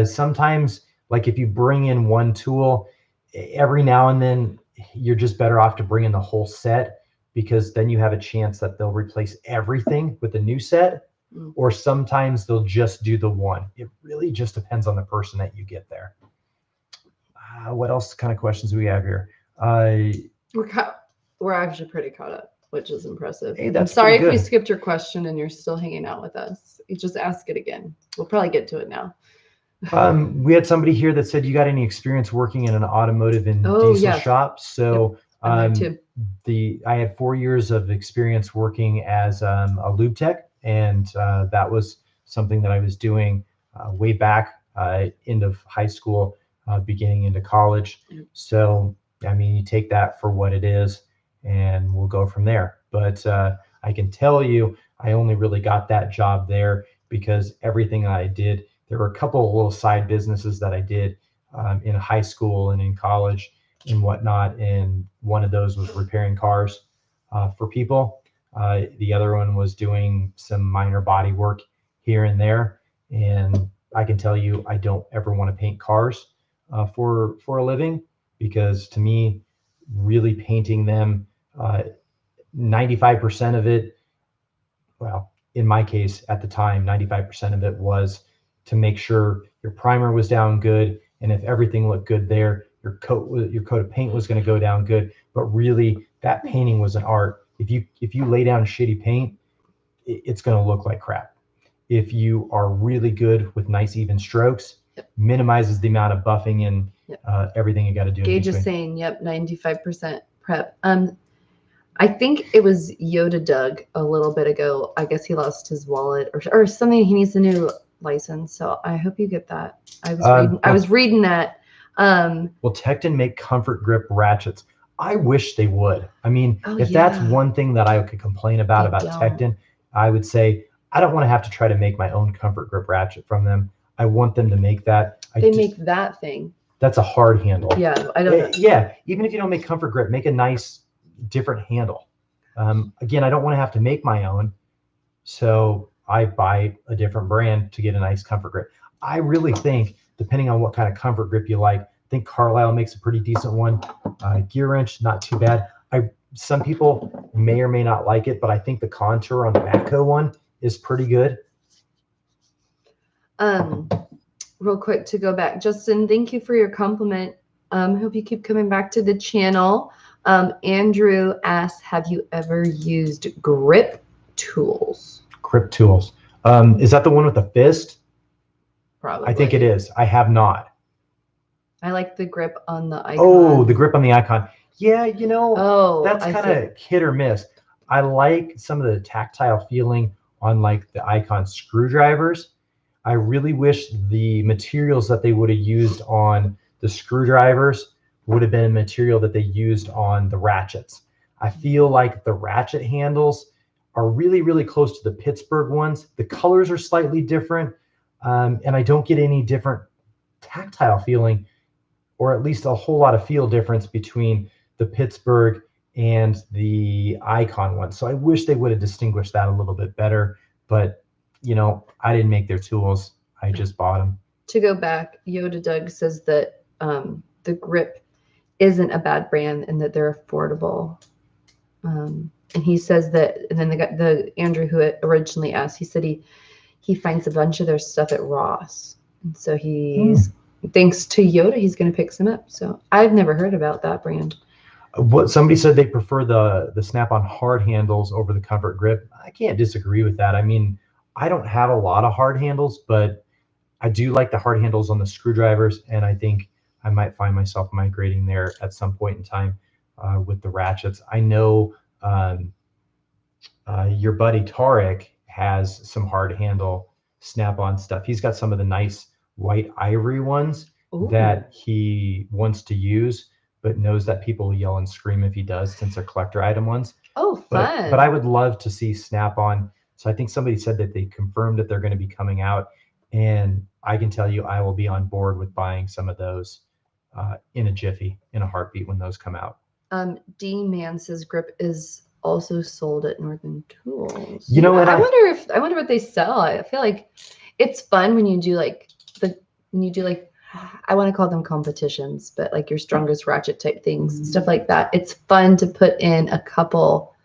Sometimes, like if you bring in one tool, every now and then you're just better off to bring in the whole set, because then you have a chance that they'll replace everything with a new set, or sometimes they'll just do the one. It really just depends on the person that you get there. What else kind of questions do we have here? We're actually pretty caught up, which is impressive. Hey, I'm sorry if we skipped your question and you're still hanging out with us. You just ask it again. We'll probably get to it now. We had somebody here that said, you got any experience working in an automotive and diesel shop? So I had 4 years of experience working as a lube tech, and that was something that I was doing way back end of high school, beginning into college. So I mean, you take that for what it is, and we'll go from there. But I can tell you, I only really got that job there because everything I did, there were a couple of little side businesses that I did in high school and in college and whatnot. And one of those was repairing cars for people. The other one was doing some minor body work here and there. And I can tell you, I don't ever want to paint cars for a living, because to me, really painting them, 95% of it, well, in my case at the time, 95% of it was to make sure your primer was down good, and if everything looked good there, your coat of paint was going to go down good. But really, that painting was an art. If you lay down shitty paint, it's going to look like crap. If you are really good with nice even strokes, minimizes the amount of buffing and everything you got to do. Gage is saying, 95% prep. I think it was Yoda Doug a little bit ago. I guess he lost his wallet or something. He needs a new license. So I hope you get that. I was reading that. Will Tecton make comfort grip ratchets? I wish they would. I mean, if that's one thing that I could complain about Tecton, I would say I don't want to have to try to make my own comfort grip ratchet from them. I want them to make that. They make that thing. That's a hard handle. Yeah, I don't know. Yeah, even if you don't make comfort grip, make a nice different handle. Again, I don't want to have to make my own, so I buy a different brand to get a nice comfort grip. I really think, depending on what kind of comfort grip you like, I think Carlisle makes a pretty decent one. Gearwrench, not too bad. Some people may or may not like it, but I think the contour on the Matco one is pretty good. Real quick to go back, Justin, thank you for your compliment. Hope you keep coming back to the channel. Andrew asks, have you ever used grip tools? Grip tools. Is that the one with the fist? Probably. I think it is. I have not. I like the grip on the icon. Oh, the grip on the icon. Yeah, that's kind of hit or miss. I like some of the tactile feeling on like the icon screwdrivers. I really wish the materials that they would have used on the screwdrivers would have been a material that they used on the ratchets. I feel like the ratchet handles are really, really close to the Pittsburgh ones. The colors are slightly different, and I don't get any different tactile feeling, or at least a whole lot of feel difference between the Pittsburgh and the icon one. So I wish they would have distinguished that a little bit better, but I didn't make their tools. I just bought them. To go back, Yoda Doug says that the grip isn't a bad brand and that they're affordable. And he says that, and then the Andrew who originally asked, he said he finds a bunch of their stuff at Ross. And so thanks to Yoda, he's going to pick some up. So I've never heard about that brand. What somebody said, they prefer the snap-on hard handles over the comfort grip. I can't disagree with that. I mean, I don't have a lot of hard handles, but I do like the hard handles on the screwdrivers, and I think I might find myself migrating there at some point in time with the ratchets. I know your buddy Tarek has some hard handle snap-on stuff. He's got some of the nice white ivory ones that he wants to use, but knows that people will yell and scream if he does, since they're collector item ones. Oh, fun. But I would love to see Snap-on. So I think somebody said that they confirmed that they're going to be coming out, and I can tell you I will be on board with buying some of those in a jiffy, in a heartbeat, when those come out. D-Man says grip is also sold at Northern Tools. You know what? I wonder what they sell. I feel like it's fun when you do like I want to call them competitions, but like your strongest ratchet type things, stuff like that. It's fun to put in a couple.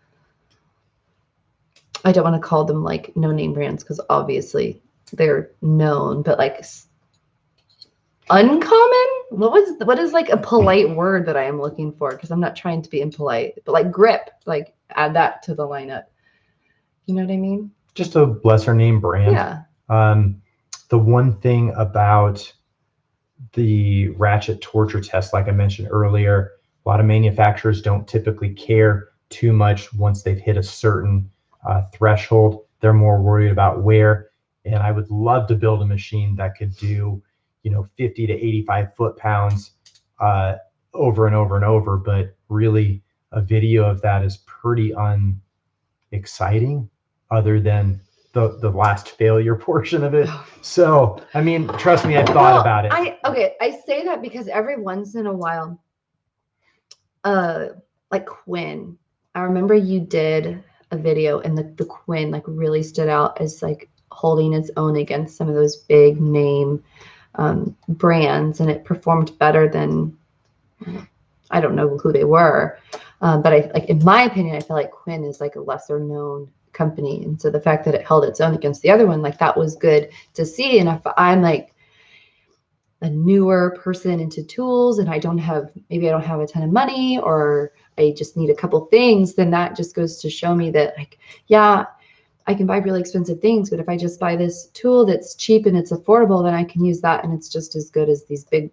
I don't want to call them like no-name brands because obviously they're known, but like uncommon. What is like a polite word that I am looking for? Because I'm not trying to be impolite, but like grip, like add that to the lineup. You know what I mean? Just a lesser name brand. Yeah. The one thing about the ratchet torture test, like I mentioned earlier, a lot of manufacturers don't typically care too much once they've hit a certain threshold. They're more worried about wear. And I would love to build a machine that could do, 50 to 85 foot-pounds over and over and over. But really, a video of that is pretty unexciting, other than the last failure portion of it. So, I mean, trust me, I've thought about it. I say that because every once in a while, like Quinn, I remember you did a video and the Quinn like really stood out as like holding its own against some of those big name brands, and it performed better than, I don't know who they were, but in my opinion, I feel like Quinn is like a lesser known company, and so the fact that it held its own against the other one, like that was good to see. And if I'm like a newer person into tools and maybe I don't have a ton of money, or I just need a couple things, then that just goes to show me that like, yeah, I can buy really expensive things, but if I just buy this tool that's cheap and it's affordable, then I can use that, and it's just as good as these big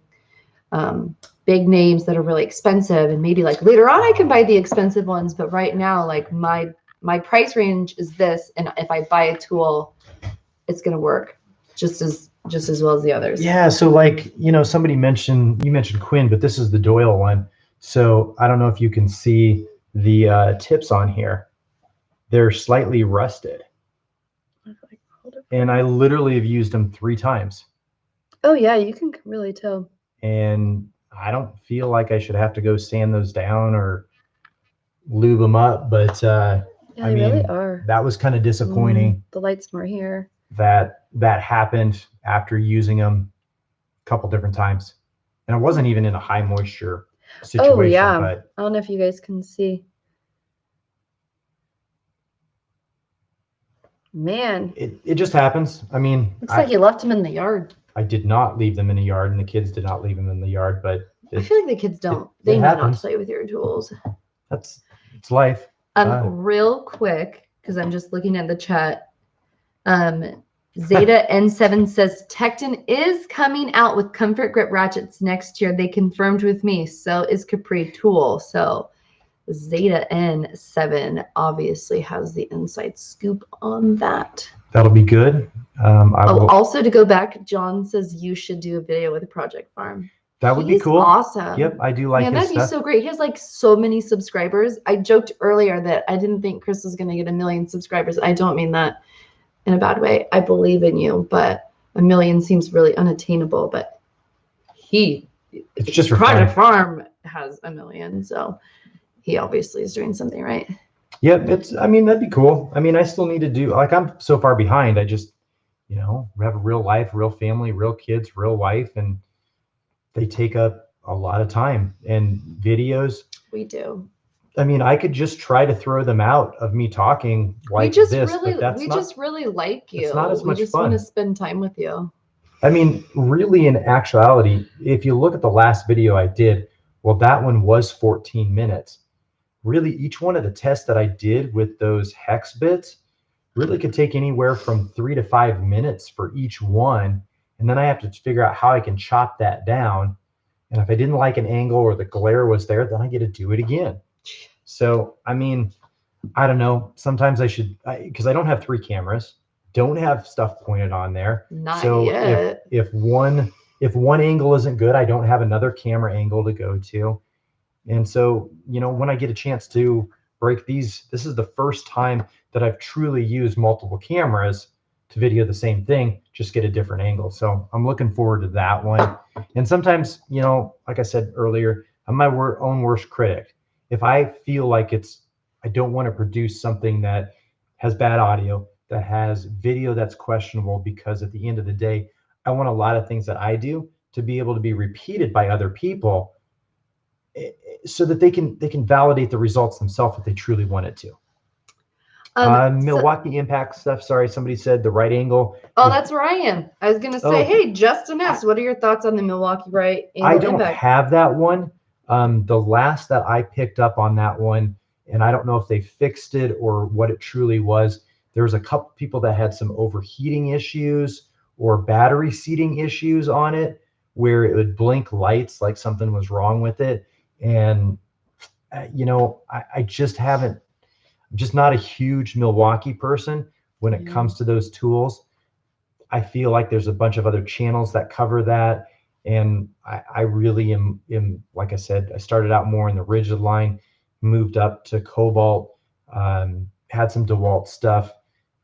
names that are really expensive. And maybe like later on I can buy the expensive ones, but right now like my price range is this, and if I buy a tool, it's going to work just as well as the others. Yeah. So like, somebody you mentioned Quinn, but this is the Doyle one. So I don't know if you can see the tips on here. They're slightly rusted. And I literally have used them 3 times. Oh yeah, you can really tell. And I don't feel like I should have to go sand those down or lube them up, but yeah, I mean, really are. That was kind of disappointing. The light's more here. That happened after using them a couple different times, and I wasn't even in a high moisture situation. Oh yeah, but I don't know if you guys can see. Man, it just happens. I mean, looks like you left them in the yard. I did not leave them in the yard, and the kids did not leave them in the yard. But I feel like the kids don't. They know not to play with your tools. It's life. Real quick, because I'm just looking at the chat. Zeta N7 says Tecton is coming out with comfort grip ratchets next year. They confirmed with me. So is Capri Tool. So Zeta N7 obviously has the inside scoop on that. That'll be good. Also to go back, John says you should do a video with a Project Farm. That would be cool. Awesome. Yep, I do like his that'd be so great. He has like so many subscribers. I joked earlier that I didn't think Chris was going to get 1 million subscribers. I don't mean that in a bad way. I believe in you, but 1 million seems really unattainable. But it's just Project Farm has 1 million, so he obviously is doing something right. Yep, that'd be cool. I mean, I still need to do, like, I'm so far behind. I just, we have a real life, real family, real kids, real wife, and they take up a lot of time. And videos, we do. I mean, I could just try to throw them out of me talking like this, but that's we just really like you. It's not as much fun. We just want to spend time with you. I mean, really, in actuality, if you look at the last video I did, well, that one was 14 minutes. Really, each one of the tests that I did with those hex bits really could take anywhere from 3 to 5 minutes for each one. And then I have to figure out how I can chop that down. And if I didn't like an angle or the glare was there, then I get to do it again. So, I mean, I don't know. Sometimes I should, because I don't have 3 cameras, don't have stuff pointed on there. Not so yet. If one angle isn't good, I don't have another camera angle to go to. And so, you know, when I get a chance to break these, this is the first time that I've truly used multiple cameras to video the same thing, just get a different angle. So I'm looking forward to that one. And sometimes, you know, like I said earlier, I'm my own worst critic. If I feel like I don't want to produce something that has bad audio, that has video that's questionable, because at the end of the day, I want a lot of things that I do to be able to be repeated by other people, so that they can validate the results themselves if they truly wanted to. Milwaukee impact stuff. Sorry, somebody said the right angle. Oh, that's where I am. I was gonna say, hey, Justin S., what are your thoughts on the Milwaukee right angle I don't impact? have that one. The last that I picked up on that one, and I don't know if they fixed it or what it truly was, there was a couple people that had some overheating issues or battery seating issues on it, where it would blink lights like something was wrong with it. And you know, I just haven't, I'm just not a huge Milwaukee person when it comes to those tools. I feel like there's a bunch of other channels that cover that. And I really am, like I said, I started out more in the rigid line, moved up to Cobalt, had some DeWalt stuff,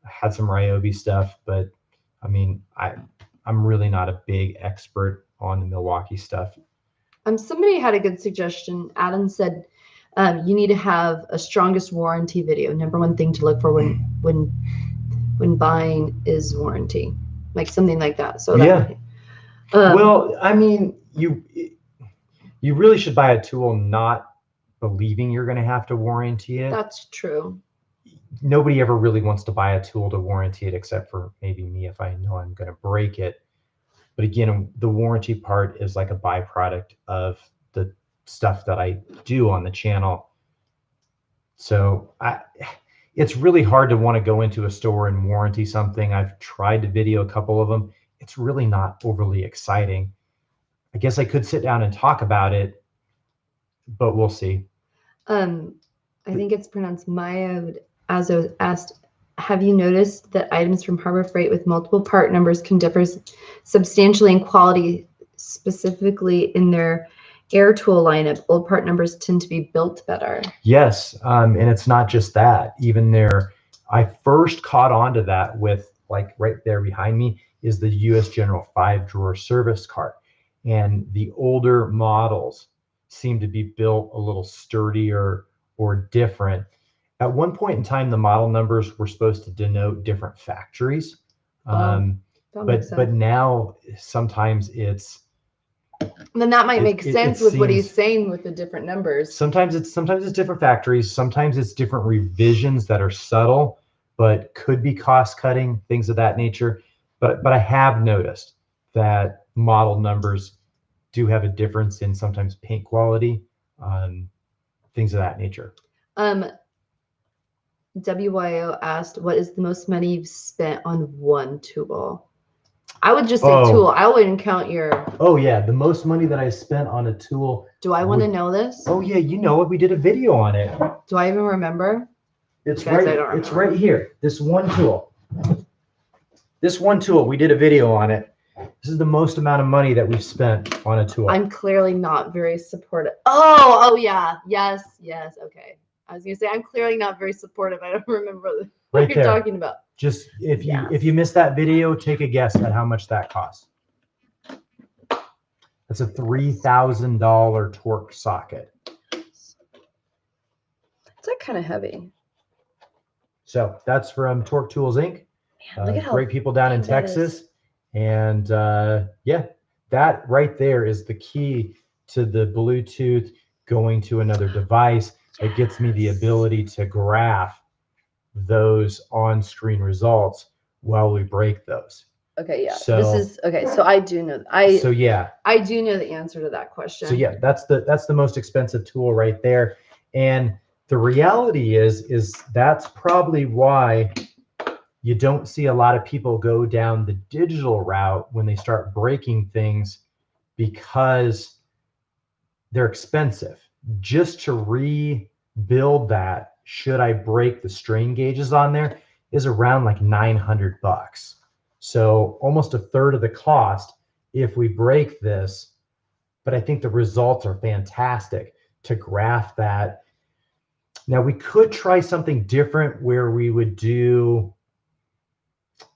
had some Ryobi stuff, but I mean, I'm really not a big expert on the Milwaukee stuff. Somebody had a good suggestion. Adam said, you need to have a strongest warranty video. Number one thing to look for when buying is warranty, like something like that. So yeah. Well, I mean, you really should buy a tool not believing you're going to have to warranty it. That's true. Nobody ever really wants to buy a tool to warranty it, except for maybe me if I know I'm going to break it. But again, the warranty part is like a byproduct of the stuff that I do on the channel. So it's really hard to want to go into a store and warranty something. I've tried to video a couple of them. It's really not overly exciting. I guess I could sit down and talk about it, but we'll see. I think it's pronounced Maya. Azo asked, have you noticed that items from Harbor Freight with multiple part numbers can differ substantially in quality, specifically in their air tool lineup? Old part numbers tend to be built better. Yes, and it's not just that. Even there, I first caught on to that with, like right there behind me is the US General 5-drawer service cart. And the older models seem to be built a little sturdier or different. At one point in time, the model numbers were supposed to denote different factories. But now sometimes it's, then that might make sense with what he's saying with the different numbers. Sometimes it's different factories. Sometimes it's different revisions that are subtle, but could be cost cutting, things of that nature. But I have noticed that model numbers do have a difference in sometimes paint quality, things of that nature. WYO asked, what is the most money you've spent on one tool? I would just say tool. I wouldn't count your... Oh, yeah. The most money that I spent on a tool... Do I want to know this? Oh, yeah. You know it. We did a video on it. Do I even remember? It's right here. This one tool. This one tool. We did a video on it. This is the most amount of money that we've spent on a tool. I'm clearly not very supportive. Oh, yeah. Yes. Okay. I was going to say, I'm clearly not very supportive. I don't remember what you're talking about. Just if you missed that video, take a guess at how much that costs. That's a $3,000 torque socket. It's like kind of heavy. So that's from Torque Tools Inc. Man, look at how great people down in Texas. And yeah, that right there is the key to the Bluetooth going to another device. It gets me the ability to graph those on-screen results while we break those. Okay, yeah. So this is okay. So I do know. I do know the answer to that question. So yeah, that's the most expensive tool right there. And the reality is that's probably why you don't see a lot of people go down the digital route when they start breaking things, because they're expensive. Just to rebuild that, should I break the strain gauges on there, is around like $900. So almost a third of the cost if we break this. But I think the results are fantastic to graft that. Now we could try something different where we would do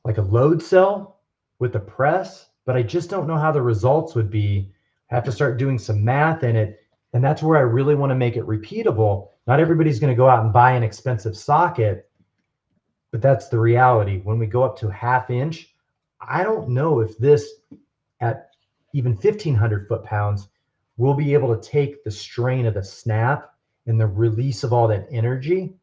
like a load cell with the press, but I just don't know how the results would be. I have to start doing some math in it. And that's where I really want to make it repeatable. Not everybody's going to go out and buy an expensive socket, but that's the reality. When we go up to 1/2 inch, I don't know if this at even 1,500 foot-pounds will be able to take the strain of the snap and the release of all that energy.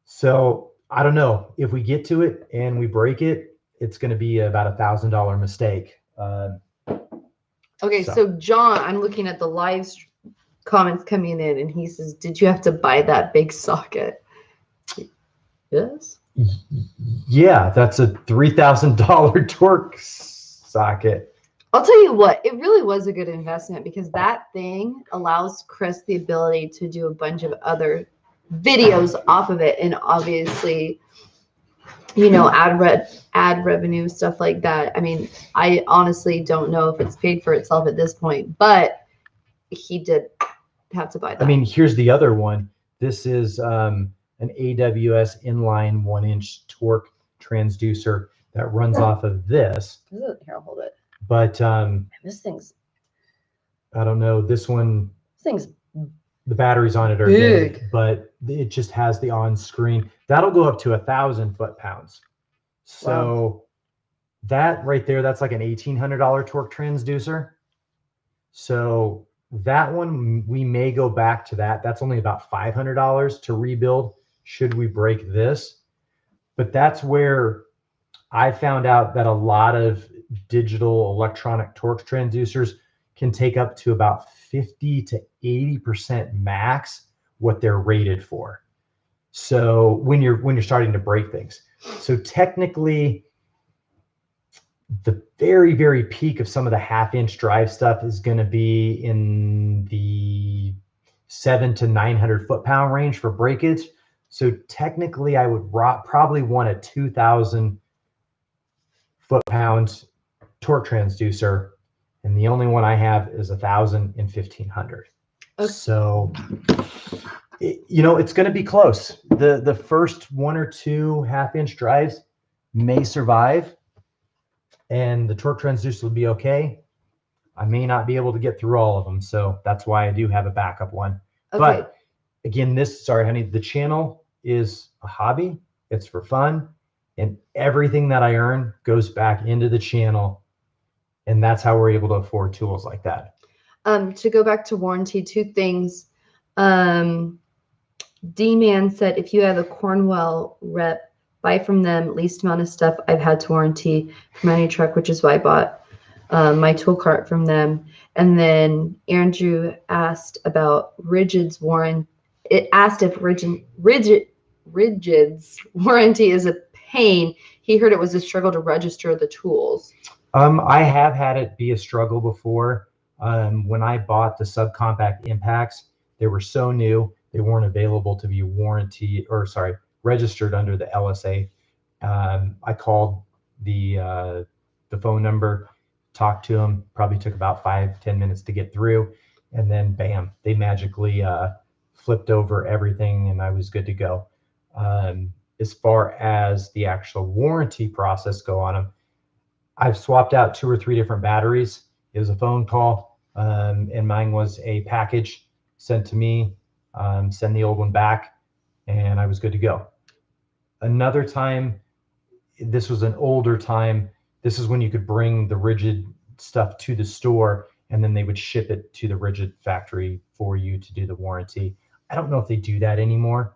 So I don't know if we get to it and we break it, it's going to be about $1,000 mistake. Okay, so John, I'm looking at the live comments coming in, and he says, "Did you have to buy that big socket?" Yes. Yeah, that's a $3,000 torque socket. I'll tell you what, it really was a good investment because that thing allows Chris the ability to do a bunch of other videos off of it, and obviously, you know, ad revenue, stuff like that. I mean, I honestly don't know if it's paid for itself at this point, but he did have to buy that. I mean, here's the other one. This is an AWS inline 1-inch torque transducer that runs off of this. Here, I'll hold it. But this thing's, I don't know, this one, thing's the batteries on it are big, big, but it just has the on screen. That'll go up to 1,000 foot-pounds. So wow. That right there, that's like an $1,800 torque transducer. So that one, we may go back to that. That's only about $500 to rebuild should we break this. But that's where I found out that a lot of digital electronic torque transducers can take up to about 50 to 80% max what they're rated for. So when you're starting to break things. So technically, the very, very peak of some of the 1/2 inch drive stuff is going to be in the 700 to 900 foot-pound range for breakage. So technically, I would probably want a 2,000 foot-pound torque transducer, and the only one I have is 1,000 and 1,500. Okay. So, you know, it's going to be close. The first 1 or 2 1/2 inch drives may survive, and the torque transducer will be okay. I may not be able to get through all of them, so that's why I do have a backup one. Okay. But again, sorry, honey, the channel is a hobby. It's for fun, and everything that I earn goes back into the channel, and that's how we're able to afford tools like that. To go back to warranty, 2 things. D-Man said, if you have a Cornwell rep, buy from them. Least amount of stuff I've had to warranty for my new truck, which is why I bought my tool cart from them. And then Andrew asked about Rigid's warranty. It asked if Rigid's warranty is a pain. He heard it was a struggle to register the tools. I have had it be a struggle before. When I bought the subcompact impacts, they were so new, they weren't available to be registered under the LSA. I called the phone number, talked to them, probably took about 5-10 minutes to get through, and then bam, they magically flipped over everything and I was good to go. As far as the actual warranty process go on them, I've swapped out 2 or 3 different batteries. It was a phone call, and mine was a package sent to me, send the old one back, and I was good to go. Another time, this was an older time, this is when you could bring the Rigid stuff to the store, and then they would ship it to the Rigid factory for you to do the warranty. I don't know if they do that anymore,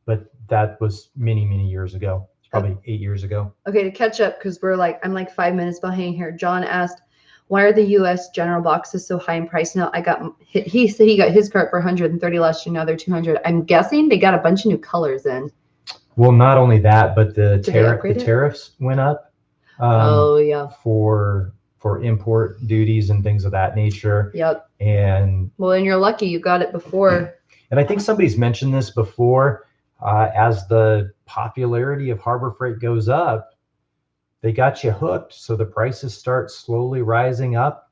but that was many, many years ago. It's probably 8 years ago. Okay, to catch up, because I'm like 5 minutes behind here. John asked, why are the U.S. general boxes so high in price now? He said he got his cart for $130 last year, now they're $200. I'm guessing they got a bunch of new colors in. Well, not only that, but the tariffs went up. Oh yeah. For import duties and things of that nature. Yep. And you're lucky you got it before. And I think somebody's mentioned this before. As the popularity of Harbor Freight goes up, they got you hooked, so the prices start slowly rising up,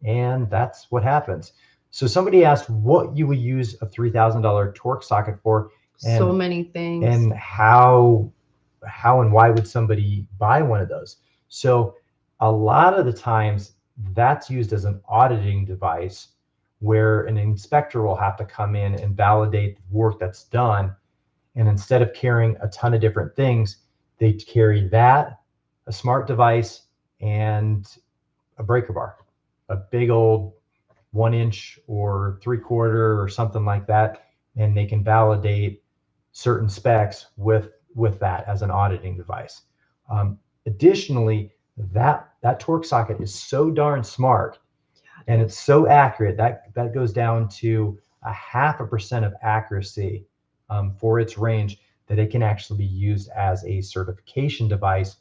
and that's what happens. So somebody asked what you would use a $3,000 torque socket for, and so many things, and how and why would somebody buy one of those? So a lot of the times that's used as an auditing device where an inspector will have to come in and validate the work that's done. And instead of carrying a ton of different things, they carry that, a smart device, and a breaker bar, a big old 1-inch or 3/4 or something like that. And they can validate certain specs with that as an auditing device. Additionally, that torque socket is so darn smart and it's so accurate that goes down to 0.5% of accuracy for its range, that it can actually be used as a certification device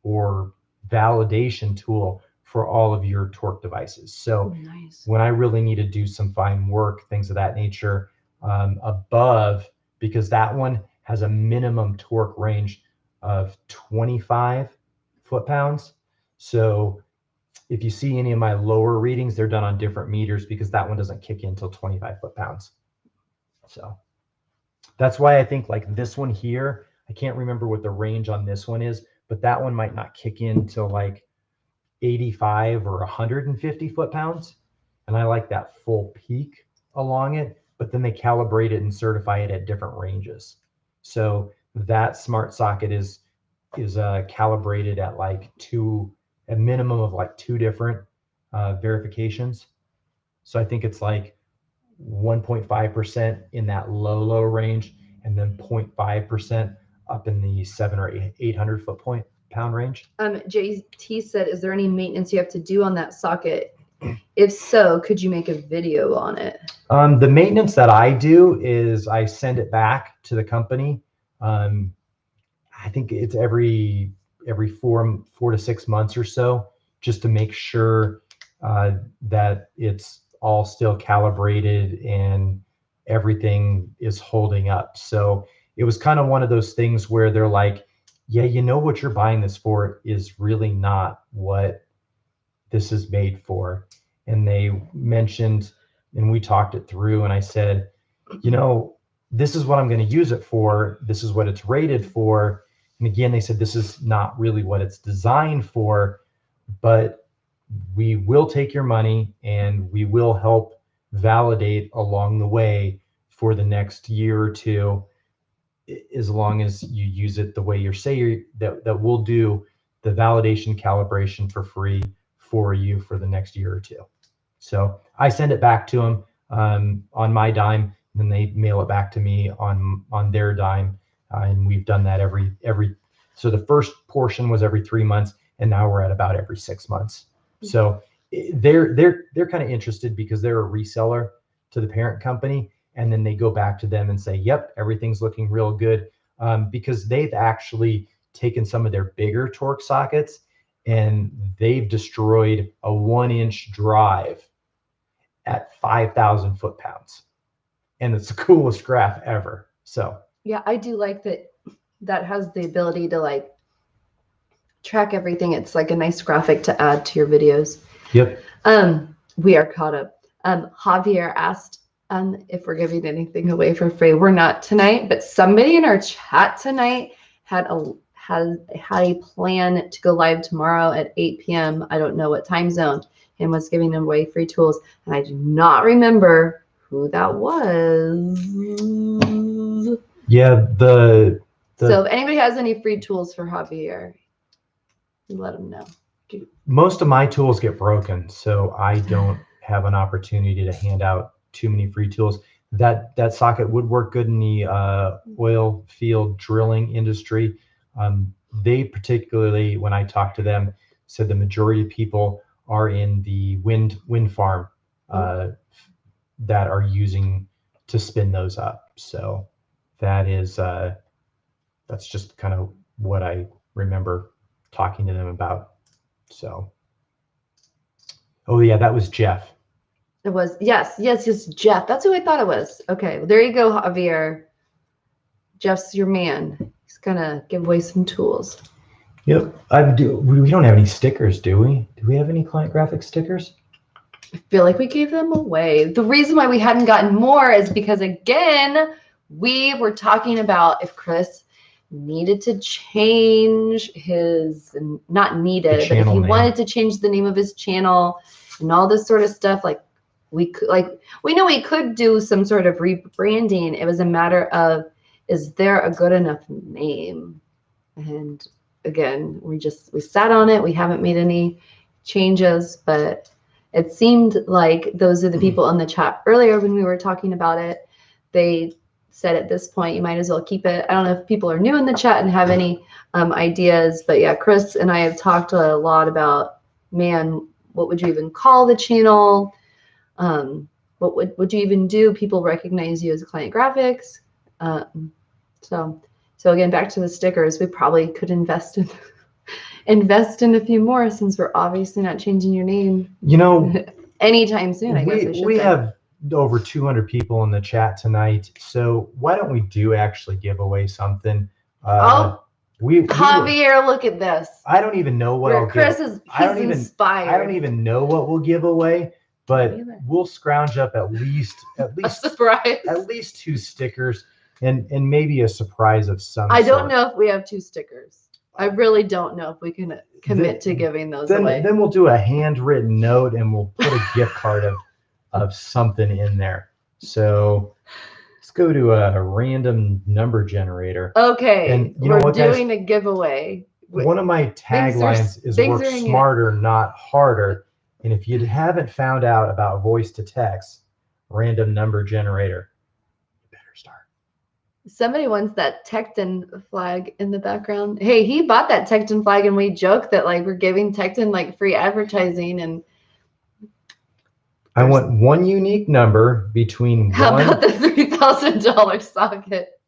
or validation tool for all of your torque devices. So nice. When I really need to do some fine work, things of that nature, above, because that one has a minimum torque range of 25 foot-pounds. So if you see any of my lower readings, they're done on different meters because that one doesn't kick in until 25 foot-pounds. So that's why I think like this one here, I can't remember what the range on this one is, but that one might not kick in till like 85 or 150 foot-pounds. And I like that full peak along it, but then they calibrate it and certify it at different ranges. So that smart socket is calibrated at like a minimum of like 2 different verifications. So I think it's like 1.5% in that low range, and then 0.5% up in the 700 or 800 foot-pound range. JT said, is there any maintenance you have to do on that socket? If so, could you make a video on it? The maintenance that I do is I send it back to the company. I think it's every 4 to 6 months or so, just to make sure that it's all still calibrated and everything is holding up. So it was kind of one of those things where they're like, yeah, you know what you're buying this for is really not what this is made for. And they mentioned, and we talked it through, and I said, you know, this is what I'm going to use it for. This is what it's rated for. And again, they said, this is not really what it's designed for, but we will take your money and we will help validate along the way for the next year or two, as long as you use it the way you're saying, that we'll do the validation calibration for free for you for the next year or two. So I send it back to them on my dime, and then they mail it back to me on their dime. And we've done that every, so the first portion was every 3 months, and now we're at about every 6 months. So they're kind of interested because they're a reseller to the parent company, and then they go back to them and say, yep, everything's looking real good, because they've actually taken some of their bigger torque sockets and they've destroyed a 1-inch drive at 5,000 foot-pounds. And it's the coolest graph ever. So yeah, I do like that has the ability to like track everything. It's like a nice graphic to add to your videos. Yep. We are caught up. Javier asked if we're giving anything away for free. We're not tonight, but somebody in our chat tonight had a plan to go live tomorrow at 8 p.m. I don't know what time zone, and was giving away free tools. And I do not remember who that was. Yeah, so if anybody has any free tools for Javier, let them know. Most of my tools get broken, so I don't have an opportunity to hand out too many free tools. That socket would work good in the oil field drilling industry. They particularly, when I talked to them, said the majority of people are in the wind farm that are using to spin those up. So that is that's just kind of what I remember talking to them about. So, oh yeah, that was Jeff. It was, yes, Jeff. That's who I thought it was. Okay, well, there you go, Javier. Jeff's your man. He's gonna give away some tools. Yep, we don't have any stickers, do we? Do we have any client graphic stickers? I feel like we gave them away. The reason why we hadn't gotten more is because, again, we were talking about if Chris needed to change his, not needed, but if he wanted to change the name of his channel and all this sort of stuff, like we could, like, we know we could do some sort of rebranding. It was a matter of, is there a good enough name? And again, we sat on it. We haven't made any changes, but it seemed like those are the people in the chat earlier when we were talking about it. They said at this point, you might as well keep it. I don't know if people are new in the chat and have any ideas, but yeah, Chris and I have talked a lot about, man, what would you even call the channel? What would you even do? People recognize you as Client Graphics. So again, back to the stickers, we probably could invest in a few more, since we're obviously not changing your name, you know, anytime soon. I guess we have over 200 people in the chat tonight, so why don't we actually give away something? Javier, look at this. I don't even know what Chris is. Inspired. I don't even know what we'll give away, but we'll scrounge up at least a surprise. At least 2 stickers and maybe a surprise of some sort. I don't know if we have 2 stickers. I really don't know if we can commit to giving those away. Then we'll do a handwritten note and we'll put a gift card of something in there. So let's go to a random number generator. Okay, and we're doing a giveaway. One of my taglines is work smarter, not harder. And if you haven't found out about voice to text, random number generator, you better start. Somebody wants that Tecton flag in the background. Hey, he bought that Tecton flag, and we joke that like we're giving Tecton like free advertising. And I want one unique number between. How about the $3,000 socket?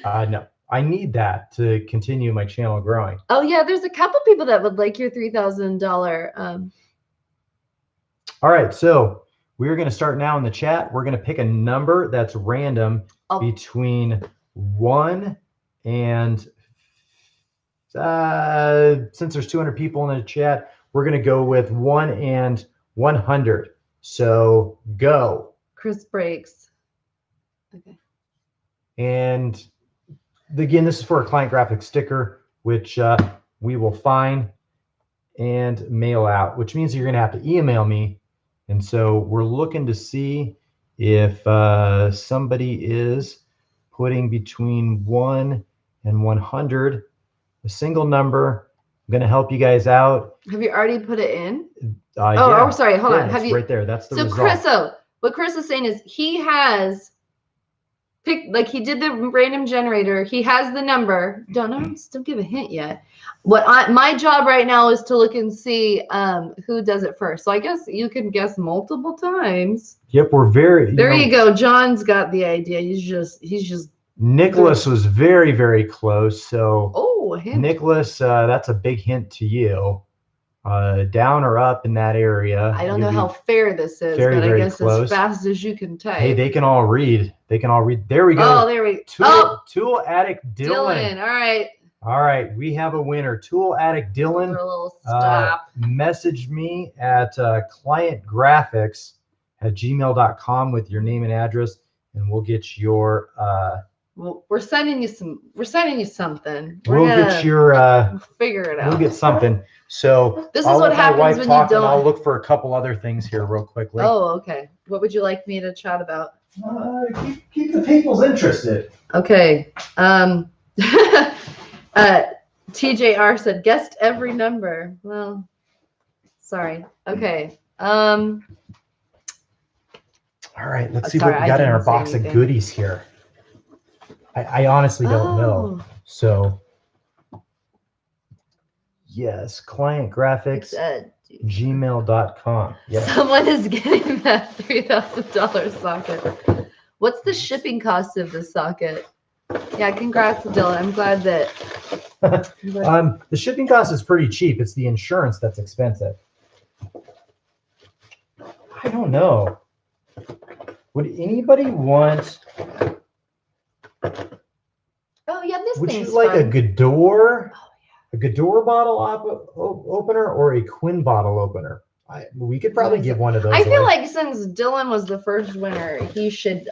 No, I need that to continue my channel growing. Oh yeah, there's a couple people that would like your $3,000. All right, so we're going to start now in the chat. We're going to pick a number that's random between 1 and since there's 200 people in the chat, we're going to go with 1 and 100. So go. Chris breaks. Okay. And again, this is for a Client Graphics sticker, which we will find and mail out, which means you're going to have to email me. And so we're looking to see if somebody is putting between 1 and 100, a single number. I'm going to help you guys out. Have you already put it in? Yeah. Oh, sorry. Hold on. Have you? Right there. That's the result. Chris, what Chris is saying is he has picked, like he did the random generator. He has the number. Don't give a hint yet. My job right now is to look and see who does it first. So I guess you can guess multiple times. Yep, we're very. There you go. John's got the idea. He's just. Nicholas was very, very close. So hint. Nicholas, that's a big hint to you. Down or up in that area. I don't know how fair this is, but I guess close. As fast as you can type. Hey, they can all read. There we go. Oh, there we go. Tool Addict Dylan. All right, we have a winner. Tool Addict Dylan. Message me at clientgraphics@gmail.com with your name and address, and we'll get your. Well, we're sending you something. We'll get your. We'll figure it out. We'll get something. So this is what happens when you don't. I'll look for a couple other things here real quickly. Oh, okay. What would you like me to chat about? Keep the people's interested. Okay. TJR said guessed every number. Well, sorry. Okay. All right. Let's see what we got in our box of goodies here. I honestly don't know. So. Yes, Client Graphics, gmail.com. Yes. Someone is getting that $3,000 socket. What's the shipping cost of the socket? Yeah, congrats, Dylan. I'm glad that. The shipping cost is pretty cheap. It's the insurance that's expensive. I don't know. Would anybody want? Oh yeah, this. Would you like a Gador? A Gador bottle opener or a Quinn bottle opener? We could probably give one of those I feel away. like since Dylan was the first winner, he should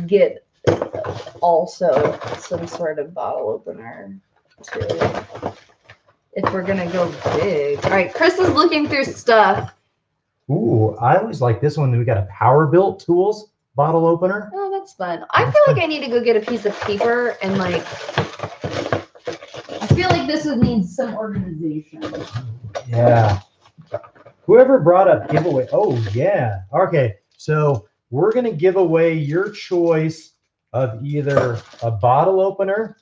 get also some sort of bottle opener too. If we're gonna go big. All right, Chris is looking through stuff. Ooh, I always like this one. We got a Power-Built Tools bottle opener. Oh, that's fun. I feel like I need to go get a piece of paper and like. I feel like this would need some organization. Yeah. Whoever brought up giveaway. Oh, yeah. Okay. So we're going to give away your choice of either a bottle opener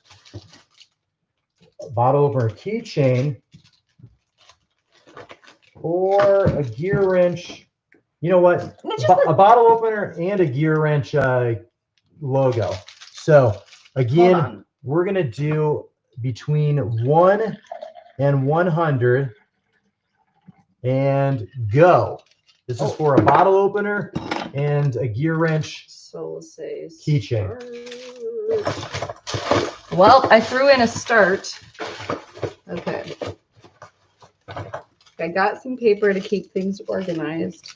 keychain, or a Gearwrench. You know what? A bottle opener and a Gearwrench logo. So again, we're going to do between 1 and 100 and go. This is for a bottle opener and a Gearwrench keychain. Well, I threw in a start. Okay. I got some paper to keep things organized.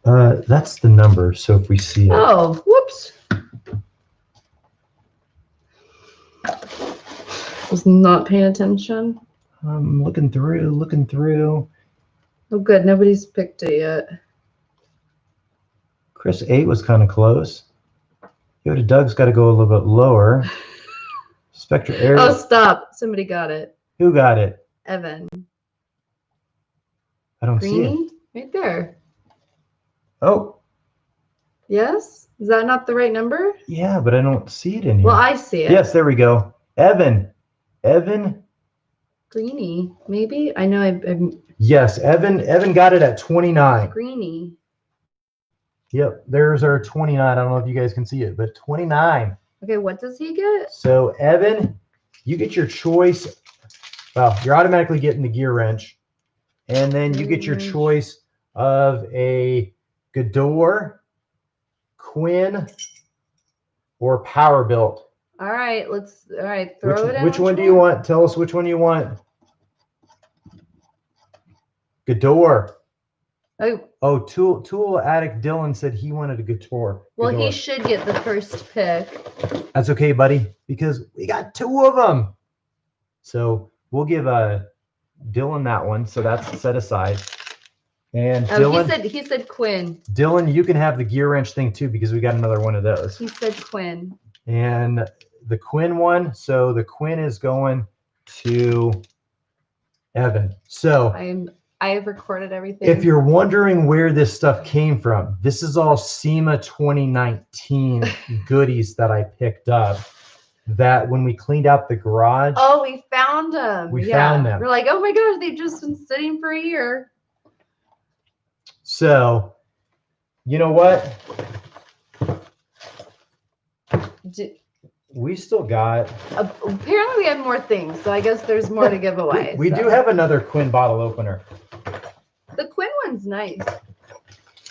That's the number. So if we see it. Oh, whoops. Was not paying attention. I'm looking through. Oh, good. Nobody's picked it yet. Chris 8 was kind of close. Yoda Doug's got to go a little bit lower. Spectre Air. Oh, stop. Somebody got it. Who got it? Evan. I don't see it. Right there. Oh. Yes? Is that not the right number? Yeah, but I don't see it in here. Well, I see it. Yes, there we go. Evan. Greenie, maybe? I know I'm Yes, Evan got it at 29. Greenie. Yep, there's our 29. I don't know if you guys can see it, but 29. Okay, what does he get? So, Evan, you get your choice. Well, you're automatically getting the Gearwrench. And then you get your choice of a Gador, Quinn, or Power-Built. All right, throw it in. Which one do you want? Tell us which one you want. Gador. Oh, Tool Addict Dylan said he wanted a Gador. Well, he should get the first pick. That's okay, buddy, because we got 2 of them. So we'll give Dylan that one. So that's set aside. And Dylan, he said Quinn. Dylan, you can have the Gearwrench thing too, because we got another one of those. He said Quinn. And the Quinn one. So the Quinn is going to Evan. So I have recorded everything. If you're wondering where this stuff came from, this is all SEMA 2019 goodies that I picked up. That when we cleaned out the garage. Oh, we found them. We found them. We're like, oh my gosh, they've just been sitting for a year. So, you know what? We still got. Apparently, we have more things, so I guess there's more to give away. We do have another Quinn bottle opener. The Quinn one's nice.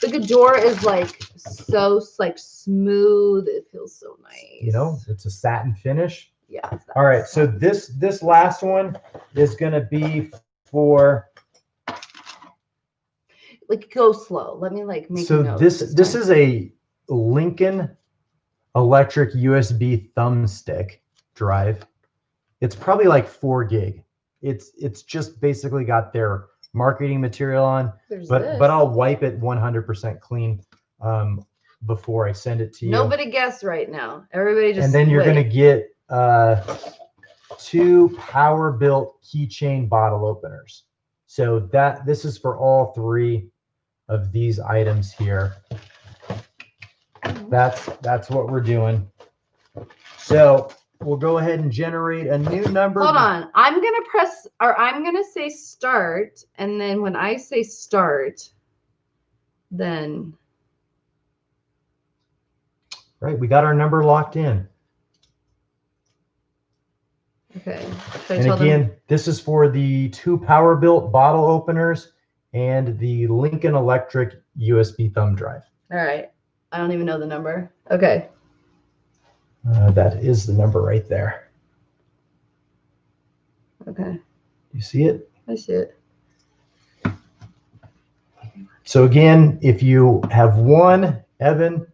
The Gador is like so smooth. It feels so nice. You know, it's a satin finish. Yeah. All right, so this last one is going to be for. Like go slow. Let me like make. So this is a Lincoln electric USB thumbstick drive. It's probably like 4 gig. It's just basically got their marketing material on, but I'll wipe it 100% clean before I send it to you. Nobody guess right now. Everybody just. And then you're gonna get 2 Power-Built keychain bottle openers. So this is for all 3 of these items here. That's what we're doing. So we'll go ahead and generate a new number. Hold on. I'm going to say start. And then when I say start, then. Right. We got our number locked in. Okay. And again, this is for the 2 Power-Built bottle openers and the Lincoln Electric USB thumb drive. All right. I don't even know the number. Okay. That is the number right there. Okay. You see it? I see it. So again, if you have one, Evan,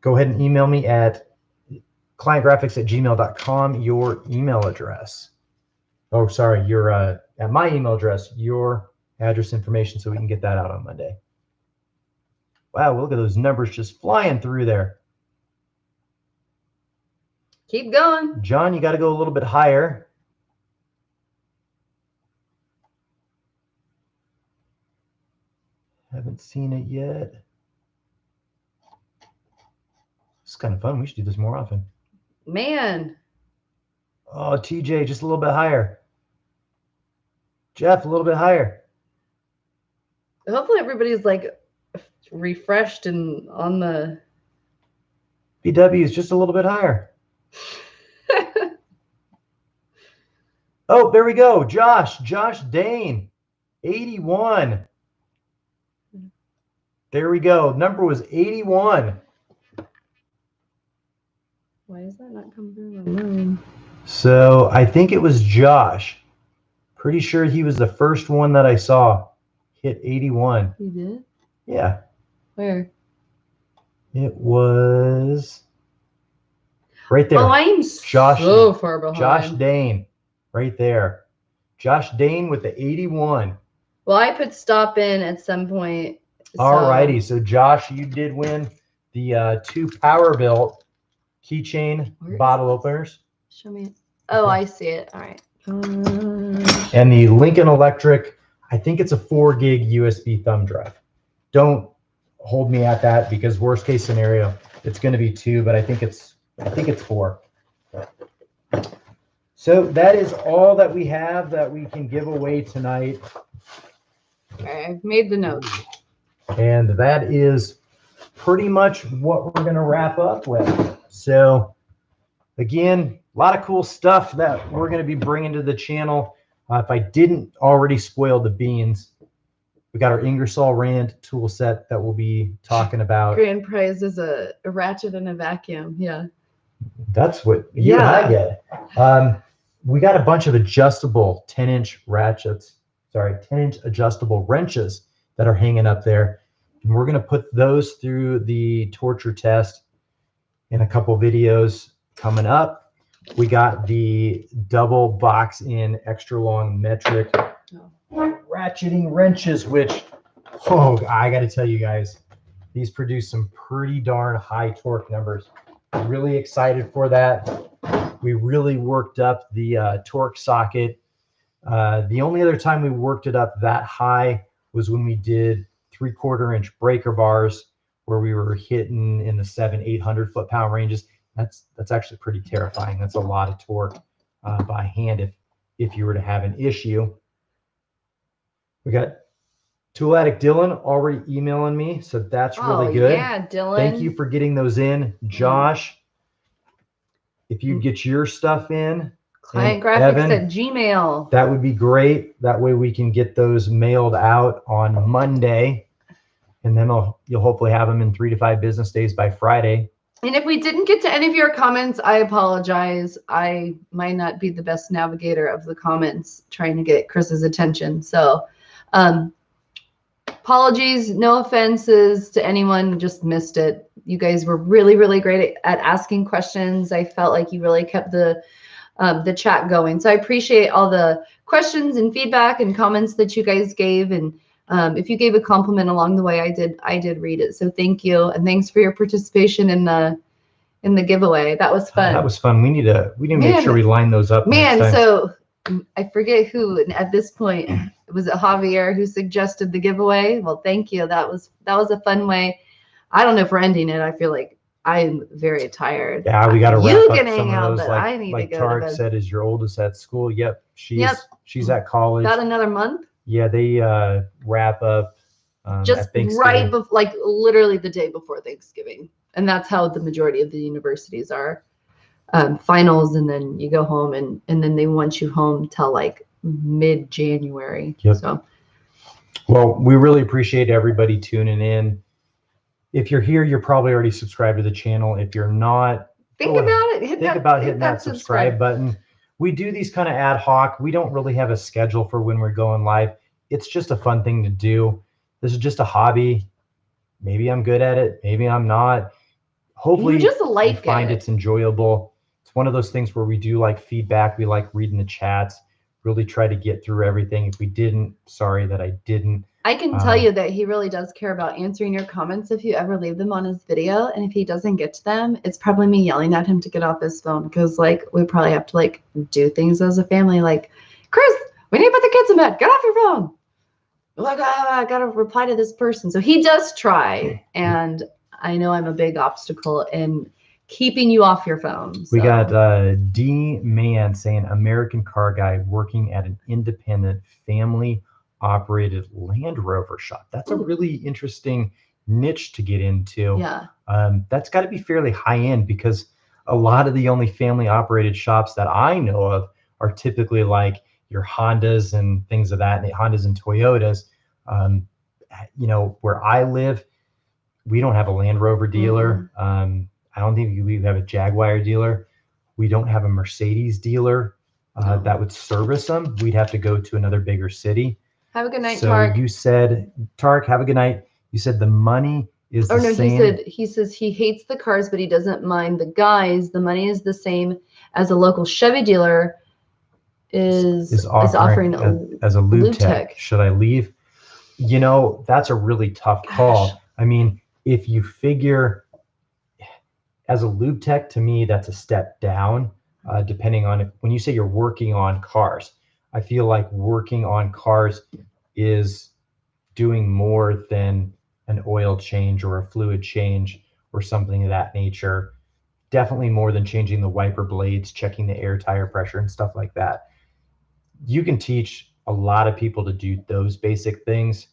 go ahead and email me at clientgraphics@gmail.com, your email address. Oh, sorry, your at my email address, your address information, so we can get that out on Monday. Wow, look at those numbers just flying through there. Keep going. John, you got to go a little bit higher. Haven't seen it yet. It's kind of fun. We should do this more often. Man. Oh, TJ, just a little bit higher. Jeff, a little bit higher. Hopefully everybody's like refreshed and on the BW is just a little bit higher. Oh, there we go. Josh Dane, 81. There we go. Number was 81. Why is that not coming through my mind? So I think it was Josh. Pretty sure he was the first one that I saw hit 81. You did? Yeah. Where? It was right there. Oh, I'm so far behind. Josh Dane, right there. Josh Dane with the 81. Well, I put stop in at some point. All righty. So Josh, you did win the 2 Powerbilt keychain bottle openers. Show me. Oh, I see it. All right. And the Lincoln Electric, I think it's a 4 gig USB thumb drive. Don't hold me at that, because worst case scenario, it's going to be 2, but I think it's 4. So that is all that we have that we can give away tonight. All right, I've made the notes. And that is pretty much what we're going to wrap up with. So again, a lot of cool stuff that we're going to be bringing to the channel. If I didn't already spoil the beans, we got our Ingersoll Rand tool set that we'll be talking about. Grand prize is a ratchet and a vacuum. Yeah. That's what you and I get. We got a bunch of adjustable 10-inch ratchets, 10-inch adjustable wrenches that are hanging up there. And we're going to put those through the torture test in a couple videos coming up. We got the double box in extra long metric ratcheting wrenches, which, I got to tell you guys, these produce some pretty darn high torque numbers. Really excited for that. We really worked up the torque socket. The only other time we worked it up that high was when we did 3/4 inch breaker bars, where we were hitting in the 700-800 foot-pound ranges. That's actually pretty terrifying. That's a lot of torque by hand if you were to have an issue. We got Tool Addict Dylan already emailing me, so that's really good. Yeah, Dylan. Thank you for getting those in. Josh, if you get your stuff in, clientgraphics at Gmail. That would be great. That way we can get those mailed out on Monday, and then you'll hopefully have them in 3 to 5 business days by Friday. And if we didn't get to any of your comments, I apologize. I might not be the best navigator of the comments trying to get Chris's attention. So apologies, no offenses to anyone, just missed it. You guys were really, really great at asking questions. I felt like you really kept the chat going. So I appreciate all the questions and feedback and comments that you guys gave. And if you gave a compliment along the way, I did read it. So thank you. And thanks for your participation in the giveaway. That was fun. That was fun. We need to make sure we line those up. So I forget who at this point, was it Javier who suggested the giveaway? Well, thank you. That was a fun way. I don't know if we're ending it. I feel like I'm very tired. Yeah, we got to wrap you up can some hang of out, those. but I need to go Tarek to bed. said, is your oldest at school? Yep, she's at college. About another month. Yeah, they wrap up just at right before, like literally the day before Thanksgiving, and that's how the majority of the universities are. Finals, and then you go home, and then they want you home till like mid-January. Yep. So, well, we really appreciate everybody tuning in. If you're here, you're probably already subscribed to the channel. If you're not, think about it. Think about hitting that subscribe button. we do these kind of ad hoc. We don't really have a schedule for when we're going live. It's just a fun thing to do. This is just a hobby. Maybe I'm good at it. Maybe I'm not. Hopefully You just like you find it's enjoyable. It's one of those things where we do like feedback. We like reading the chats, really try to get through everything. If we didn't, sorry that I didn't. I can tell you that he really does care about answering your comments if you ever leave them on his video. And if he doesn't get to them, it's probably me yelling at him to get off his phone, because like we probably have to like do things as a family. Like, Chris, we need to put the kids in bed. Get off your phone. Like, I got to reply to this person. So he does try. And I know I'm a big obstacle in keeping you off your phone. So. We got D Man saying American car guy working at an independent family operated Land Rover shop. That's a really interesting niche to get into. Yeah. That's got to be fairly high end, because a lot of the only family operated shops that I know of are typically like your Hondas and things of that, and Hondas and Toyotas. You know, where I live, we don't have a Land Rover dealer. I don't think we have a Jaguar dealer. We don't have a Mercedes dealer that would service them. We'd have to go to another bigger city. Have a good night, so Tark. You said, Tark, have a good night. You said the money is the same. He says he hates the cars, but he doesn't mind the guys. The money is the same as a local Chevy dealer is offering as a lube tech. Should I leave? You know, that's a really tough call. I mean, if you figure as a lube tech, to me, that's a step down, depending on when you say you're working on cars. I feel like working on cars is doing more than an oil change or a fluid change or something of that nature. Definitely more than changing the wiper blades, checking the air tire pressure and stuff like that. You can teach a lot of people to do those basic things.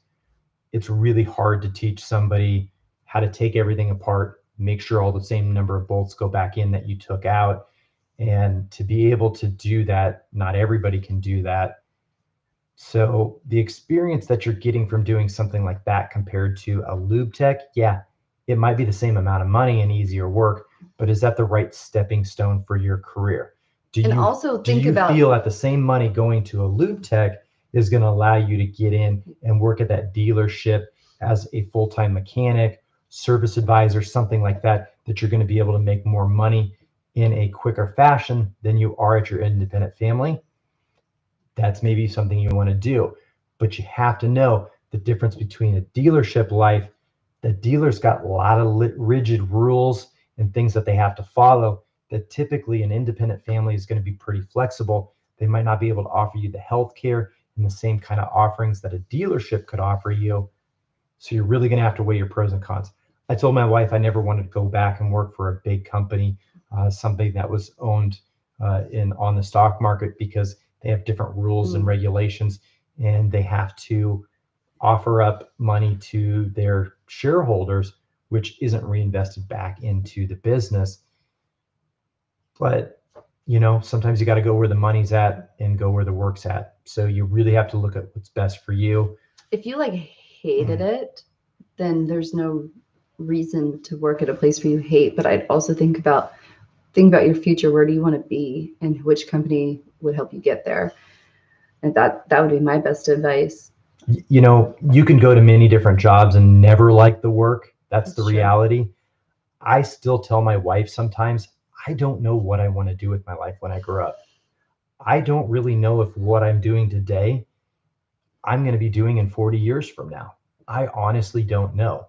It's really hard to teach somebody how to take everything apart, make sure all the same number of bolts go back in that you took out. And to be able to do that, not everybody can do that. So the experience that you're getting from doing something like that compared to a lube tech, yeah, it might be the same amount of money and easier work, but is that the right stepping stone for your career? Do you feel that the same money going to a lube tech is going to allow you to get in and work at that dealership as a full-time mechanic, service advisor, something like that, that you're going to be able to make more money in a quicker fashion than you are at your independent family? That's maybe something you want to do, but you have to know the difference between a dealership life. The dealer's got a lot of rigid rules and things that they have to follow, that typically an independent family is going to be pretty flexible. They might not be able to offer you the health care and the same kind of offerings that a dealership could offer you. So you're really going to have to weigh your pros and cons. I told my wife I never wanted to go back and work for a big company, something that was owned on the stock market, because they have different rules and regulations, and they have to offer up money to their shareholders, which isn't reinvested back into the business. But, you know, sometimes you got to go where the money's at and go where the work's at. So you really have to look at what's best for you. If you like hated it, then there's no reason to work at a place where you hate. But I'd also think about your future. Where do you want to be, and which company would help you get there? And that would be my best advice. You know, you can go to many different jobs and never like the work. That's the reality. I still tell my wife sometimes, I don't know what I want to do with my life when I grow up. I don't really know if what I'm doing today, I'm going to be doing in 40 years from now. I honestly don't know.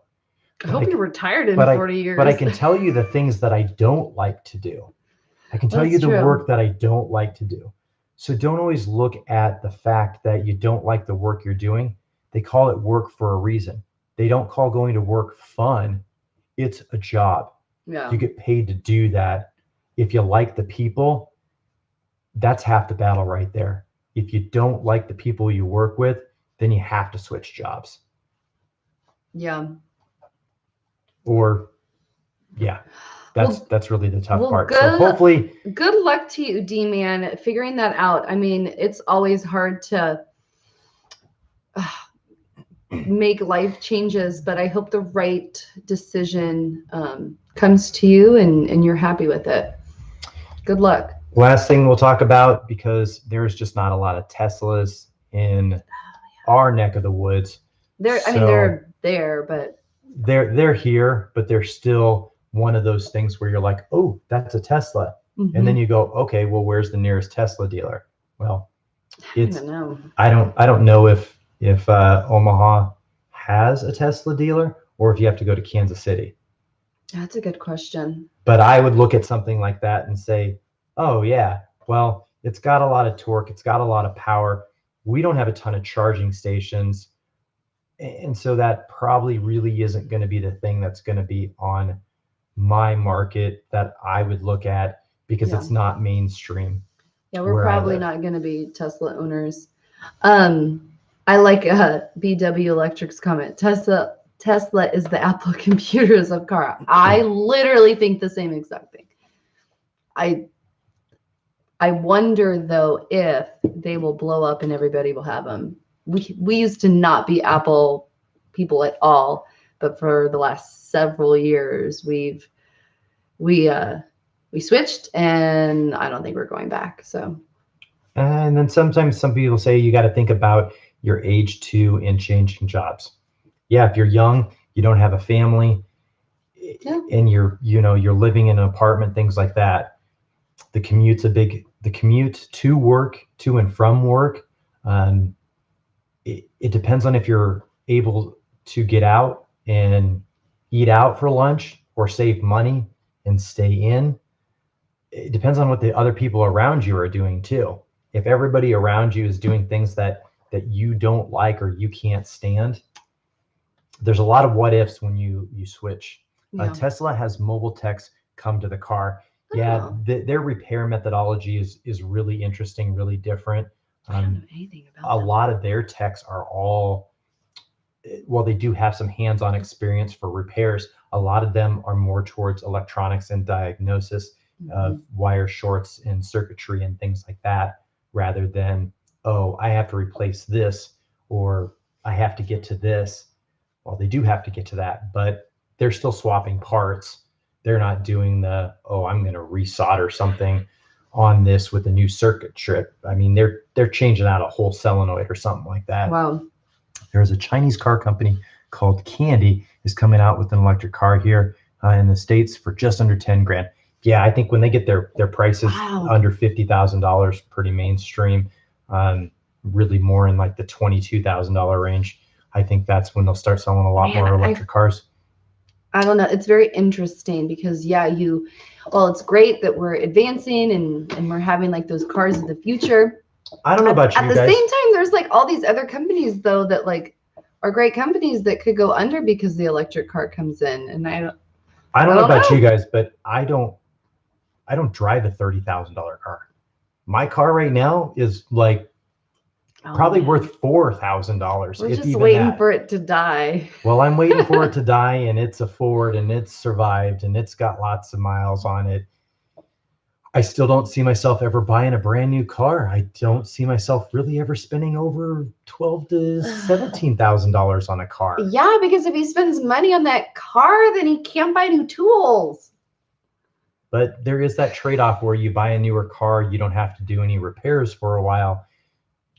I hope you're retired in 40 years. But I can tell you the things that I don't like to do. I can tell you the work that I don't like to do. So don't always look at the fact that you don't like the work you're doing. They call it work for a reason. They don't call going to work fun. It's a job. Yeah. You get paid to do that. If you like the people, that's half the battle right there. If you don't like the people you work with, then you have to switch jobs. Yeah. Or, yeah, that's really the tough part. So hopefully, good luck to you, D-Man, figuring that out. I mean, it's always hard to make life changes, but I hope the right decision comes to you and you're happy with it. Good luck. Last thing we'll talk about, because there's just not a lot of Teslas in our neck of the woods. I mean, they're there, but they're here, but they're still one of those things where you're like, oh, that's a Tesla. mm-hmm. And then you go, okay, well, where's the nearest Tesla dealer? Well, it's, I don't know if Omaha has a Tesla dealer or if you have to go to Kansas City. That's a good question. But I would look at something like that and say, oh yeah, well, it's got a lot of torque. It's got a lot of power. We don't have a ton of charging stations. And so that probably really isn't going to be the thing that's going to be on my market that I would look at, because it's not mainstream. Yeah, we're probably not going to be Tesla owners. I like BW Electric's comment. Tesla is the Apple computers of car. I literally think the same exact thing. I wonder though if they will blow up and everybody will have them. We used to not be Apple people at all, but for the last several years we switched, and I don't think we're going back. So, and then sometimes some people say you got to think about your age too in changing jobs. Yeah, if you're young, you don't have a family, and you're living in an apartment, things like that. The commute to work, to and from work. It depends on if you're able to get out and eat out for lunch or save money and stay in. It depends on what the other people around you are doing too. If everybody around you is doing things that you don't like or you can't stand, there's a lot of what ifs when you switch. Tesla has mobile techs come to the car. Yeah, their repair methodology is really interesting, really different. I don't know anything about a lot of their techs are all, well, they do have some hands-on experience for repairs. A lot of them are more towards electronics and diagnosis of wire shorts and circuitry and things like that, rather than, oh, I have to replace this or I have to get to this. Well, they do have to get to that, but they're still swapping parts. They're not doing the, oh, I'm going to resolder something on this with a new circuit strip. I mean, they're changing out a whole solenoid or something like that. Wow. There's a Chinese car company called Candy is coming out with an electric car here in the States for just under 10 grand. Yeah, I think when they get their prices under $50,000, pretty mainstream, really more in like the $22,000 range, I think that's when they'll start selling a lot more electric cars. I don't know. It's very interesting because well, it's great that we're advancing and we're having like those cars of the future. I don't know about you guys. At the same time, there's like all these other companies though that like are great companies that could go under because the electric car comes in. And I don't know about you guys, but I don't drive a $30,000 car. My car right now is like probably worth $4,000. We're just waiting for it to die. Well, I'm waiting for it to die, and it's a Ford, and it's survived, and it's got lots of miles on it. I still don't see myself ever buying a brand new car. I don't see myself really ever spending over $12,000 to $17,000 on a car. Yeah, because if he spends money on that car, then he can't buy new tools. But there is that trade-off where you buy a newer car, you don't have to do any repairs for a while.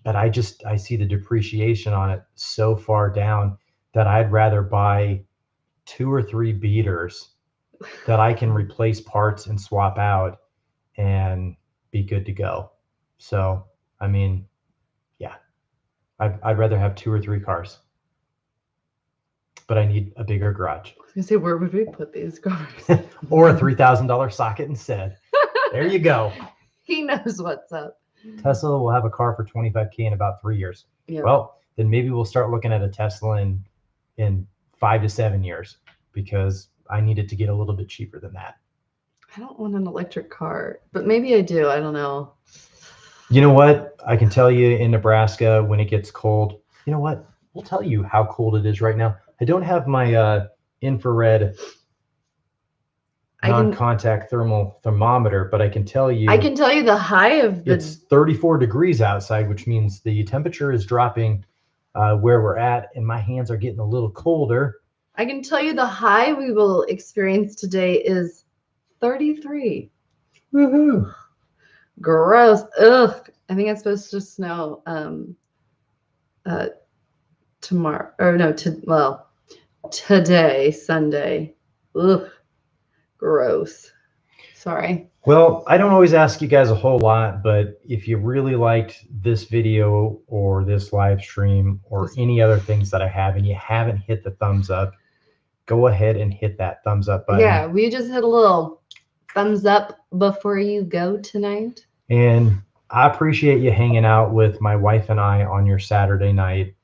But I see the depreciation on it so far down that I'd rather buy 2 or 3 beaters that I can replace parts and swap out and be good to go. So, I mean, yeah, I'd rather have 2 or 3 cars, but I need a bigger garage. I was gonna say, where would we put these cars? Or a $3,000 socket instead. There you go. He knows what's up. Tesla will have a car for $25K in about 3 years. Yeah. Well, then maybe we'll start looking at a Tesla in 5 to 7 years, because I need it to get a little bit cheaper than that. I don't want an electric car, but maybe I do. I don't know. You know what? I can tell you in Nebraska, when it gets cold, you know what? We'll tell you how cold it is right now. I don't have my infrared non-contact thermometer, but I can tell you. I can tell you the high of the. It's 34 degrees outside, which means the temperature is dropping where we're at, and my hands are getting a little colder. I can tell you the high we will experience today is 33. Woohoo! Gross. Ugh. I think it's supposed to snow tomorrow, or no, today, Sunday. Ugh. Gross. Sorry. Well, I don't always ask you guys a whole lot, but if you really liked this video or this live stream or any other things that I have and you haven't hit the thumbs up, go ahead and hit that thumbs up button. Yeah, we just hit a little thumbs up before you go tonight. And I appreciate you hanging out with my wife and I on your Saturday night.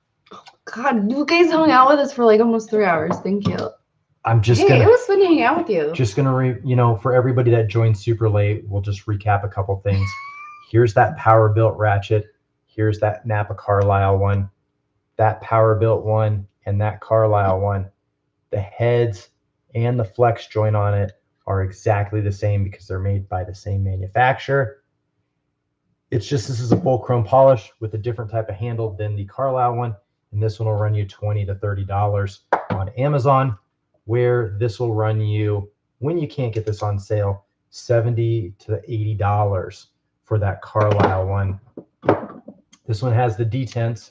God, you guys hung out with us for like almost 3 hours. Thank you. I'm just it was fun hanging out with you. Just gonna for everybody that joined super late, we'll just recap a couple things. Here's that power built ratchet. Here's that Napa Carlisle one, that power built one, and that Carlisle one. The heads and the flex joint on it are exactly the same because they're made by the same manufacturer. It's just this is a full chrome polish with a different type of handle than the Carlisle one, and this one will run you $20 to $30 on Amazon, where this will run you, when you can't get this on sale, $70 to $80 for that Carlisle one. This one has the detents.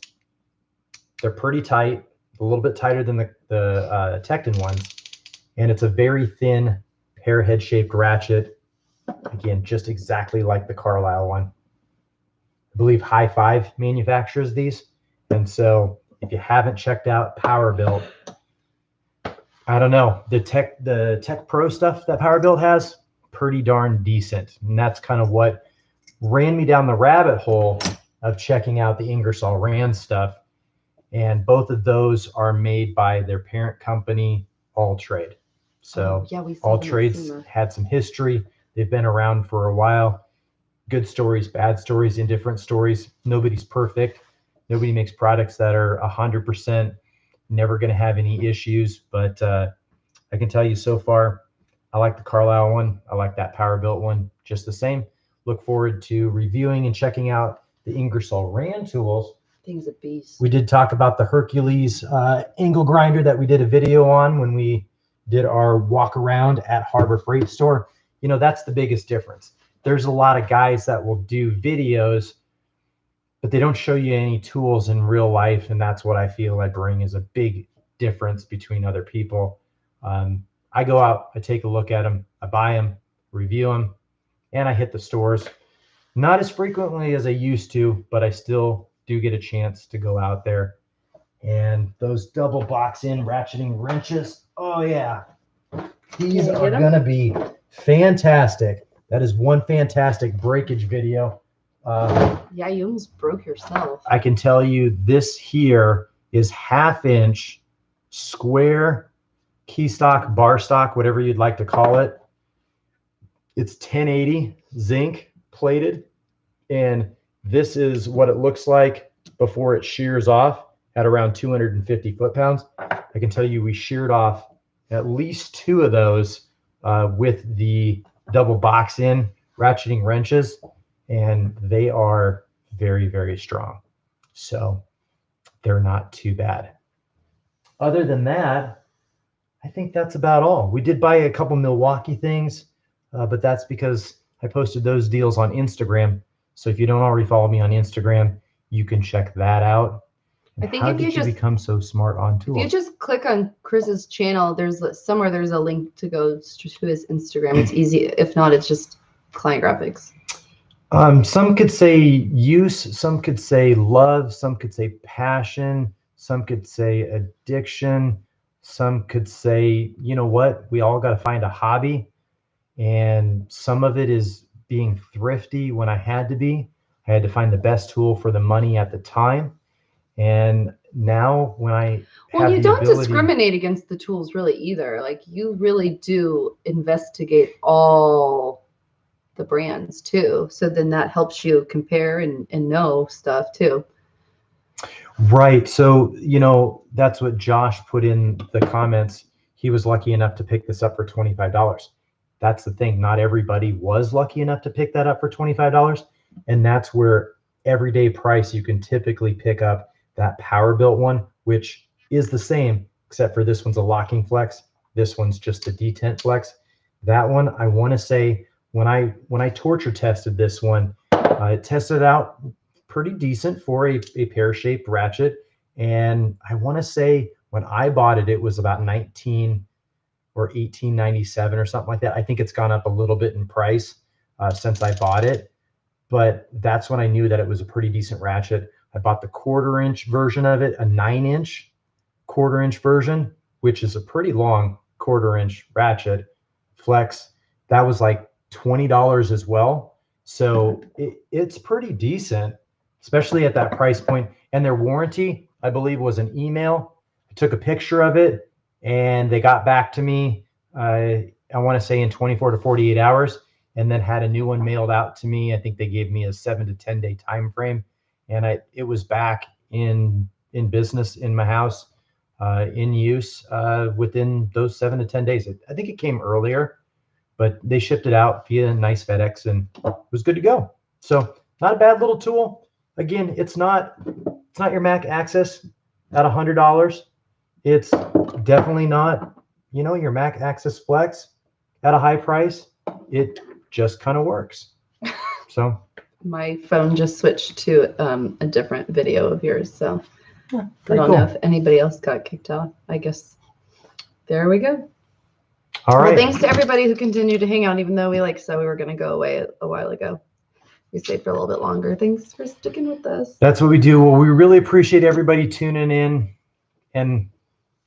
They're pretty tight, a little bit tighter than the Tecton ones, and it's a very thin pear head shaped ratchet. Again, just exactly like the Carlisle one. I believe High Five manufactures these, and so if you haven't checked out Power Built, I don't know, the Tech Pro stuff that Power Built has, pretty darn decent, and that's kind of what ran me down the rabbit hole of checking out the Ingersoll Rand stuff. And both of those are made by their parent company, All Trade. So All Trade's had some history. They've been around for a while. Good stories, bad stories, indifferent stories. Nobody's perfect. Nobody makes products that are 100% never going to have any issues. But I can tell you so far, I like the Carlisle one. I like that Power Built one just the same. Look forward to reviewing and checking out the Ingersoll Rand tools. Thing's a beast. We did talk about the Hercules angle grinder that we did a video on when we did our walk around at Harbor Freight Store. You know, that's the biggest difference. There's a lot of guys that will do videos, but they don't show you any tools in real life. And that's what I feel I bring is a big difference between other people. I go out, I take a look at them, I buy them, review them, and I hit the stores. Not as frequently as I used to, but I still do get a chance to go out there. And those double box in ratcheting wrenches, oh yeah, these are gonna be fantastic. That is one fantastic breakage video. Yeah, you almost broke yourself. I can tell you this here is 1/2 inch square key stock, bar stock, whatever you'd like to call it. It's 1080 zinc plated, and this is what it looks like before it shears off at around 250 foot-pounds. I can tell you we sheared off at least 2 of those with the double box in ratcheting wrenches, and they are very, very strong. So they're not too bad. Other than that, I think that's about all. We did buy a couple Milwaukee things, but that's because I posted those deals on Instagram. So if you don't already follow me on Instagram, you can check that out. And I think how if did you become so smart on tools? If you just click on Chris's channel, there's somewhere there's a link to go to his Instagram. It's easy. If not, it's just Client Graphics. Some could say use, some could say love, some could say passion, some could say addiction, some could say, you know what, we all got to find a hobby. And some of it is being thrifty when I had to be. I had to find the best tool for the money at the time. And now when I well, you don't discriminate against the tools really either. Like you really do investigate all the brands too. So then that helps you compare and know stuff too. Right. So, you know, that's what Josh put in the comments. He was lucky enough to pick this up for $25. That's the thing. Not everybody was lucky enough to pick that up for $25. And that's where everyday price you can typically pick up that Power Built one, which is the same, except for this one's a locking flex. This one's just a detent flex. That one, I want to say, when I torture tested this one, it tested out pretty decent for a pear-shaped ratchet. And I want to say when I bought it, it was about 19 or 18.97 or something like that. I think it's gone up a little bit in price since I bought it, but that's when I knew that it was a pretty decent ratchet. I bought the 1/4-inch version of it, a 9-inch 1/4-inch version, which is a pretty long 1/4-inch ratchet flex. That was like $20 as well. So it's pretty decent, especially at that price point. And their warranty, I believe, was an email. I took a picture of it and they got back to me, I want to say in 24 to 48 hours, and then had a new one mailed out to me. I think they gave me a 7 to 10 day time frame, and it was back in business in my house, in use within those 7 to 10 days. I think it came earlier, but they shipped it out via nice FedEx and it was good to go. So not a bad little tool. Again, it's not your Mac Access at $100. It's definitely not, your Mac Access Flex at a high price. It just kind of works. So my phone just switched to a different video of yours, so yeah, I don't know if anybody else got kicked out. I guess there we go. All right. Well, thanks to everybody who continued to hang out, even though we said we were going to go away a while ago. We stayed for a little bit longer. Thanks for sticking with us. That's what we do. Well, we really appreciate everybody tuning in. And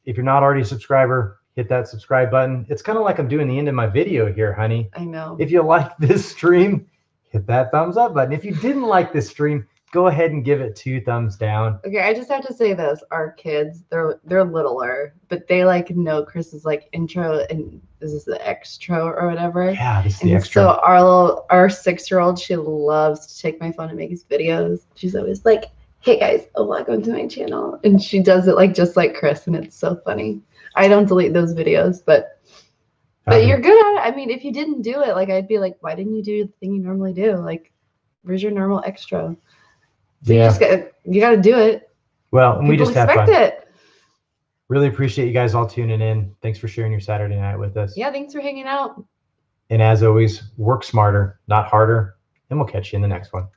if you're not already a subscriber, hit that subscribe button. It's kind of like I'm doing the end of my video here, honey. I know. If you like this stream, hit that thumbs up button. If you didn't like this stream, go ahead and give it 2 thumbs down. Okay, I just have to say this. Our kids, they're littler, but they know Chris's intro, and this is the extra or whatever. Yeah, this is the extra. So our 6-year-old, she loves to take my phone and make videos. She's always like, "Hey guys, welcome to my channel," and she does it just like Chris, and it's so funny. I don't delete those videos, but you're good at it. I mean, if you didn't do it, I'd be like, "Why didn't you do the thing you normally do? Where's your normal extra?" So yeah, you got to do it. Well, and we just have fun. It. Really appreciate you guys all tuning in. Thanks for sharing your Saturday night with us. Yeah, thanks for hanging out. And as always, work smarter, not harder, and we'll catch you in the next one.